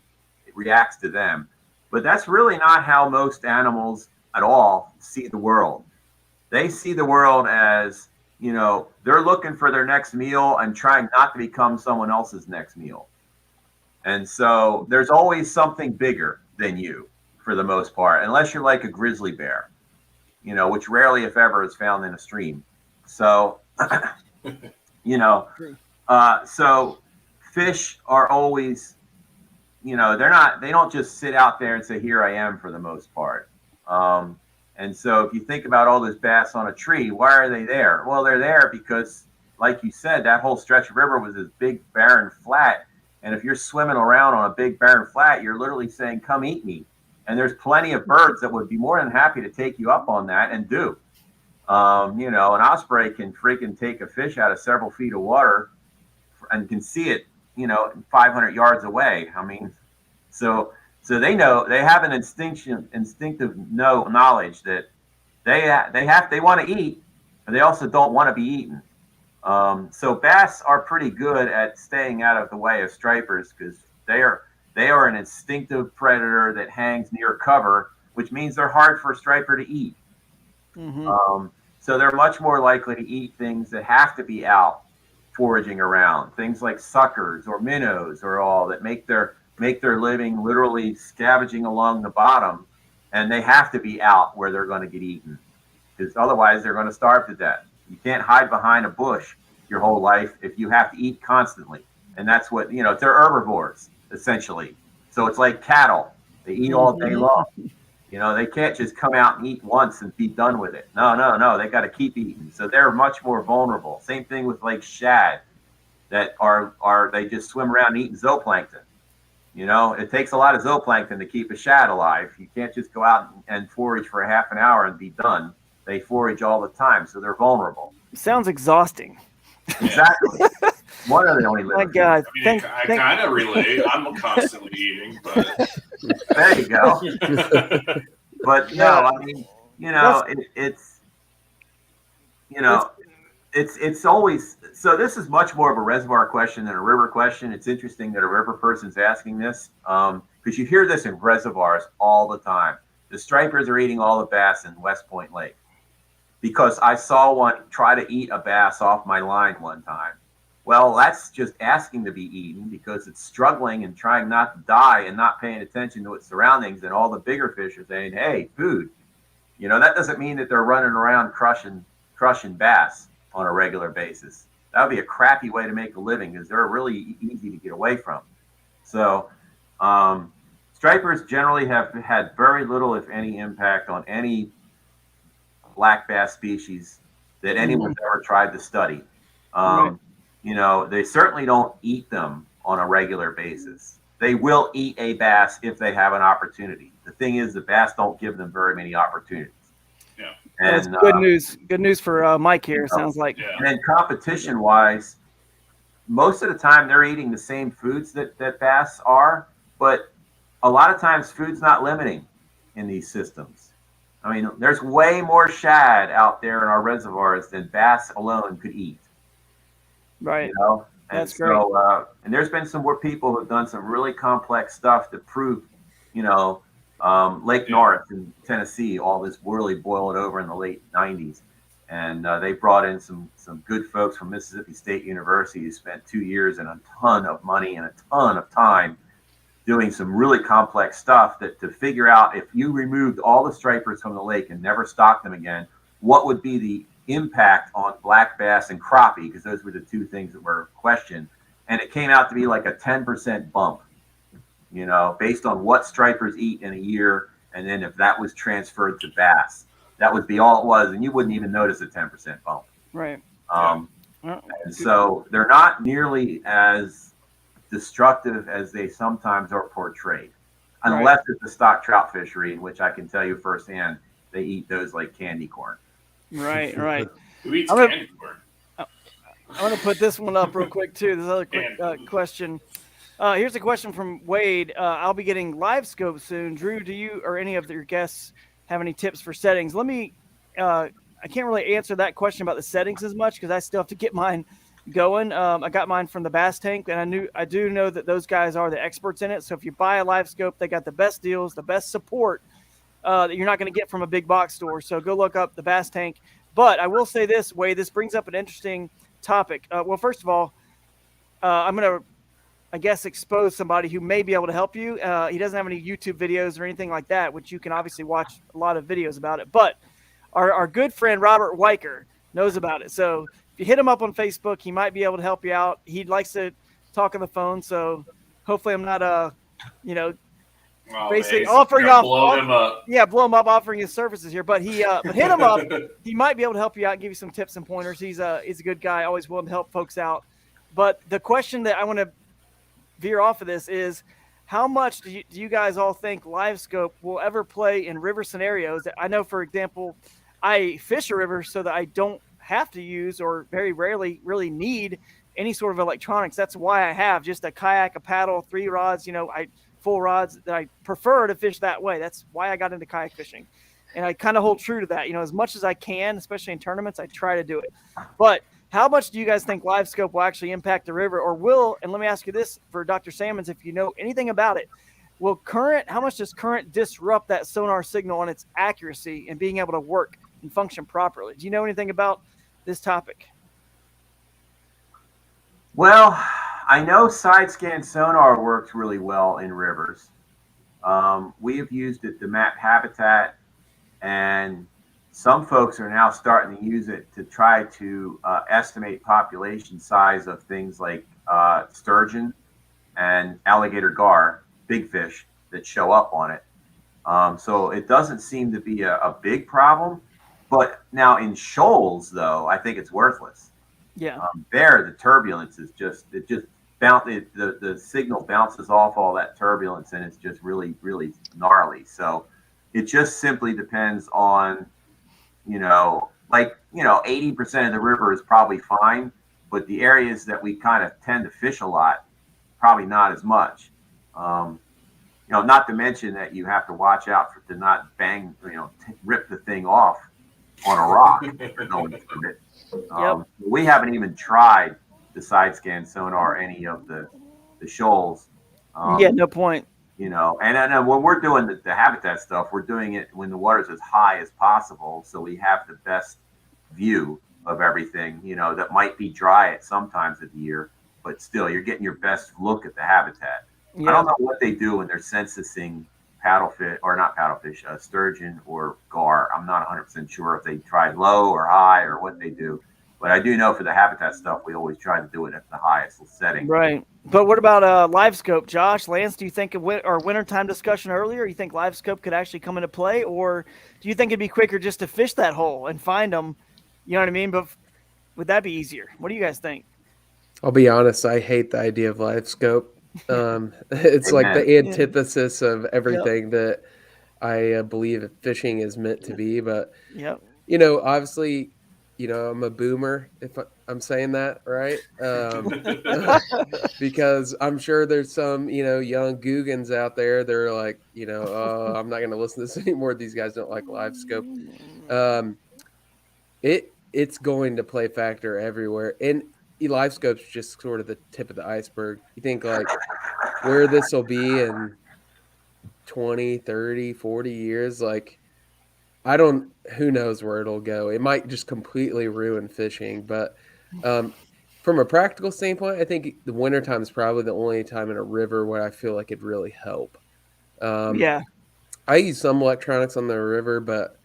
reacts to them. But that's really not how most animals at all see the world. They see the world as, you know, they're looking for their next meal and trying not to become someone else's next meal. And so there's always something bigger than you for the most part, unless you're like a grizzly bear, you know, which rarely, if ever, is found in a stream. So, you know, so fish are always, you know, they don't just sit out there and say, here I am, for the most part. And so if you think about all those bass on a tree, why are they there? Well, they're there because, like you said, that whole stretch of river was this big barren flat. And if you're swimming around on a big barren flat, you're literally saying, come eat me. And there's plenty of birds that would be more than happy to take you up on that, and do. You know, an osprey can freaking take a fish out of several feet of water and can see it, you know, 500 yards away. I mean, so they know, they have an instinctive knowledge that they want to eat, but they also don't want to be eaten. So bass are pretty good at staying out of the way of stripers because they are an instinctive predator that hangs near cover, which means they're hard for a striper to eat. Mm-hmm. So they're much more likely to eat things that have to be out foraging around, things like suckers or minnows or all that make their living literally scavenging along the bottom, and they have to be out where they're going to get eaten, because otherwise they're going to starve to death. You can't hide behind a bush your whole life if you have to eat constantly. And that's what, you know, they're herbivores essentially. So it's like cattle. They eat all day long. You know, they can't just come out and eat once and be done with it. No. They got to keep eating. So they're much more vulnerable. Same thing with like shad that they just swim around eating zooplankton. You know, it takes a lot of zooplankton to keep a shad alive. You can't just go out and forage for a half an hour and be done. They forage all the time, so they're vulnerable. Sounds exhausting. Exactly. One of the only living. My God. I mean, I kind of relate. I'm constantly eating, but there you go. But no, I mean, you know, it's you know, it's always, so this is much more of a reservoir question than a river question. It's interesting that a river person's asking this, because you hear this in reservoirs all the time. The stripers are eating all the bass in West Point Lake, because I saw one try to eat a bass off my line one time. Well, that's just asking to be eaten because it's struggling and trying not to die and not paying attention to its surroundings. And all the bigger fish are saying, hey, food. You know, that doesn't mean that they're running around crushing bass on a regular basis. That would be a crappy way to make a living because they're really easy to get away from. So stripers generally have had very little, if any, impact on any black bass species that anyone's ever tried to study. Right. You know, they certainly don't eat them on a regular basis. They will eat a bass if they have an opportunity. The thing is, the bass don't give them very many opportunities. Yeah. And, that's good news. Good news for Mike here, sounds like. Yeah. And competition-wise, most of the time they're eating the same foods that bass are, but a lot of times food's not limiting in these systems. I mean, there's way more shad out there in our reservoirs than bass alone could eat. Right. You know? And that's great. And there's been some more people who've done some really complex stuff to prove, you know, Lake North in Tennessee, all this really boiled over in the late 90s. And they brought in some good folks from Mississippi State University who spent 2 years and a ton of money and a ton of time doing some really complex stuff to figure out, if you removed all the stripers from the lake and never stocked them again, what would be impact on black bass and crappie, because those were the two things that were questioned. And it came out to be like a 10% bump, based on what stripers eat in a year. And then if that was transferred to bass, that would be all it was. And you wouldn't even notice a 10% bump. Right. And so they're not nearly as destructive as they sometimes are portrayed, unless it's a stock trout fishery, in which I can tell you firsthand, they eat those like candy corn. Right. Who eats candy corn? I want to put this one up real quick too. This other quick question. Here's a question from Wade. I'll be getting live scope soon. Drew, do you or any of your guests have any tips for settings? Let me. I can't really answer that question about the settings as much because I still have to get mine going. I got mine from the Bass Tank, and I do know that those guys are the experts in it. So if you buy a live scope, they got the best deals, the best support that you're not going to get from a big box store. So go look up the Bass Tank. But I will say this, Wade, this brings up an interesting topic. Well, first of all, I'm going to, I guess, expose somebody who may be able to help you. He doesn't have any YouTube videos or anything like that, which you can obviously watch a lot of videos about it. But our good friend Robert Weicker knows about it. So if you hit him up on Facebook, he might be able to help you out. He likes to talk on the phone. So hopefully I'm not, basically offering off. Blow him up. Yeah, blow him up, offering his services here. But but hit him up. He might be able to help you out and give you some tips and pointers. He's a good guy, always willing to help folks out. But the question that I want to veer off of this is, how much do you guys all think live scope will ever play in river scenarios? I know, for example, I fish a river so that I don't have to use or very rarely really need any sort of electronics. That's why I have just a kayak, a paddle, 3 rods, full rods that I prefer to fish that way. That's why I got into kayak fishing. And I kind of hold true to that. As much as I can, especially in tournaments, I try to do it. But how much do you guys think live scope will actually impact the river, or will, and let me ask you this for Dr. Salmons, if you know anything about it, how much does current disrupt that sonar signal on its accuracy and being able to work and function properly? Do you know anything about this topic? Well, I know side scan sonar works really well in rivers. We have used it to map habitat, and some folks are now starting to use it to try to estimate population size of things like sturgeon and alligator gar, big fish that show up on it. So it doesn't seem to be a big problem. But now in shoals, though, I think it's worthless. Yeah. There, the turbulence is the signal bounces off all that turbulence, and it's just really, really gnarly. So it just simply depends on, 80% of the river is probably fine, but the areas that we kind of tend to fish a lot, probably not as much. Not to mention that you have to watch out to not bang, rip the thing off on a rock. We haven't even tried the side scan sonar any of the shoals. No point. And then when we're doing the habitat stuff, we're doing it when the water's as high as possible, so we have the best view of everything. That might be dry at some times of the year, but still, you're getting your best look at the habitat. Yeah. I don't know what they do when they're censusing sturgeon or gar. I'm not 100% sure if they try low or high or what they do. But I do know for the habitat stuff, we always try to do it at the highest setting. Right. But what about live scope, Josh? Lance, do you think our wintertime discussion earlier, you think live scope could actually come into play? Or do you think it'd be quicker just to fish that hole and find them? You know what I mean? But would that be easier? What do you guys think? I'll be honest. I hate the idea of live scope. It's like the antithesis of everything that I believe fishing is meant to be. But, obviously, I'm a boomer, if I'm saying that right. Because I'm sure there's some, young Googans out there that are like, oh, I'm not going to listen to this anymore. These guys don't like live scope. It's going to play factor everywhere. And live scope's just sort of the tip of the iceberg. You think like where this will be in 20, 30, 40 years, like who knows where it'll go. It might just completely ruin fishing. But from a practical standpoint, I think the wintertime is probably the only time in a river where I feel like it'd really help. I use some electronics on the river, but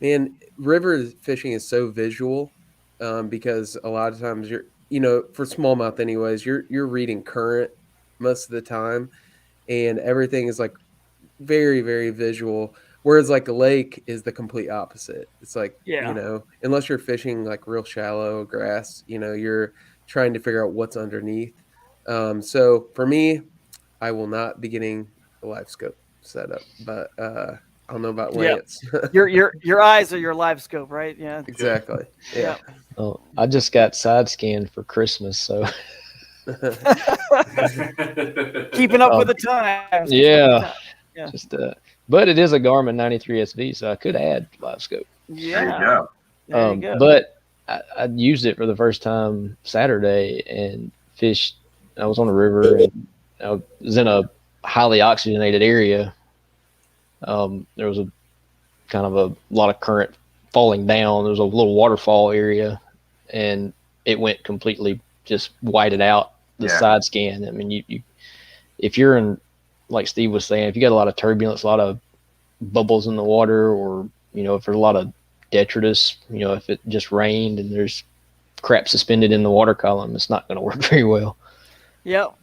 Man, river fishing is so visual because a lot of times you're, for smallmouth anyways, you're reading current most of the time, and everything is like very, very visual. Whereas like a lake is the complete opposite. It's like, Yeah. unless you're fishing like real shallow grass, you're trying to figure out what's underneath. So for me, I will not be getting a live scope setup, but I don't know about Yeah. Lance. Your eyes are your live scope, right? Yeah. Exactly. Yeah. Oh, I just got side scanned for Christmas, so Keeping up with the times. yeah. Yeah. Just but it is a Garmin 93 SV, so I could add live scope. Yeah. There you go. There you go. But I used it for the first time Saturday and fished. I was on a river and I was in a highly oxygenated area. There was a kind of a lot of current falling down. There was a little waterfall area, and it went completely just whited out the side scan. I mean, you if you're in, like Steve was saying, if you got a lot of turbulence, a lot of bubbles in the water, or if there's a lot of detritus, if it just rained and there's crap suspended in the water column, it's not going to work very well. Yep.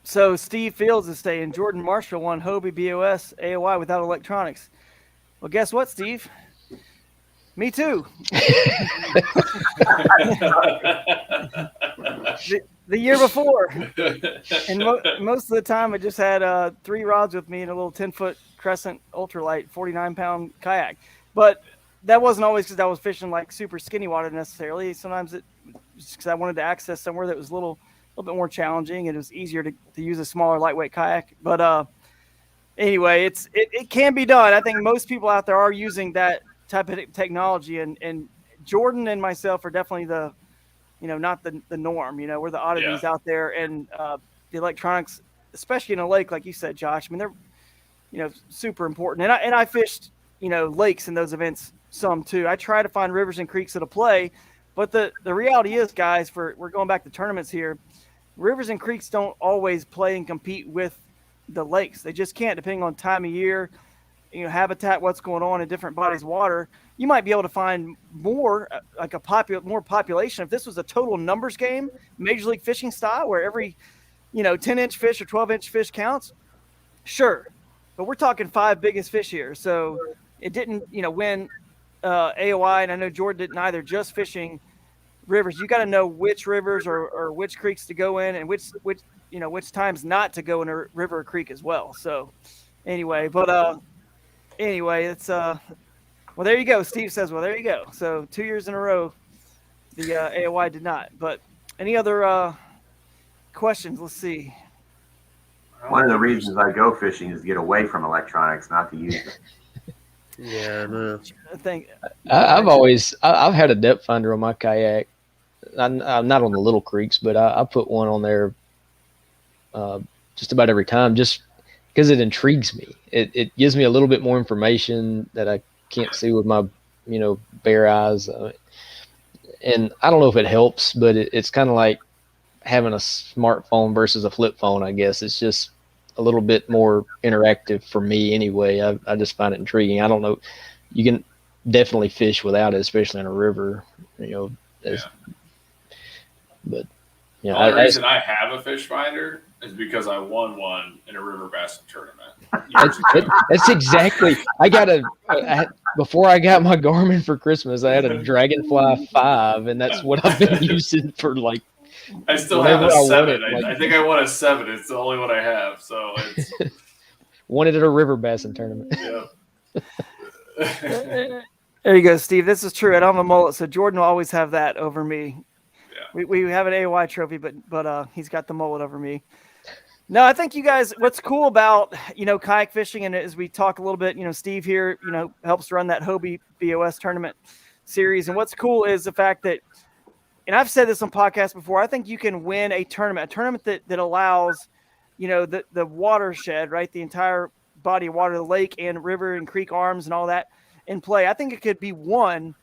So Steve Fields is saying Jordan Marshall won Hobie BOS AOI without electronics. Well, guess what, Steve? Me too. the year before. And most of the time I just had 3 rods with me and a little 10-foot Crescent ultralight 49-pound kayak. But that wasn't always because I was fishing like super skinny water necessarily. Sometimes it was because I wanted to access somewhere that was a little bit more challenging, and it was easier to use a smaller lightweight kayak. But anyway, it can be done. I think most people out there are using that type of technology, and Jordan and myself are definitely the not the norm. We're the oddities out there, and the electronics, especially in a lake like you said, Josh, I mean, they're super important. And I fished lakes in those events some too. I try to find rivers and creeks that'll play, but the reality is, guys, we're going back to tournaments here. Rivers and creeks don't always play and compete with the lakes. They just can't, depending on time of year, habitat, what's going on in different bodies of water. You might be able to find more, like more population. If this was a total numbers game, Major League Fishing style, where every 10-inch fish or 12-inch fish counts, sure. But we're talking 5 biggest fish here, so it didn't win AOI, and I know Jordan didn't either. Just fishing rivers, you got to know which rivers or which creeks to go in, and which times not to go in a river or creek as well. So anyway, it's well, there you go. Steve says, well, there you go. So 2 years in a row, the AOI did not. But any other questions? Let's see. One of the reasons I go fishing is to get away from electronics, not to use them. Yeah, no. I think I've had a depth finder on my kayak. I'm not on the little creeks, but I put one on there just about every time, just because it intrigues me. It gives me a little bit more information that I can't see with my bare eyes, and I don't know if it helps, but it's kind of like having a smartphone versus a flip phone. I guess it's just a little bit more interactive for me anyway. I just find it intriguing. I don't know. You can definitely fish without it, especially in a river, but the only reason I have a fish finder is because I won one in a River Bassin tournament. That's exactly. Before I got my Garmin for Christmas, I had a Dragonfly 5, and that's what I've been using for like. I still have a 7. I think I won a 7. It's the only one I have. So it's won it at a River Bassin tournament. Yeah. There you go, Steve. This is true. I don't have a mullet, so Jordan will always have that over me. Yeah. We have an AOI trophy, but he's got the mullet over me. No, I think you guys, what's cool about, kayak fishing, and as we talk a little bit, Steve here, helps run that Hobie BOS tournament series. And what's cool is the fact that, and I've said this on podcasts before, I think you can win a tournament that allows, the watershed, right? The entire body of water, the lake and river and creek arms and all that in play. I think it could be won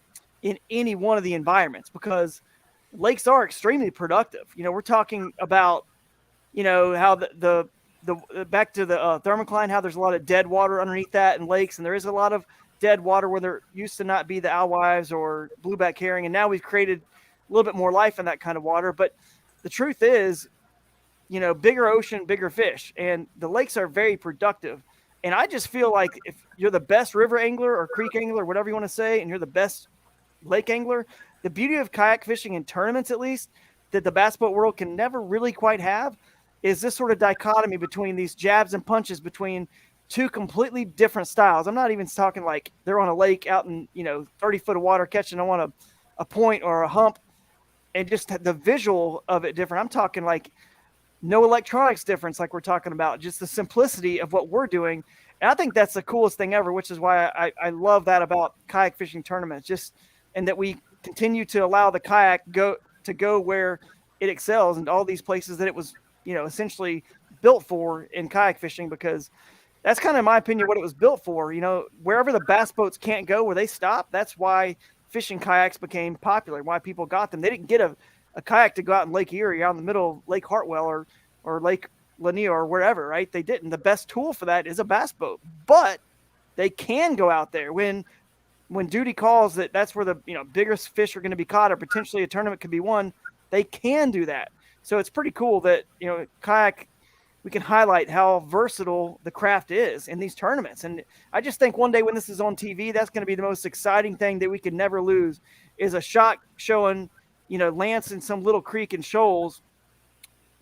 in any one of the environments, because lakes are extremely productive. We're talking about, how the back to the Thermocline, how there's a lot of dead water underneath that in lakes, and there is a lot of dead water where there used to not be the alewives or blueback herring, and now we've created a little bit more life in that kind of water. But the truth is, bigger ocean, bigger fish, and the lakes are very productive. And I just feel like if you're the best river angler or creek angler, whatever you want to say, and you're the best lake angler, the beauty of kayak fishing in tournaments, at least, that the bass boat world can never really quite have, is this sort of dichotomy between these jabs and punches between two completely different styles. I'm not even talking like they're on a lake out in 30 foot of water catching on a point or a hump, and just the visual of it different. I'm talking like no electronics difference, like we're talking about, just the simplicity of what we're doing. And I think that's the coolest thing ever, which is why I love that about kayak fishing tournaments, and that we continue to allow the kayak go where it excels and all these places that it was, essentially built for in kayak fishing, because that's kind of, in my opinion, what it was built for. Wherever the bass boats can't go, where they stop, that's why fishing kayaks became popular, why people got them. They didn't get a kayak to go out in Lake Erie, out in the middle of Lake Hartwell or Lake Lanier or wherever, right? They didn't. The best tool for that is a bass boat, but they can go out there when duty calls that's where the biggest fish are going to be caught, or potentially a tournament could be won. They can do that. So it's pretty cool that kayak, we can highlight how versatile the craft is in these tournaments. And I just think one day when this is on TV, that's going to be the most exciting thing that we could never lose, is a shot showing Lance in some little creek in Shoals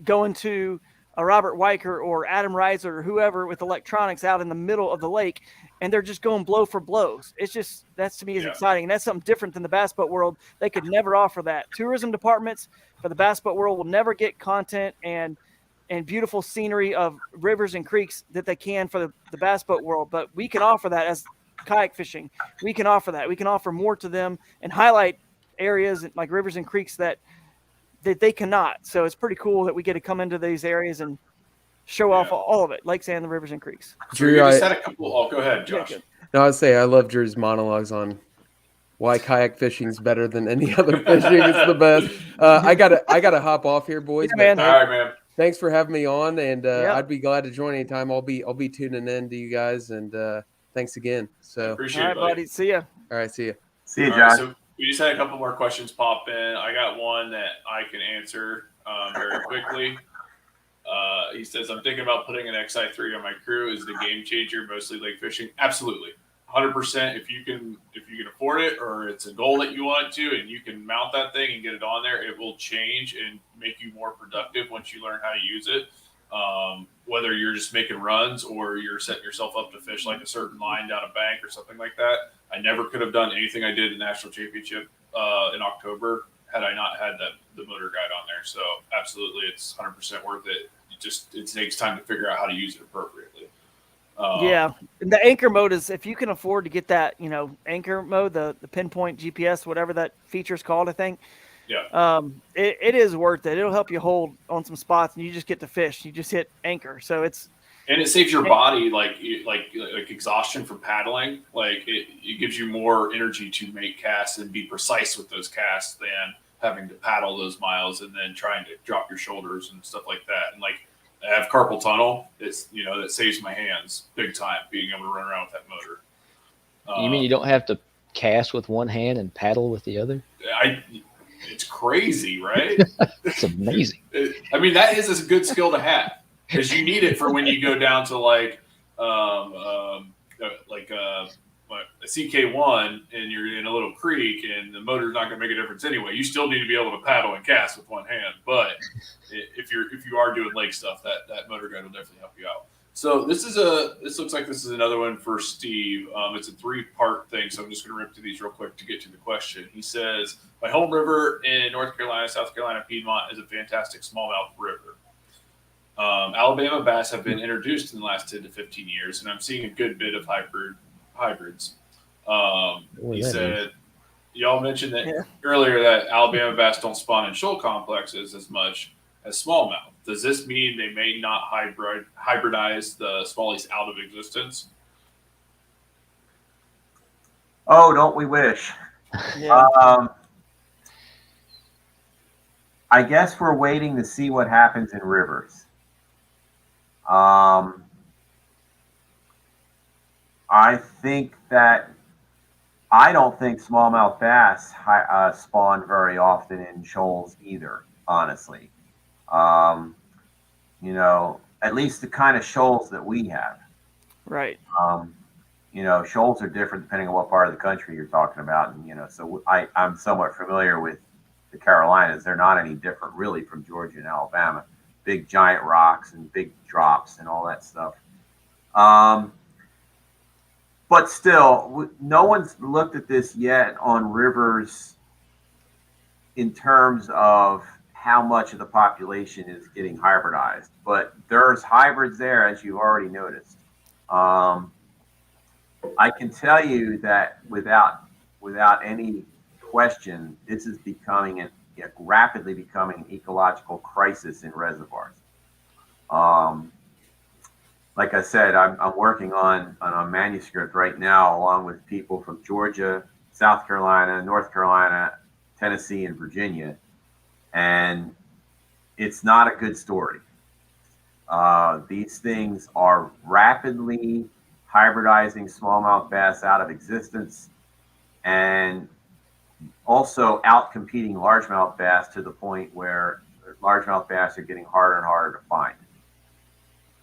going to a Robert Weicker or Adam Reiser or whoever with electronics out in the middle of the lake, and they're just going blow for blows. It's just, that's to me is exciting. And that's something different than the bass boat world. They could never offer that. Tourism departments for the bass boat world will never get content and beautiful scenery of rivers and creeks that they can for the bass boat world. But we can offer that as kayak fishing. We can offer that. We can offer more to them and highlight areas like rivers and creeks that they cannot. So it's pretty cool that we get to come into these areas and show off all of it, lakes and the rivers and creeks. Drew, you just had a couple. Oh, go ahead, Josh. No, I would say I love Drew's monologues on why kayak fishing is better than any other fishing. It's the best. I gotta hop off here, boys. Yeah, man. All right, man. Thanks for having me on, and I'd be glad to join anytime. I'll be tuning in to you guys, and thanks again. So appreciate it, it, buddy. See ya. All right, see you. See you, All John. right, so we just had a couple more questions pop in. I got one that I can answer very quickly. He says, I'm thinking about putting an XI3 on my crew. Is the game changer, mostly lake fishing? Absolutely. 100%. If you can afford it, or it's a goal that you want to, and you can mount that thing and get it on there, it will change and make you more productive once you learn how to use it. Whether you're just making runs or you're setting yourself up to fish like a certain line down a bank or something like that. I never could have done anything I did in National Championship in October had I not had the motor guide on there. So absolutely, it's 100% worth it. It takes time to figure out how to use it appropriately. And the anchor mode is, if you can afford to get that, anchor mode, the pinpoint GPS, whatever that feature is called, I think. Yeah. It is worth it. It'll help you hold on some spots, and you just get to fish. You just hit anchor, so it's. And it saves your body like exhaustion from paddling. Like it gives you more energy to make casts and be precise with those casts than having to paddle those miles and then trying to drop your shoulders and stuff like that. And like I have carpal tunnel. It's that saves my hands big time, being able to run around with that motor. You mean you don't have to cast with one hand and paddle with the other? It's crazy, right? It's amazing. I mean, that is a good skill to have, because you need it for when you go down to like a CK1 and you're in a little creek and the motor's not going to make a difference anyway. You still need to be able to paddle and cast with one hand. But if you are doing lake stuff, that motor guide will definitely help you out. So this looks like this is another one for Steve. It's a 3-part thing, so I'm just going to rip through these real quick to get to the question. He says, my home river in North Carolina, South Carolina, Piedmont is a fantastic smallmouth river. Alabama bass have been introduced in the last 10 to 15 years, and I'm seeing a good bit of hybrids. He said, y'all mentioned that earlier that Alabama bass don't spawn in shoal complexes as much as smallmouth. Does this mean they may not hybridize the smallies out of existence? Oh, don't we wish? Yeah. I guess we're waiting to see what happens in rivers. I think that I don't think smallmouth bass spawn very often in shoals either, honestly. Um, at least the kind of shoals that we have. Right. Shoals are different depending on what part of the country you're talking about. And, so I'm somewhat familiar with the Carolinas. They're not any different really from Georgia and Alabama. Big giant rocks and big drops and all that stuff. But still, no one's looked at this yet on rivers in terms of how much of the population is getting hybridized. But there's hybrids there, as you've already noticed. I can tell you that without any question, this is rapidly becoming an ecological crisis in reservoirs. Like I said, I'm working on a manuscript right now, along with people from Georgia, South Carolina, North Carolina, Tennessee, and Virginia, and it's not a good story. These things are rapidly hybridizing smallmouth bass out of existence, and also outcompeting largemouth bass to the point where largemouth bass are getting harder and harder to find.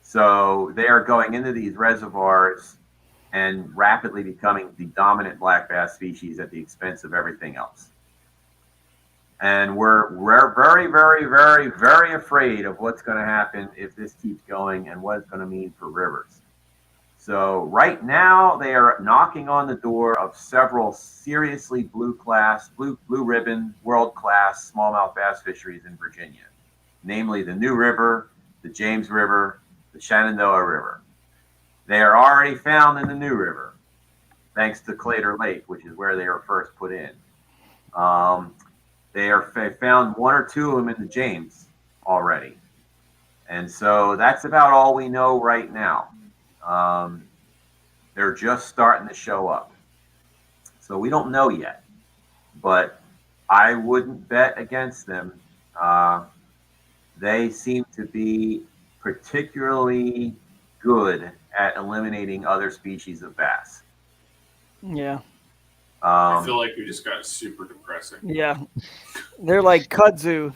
So they are going into these reservoirs and rapidly becoming the dominant black bass species at the expense of everything else. And we're very, very, very, very afraid of what's going to happen if this keeps going and what it's going to mean for rivers. So right now they are knocking on the door of several seriously blue ribbon, world-class smallmouth bass fisheries in Virginia, namely the New River, the James River, the Shenandoah River. They are already found in the New River, thanks to Clater Lake, which is where they were first put in. They found one or two of them in the James already. And so that's about all we know right now. They're just starting to show up. So we don't know yet, but I wouldn't bet against them. They seem to be particularly good at eliminating other species of bass. Yeah. I feel like we just got super depressing. Yeah. They're like kudzu.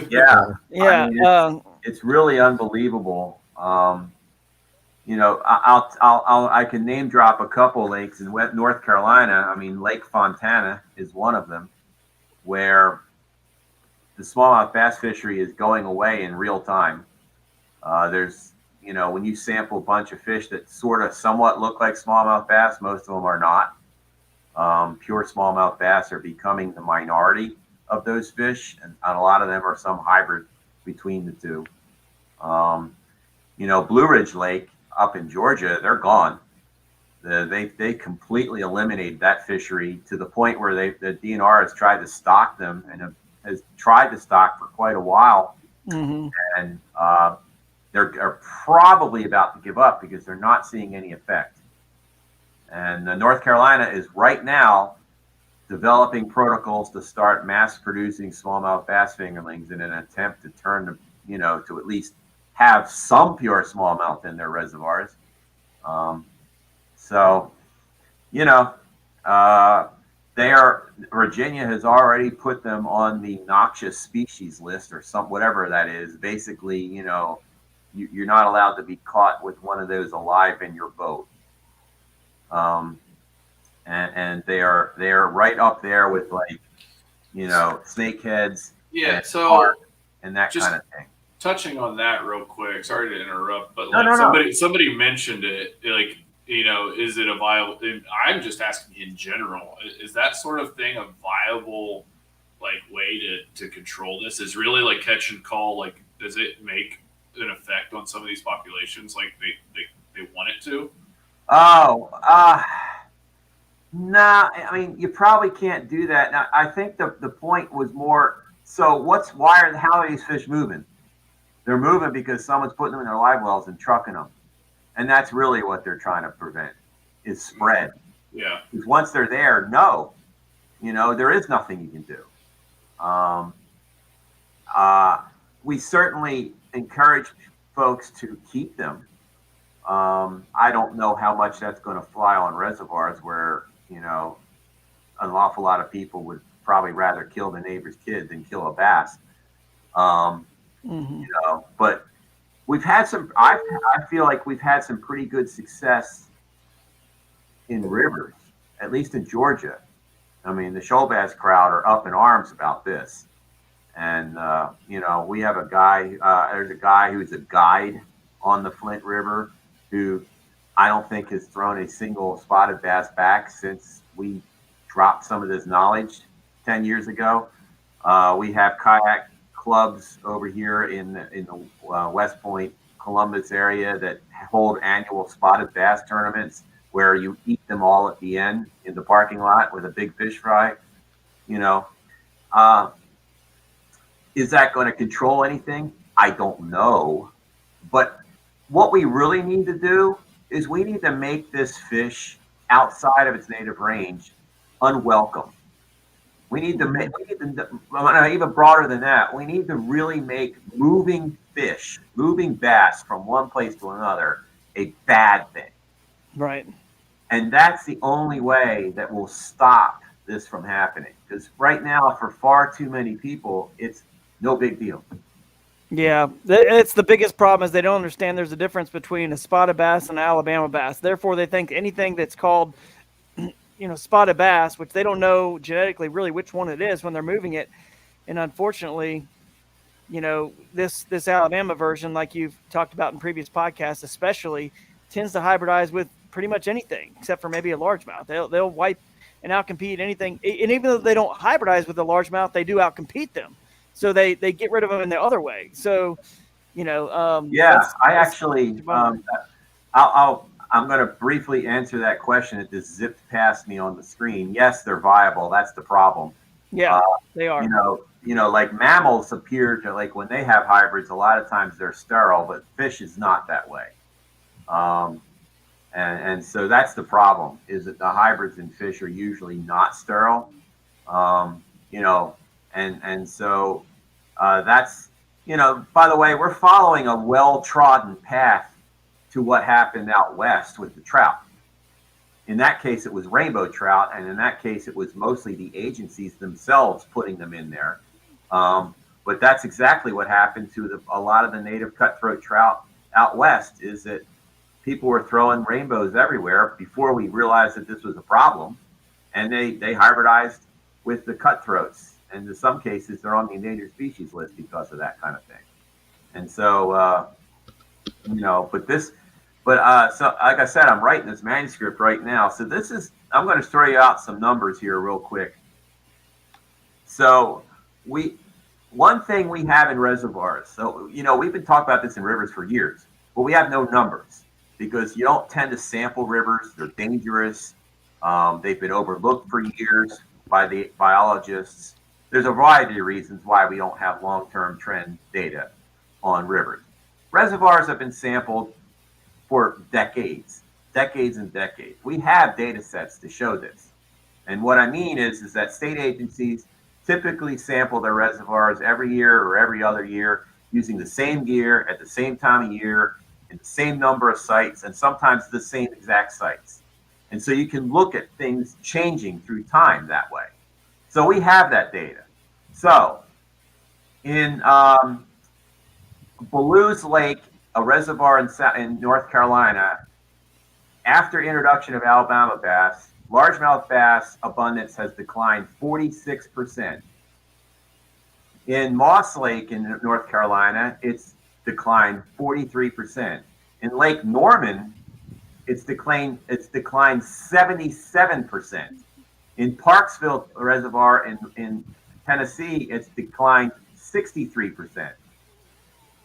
Yeah. Yeah. I mean, it's really unbelievable. I can name drop a couple lakes in North Carolina. I mean, Lake Fontana is one of them, where the smallmouth bass fishery is going away in real time. There's, when you sample a bunch of fish that sort of somewhat look like smallmouth bass, most of them are not. Pure smallmouth bass are becoming the minority of those fish, and a lot of them are some hybrid between the two. Blue Ridge Lake up in Georgia, they're gone. They completely eliminated that fishery to the point where the DNR has tried to stock them and has tried to stock for quite a while. Mm-hmm. And they're probably about to give up because they're not seeing any effect. And North Carolina is right now developing protocols to start mass producing smallmouth bass fingerlings in an attempt to turn them, to at least have some pure smallmouth in their reservoirs. Virginia has already put them on the noxious species list or whatever that is. Basically, you're not allowed to be caught with one of those alive in your boat. And they are right up there with snakeheads. Yeah. So and that kind of thing. Touching on that real quick. Sorry to interrupt, but somebody mentioned it. Is it a viable? I'm just asking in general. Is that sort of thing a viable way to control this? Is really catch and call? Does it make an effect on some of these populations like they want it to? Nah, I mean, you probably can't do that. Now, I think the point was more, so how are these fish moving? They're moving because someone's putting them in their live wells and trucking them. And that's really what they're trying to prevent, is spread. Yeah. Because once they're there, there is nothing you can do. We certainly encourage folks to keep them. I don't know how much that's going to fly on reservoirs where you know, an awful lot of people would probably rather kill the neighbor's kid than kill a bass. You know, but we've had some, I feel like we've had some pretty good success in rivers, at least in Georgia. I mean, the shoal bass crowd are up in arms about this. And, you know, we have a guy, there's a guy who's a guide on the Flint River who I don't think has thrown a single spotted bass back since we dropped some of this knowledge 10 years ago. We have kayak clubs over here in the West Point, Columbus area that hold annual spotted bass tournaments where you eat them all at the end in the parking lot with a big fish fry. You know, is that going to control anything? I don't know. But what we really need to do is we need to make this fish outside of its native range unwelcome. We need to make, even broader than that, we need to really make moving fish, moving bass from one place to another a bad thing. Right. And that's the only way that will stop this from happening. Because right now, for far too many people, it's no big deal. Yeah, it's the biggest problem is they don't understand there's a difference between a spotted bass and an Alabama bass. Therefore, they think anything that's called, you know, spotted bass, which they don't know genetically really which one it is when they're moving it. And unfortunately, you know, this Alabama version, like you've talked about in previous podcasts, especially tends to hybridize with pretty much anything except for maybe a largemouth. They'll wipe and outcompete anything. And even though they don't hybridize with the largemouth, they do outcompete them. So they get rid of them in the other way. So, you know, yeah, I actually, I'm going to briefly answer that question. It just zipped past me on the screen. Yes, they're viable. That's the problem. Yeah, they are. You know, like mammals appear to, like when they have hybrids, a lot of times they're sterile, but fish is not that way. And so that's the problem, is that the hybrids in fish are usually not sterile. You know, and so that's, you know, by the way, we're following a well-trodden path to what happened out west with the trout. In that case, it was rainbow trout, and in that case, it was mostly the agencies themselves putting them in there. But that's exactly what happened to a lot of the native cutthroat trout out west, is that people were throwing rainbows everywhere before we realized that this was a problem, and they hybridized with the cutthroats. And in some cases, they're on the endangered species list because of that kind of thing. And so, you know, so like I said, I'm writing this manuscript right now. So I'm going to throw you out some numbers here real quick. So one thing we have in reservoirs, so, you know, we've been talking about this in rivers for years, but we have no numbers because you don't tend to sample rivers. They're dangerous. They've been overlooked for years by the biologists. There's a variety of reasons why we don't have long-term trend data on rivers. Reservoirs have been sampled for decades and decades. We have data sets to show this. And what I mean is that state agencies typically sample their reservoirs every year or every other year using the same gear at the same time of year in the same number of sites and sometimes the same exact sites. And so you can look at things changing through time that way. So we have that data. So in Ballew's Lake, a reservoir in North Carolina, after introduction of Alabama bass, largemouth bass abundance has declined 46%. In Moss Lake in North Carolina, it's declined 43%. In Lake Norman, it's declined 77%. In Parksville Reservoir in Tennessee, it's declined 63%.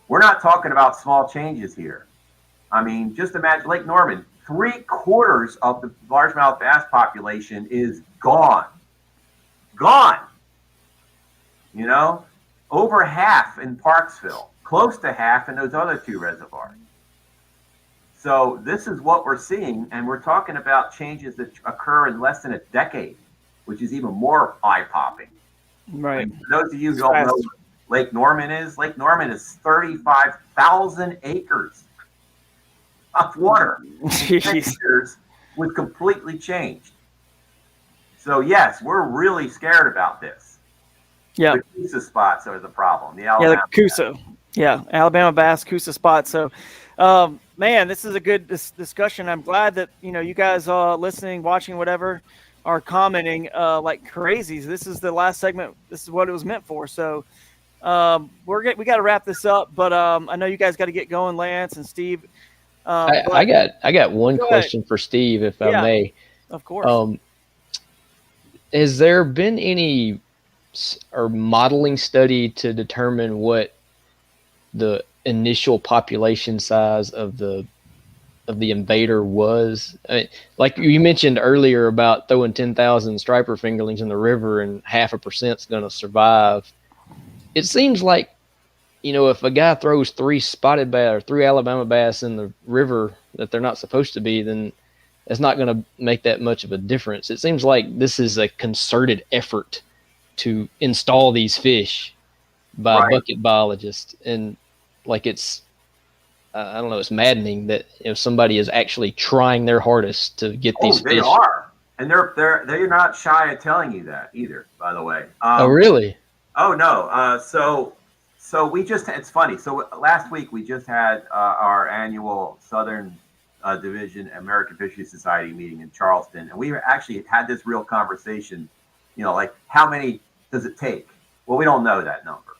We're not talking about small changes here. I mean, just imagine Lake Norman, 3/4 of the largemouth bass population is gone. Gone. You know, over half in Parksville, close to half in those other two reservoirs. So this is what we're seeing, and we're talking about changes that occur in less than a decade, which is even more eye-popping. Right. And for those of you who don't know what Lake Norman is 35,000 acres of water. 10 years was completely changed. So yes, we're really scared about this. Yeah. The Coosa spots are the problem. The Yeah, Alabama the Coosa. Yeah, Alabama bass, Coosa spot. So, man, this is a good discussion. I'm glad that you guys listening, watching, whatever, are commenting like crazies. This is the last segment. This is what it was meant for. So, we got to wrap this up. But I know you guys got to get going, Lance and Steve. I got one Go ahead. question for Steve, if I Yeah. may. Of course. Has there been any or modeling study to determine what the initial population size of the invader was? Like you mentioned earlier about throwing 10,000 striper fingerlings in the river and 0.5% is going to survive. It seems like, if a guy throws 3 spotted bass or 3 Alabama bass in the river that they're not supposed to be, then it's not going to make that much of a difference. It seems like this is a concerted effort to install these fish by bucket biologists, and like it's I don't know, it's maddening that somebody is actually trying their hardest to get these fish. They are, and they're not shy of telling you that either, by the way. Oh really? Oh no. So we just, it's funny. So last week we just had our annual Southern Division American Fisheries Society meeting in Charleston, and we actually had this real conversation. Like how many does it take? Well, we don't know that number.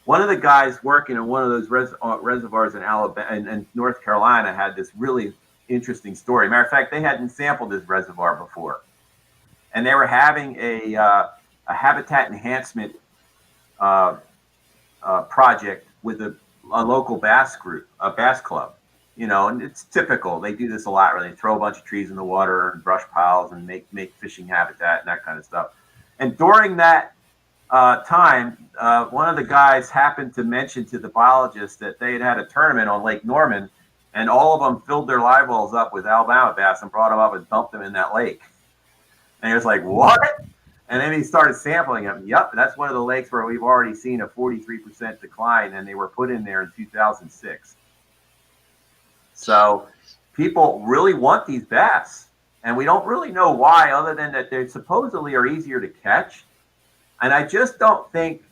One of the guys working in one of those reservoirs in Alabama and North Carolina had this really interesting story. Matter of fact, they hadn't sampled this reservoir before, and they were having a habitat enhancement project with a local bass group, a bass club. And it's typical. They do this a lot, where they throw a bunch of trees in the water and brush piles and make fishing habitat and that kind of stuff. And during that time, one of the guys happened to mention to the biologist that they had a tournament on Lake Norman, and all of them filled their live wells up with Alabama bass and brought them up and dumped them in that lake. And he was like, "What?" And then he started sampling them. Yep, that's one of the lakes where we've already seen a 43% decline, and they were put in there in 2006. So people really want these bass, and we don't really know why, other than that they supposedly are easier to catch. And I just don't think,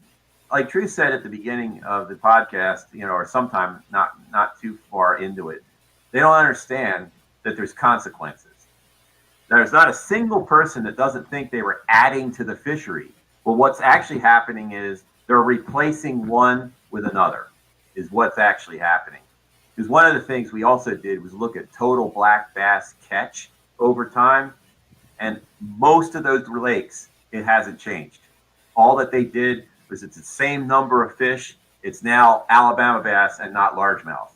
like Drew said at the beginning of the podcast, or sometime not too far into it, they don't understand that there's consequences. There's not a single person that doesn't think they were adding to the fishery. Well, what's actually happening is they're replacing one with another, is what's actually happening. Because one of the things we also did was look at total black bass catch over time. And most of those lakes, it hasn't changed. All that they did was it's the same number of fish. It's now Alabama bass and not largemouth.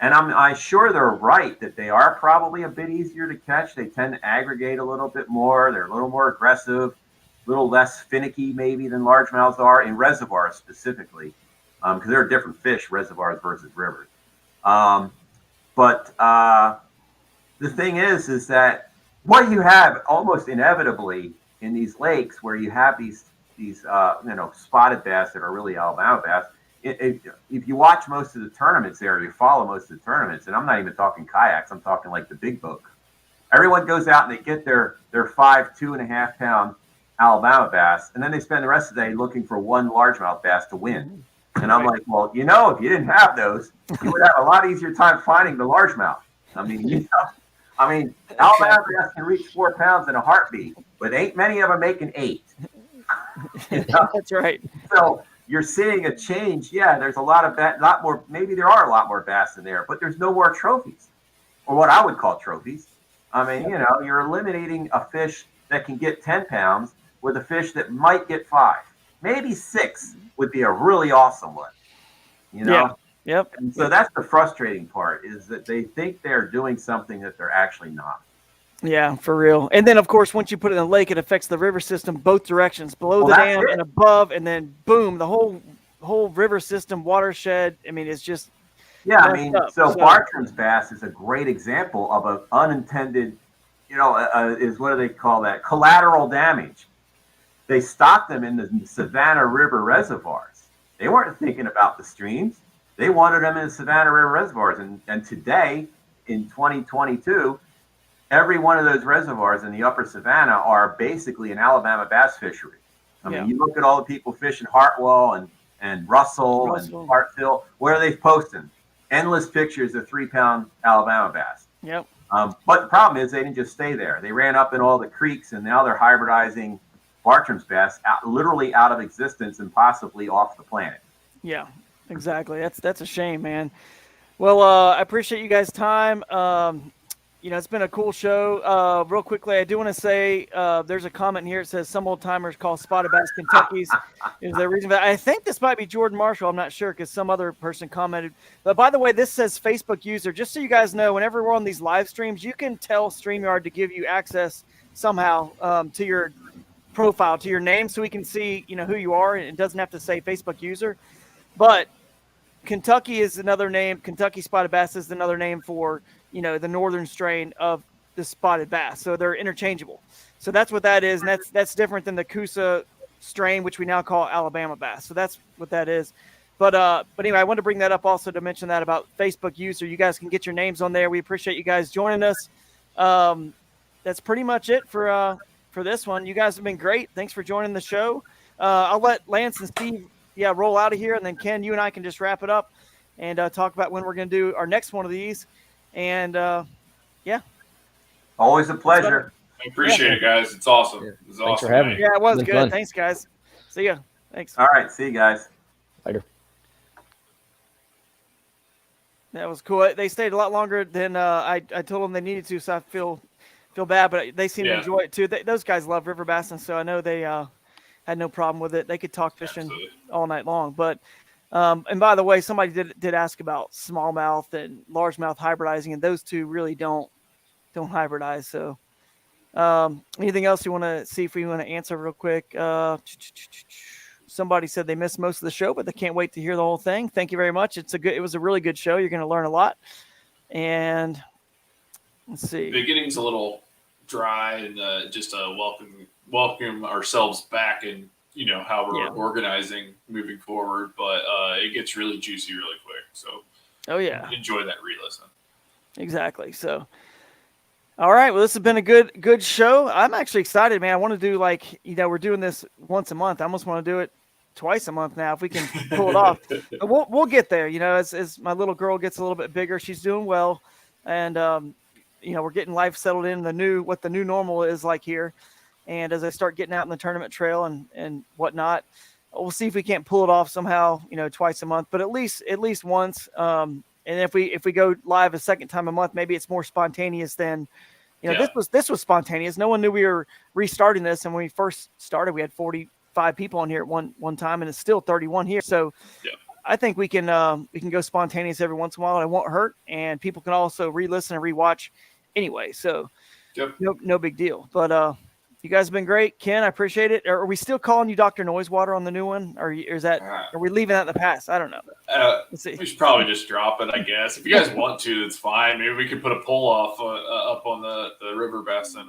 And I'm sure they're right that they are probably a bit easier to catch. They tend to aggregate a little bit more. They're a little more aggressive, a little less finicky maybe than largemouths are in reservoirs specifically, because they're different fish, reservoirs versus rivers. But the thing is that what you have almost inevitably in these lakes where you have these spotted bass that are really Alabama bass, if you watch most of the tournaments there, you follow most of the tournaments, and I'm not even talking kayaks, I'm talking like the big boat. Everyone goes out and they get their 5 2.5 pound Alabama bass, and then they spend the rest of the day looking for one largemouth bass to win. And I'm like, well, if you didn't have those, you would have a lot easier time finding the largemouth. Alabama bass can reach 4 pounds in a heartbeat, but ain't many of them making 8. That's right. So you're seeing a change. Yeah, there's a lot more. Maybe there are a lot more bass in there, but there's no more trophies, or what I would call trophies. You're eliminating a fish that can get 10 pounds with a fish that might get 5, maybe 6 would be a really awesome one. Yeah. Yep. And so that's the frustrating part, is that they think they're doing something that they're actually not. Yeah, for real. And then, of course, once you put it in the lake, it affects the river system both directions, below the dam and above, and then boom, the whole river system, watershed. It's just so Bartram's bass is a great example of an unintended, is what do they call that? Collateral damage. They stocked them in the Savannah River reservoirs. They weren't thinking about the streams. They wanted them in the Savannah River reservoirs, and today in 2022. every one of those reservoirs in the upper Savannah are basically an Alabama bass fishery. I mean, you look at all the people fishing Hartwell and Russell and Hartfield, where are they posting? Endless pictures of 3-pound Alabama bass. Yep. But the problem is they didn't just stay there. They ran up in all the creeks, and now they're hybridizing Bartram's bass literally out of existence and possibly off the planet. Yeah, exactly. That's a shame, man. Well, I appreciate you guys' time. It's been a cool show. Real quickly, I do want to say there's a comment here. It says some old timers call spotted bass Kentuckies. Is there a reason that? I think this might be Jordan Marshall. I'm not sure because some other person commented. But by the way, this says Facebook user. Just so you guys know, whenever we're on these live streams, you can tell StreamYard to give you access somehow to your profile, to your name, so we can see who you are, and it doesn't have to say Facebook user. But Kentucky is another name. Kentucky spotted bass is another name for the northern strain of the spotted bass. So they're interchangeable. So that's what that is, and that's different than the Coosa strain, which we now call Alabama bass. So that's what that is. But anyway, I wanted to bring that up also to mention that about Facebook user. You guys can get your names on there. We appreciate you guys joining us. That's pretty much it for this one. You guys have been great. Thanks for joining the show. I'll let Lance and Steve roll out of here, and then Ken, you and I can just wrap it up and talk about when we're going to do our next one of these. And always a pleasure. I appreciate it, guys. It's awesome. It was Thanks awesome for having me. Yeah, it was It's been good. fun. Thanks, guys. See ya. Thanks. All right. See you guys. Later. That was cool. They stayed a lot longer than I told them they needed to, so I feel bad, but they seem to enjoy it too. Those guys love River Bassin, so I know they had no problem with it. They could talk fishing all night long. But and by the way, somebody did ask about smallmouth and largemouth hybridizing, and those two really don't hybridize. So anything else you want to see if we want to answer real quick? Somebody said they missed most of the show, but they can't wait to hear the whole thing. Thank you very much. It was a really good show. You're going to learn a lot. And let's see. The beginning's a little dry, and just welcome ourselves back, and how we're organizing moving forward. But it gets really juicy really quick. So enjoy that re-listen. Exactly. So. All right. Well, this has been a good show. I'm actually excited, man. I want to do we're doing this once a month. I almost want to do it twice a month now if we can pull it off. But we'll get there. As my little girl gets a little bit bigger, she's doing well, and we're getting life settled in what the new normal is like here. And as I start getting out in the tournament trail and whatnot, we'll see if we can't pull it off somehow. Twice a month, but at least once. And if we go live a second time a month, maybe it's more spontaneous than. This was spontaneous. No one knew we were restarting this, and when we first started, we had 45 people on here at one time, and it's still 31 here. So, I think we can go spontaneous every once in a while, and it won't hurt. And people can also re-listen and rewatch anyway. So, no big deal. But you guys have been great, Ken. I appreciate it. Are we still calling you Dr. Noisewater on the new one, or are we leaving that in the past? I don't know. Let's see. We should probably just drop it, I guess. If you guys want to, it's fine. Maybe we could put a poll off up on the River Bassin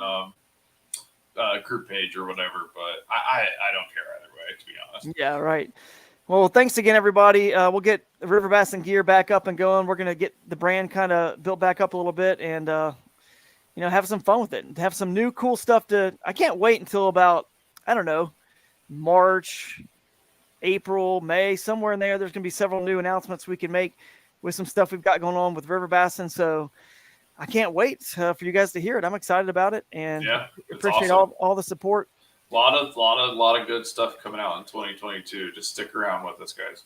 group page or whatever. But I don't care either way, to be honest. Yeah, right. Well, thanks again, everybody. We'll get the River Bassin gear back up and going. We're going to get the brand kind of built back up a little bit and have some fun with it and have some new cool stuff I can't wait until about, I don't know, March, April, May, somewhere in there. There's going to be several new announcements we can make with some stuff we've got going on with River Bassin. So I can't wait for you guys to hear it. I'm excited about it and appreciate awesome. all the support. A lot of good stuff coming out in 2022. Just stick around with us, guys.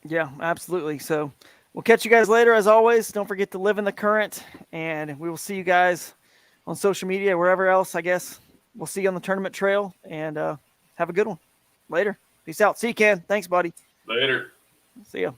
Yeah, absolutely. So we'll catch you guys later. As always, don't forget to live in the current, and we will see you guys on social media, wherever else, I guess. We'll see you on the tournament trail, and have a good one. Later. Peace out. See you, Ken. Thanks, buddy. Later. See ya.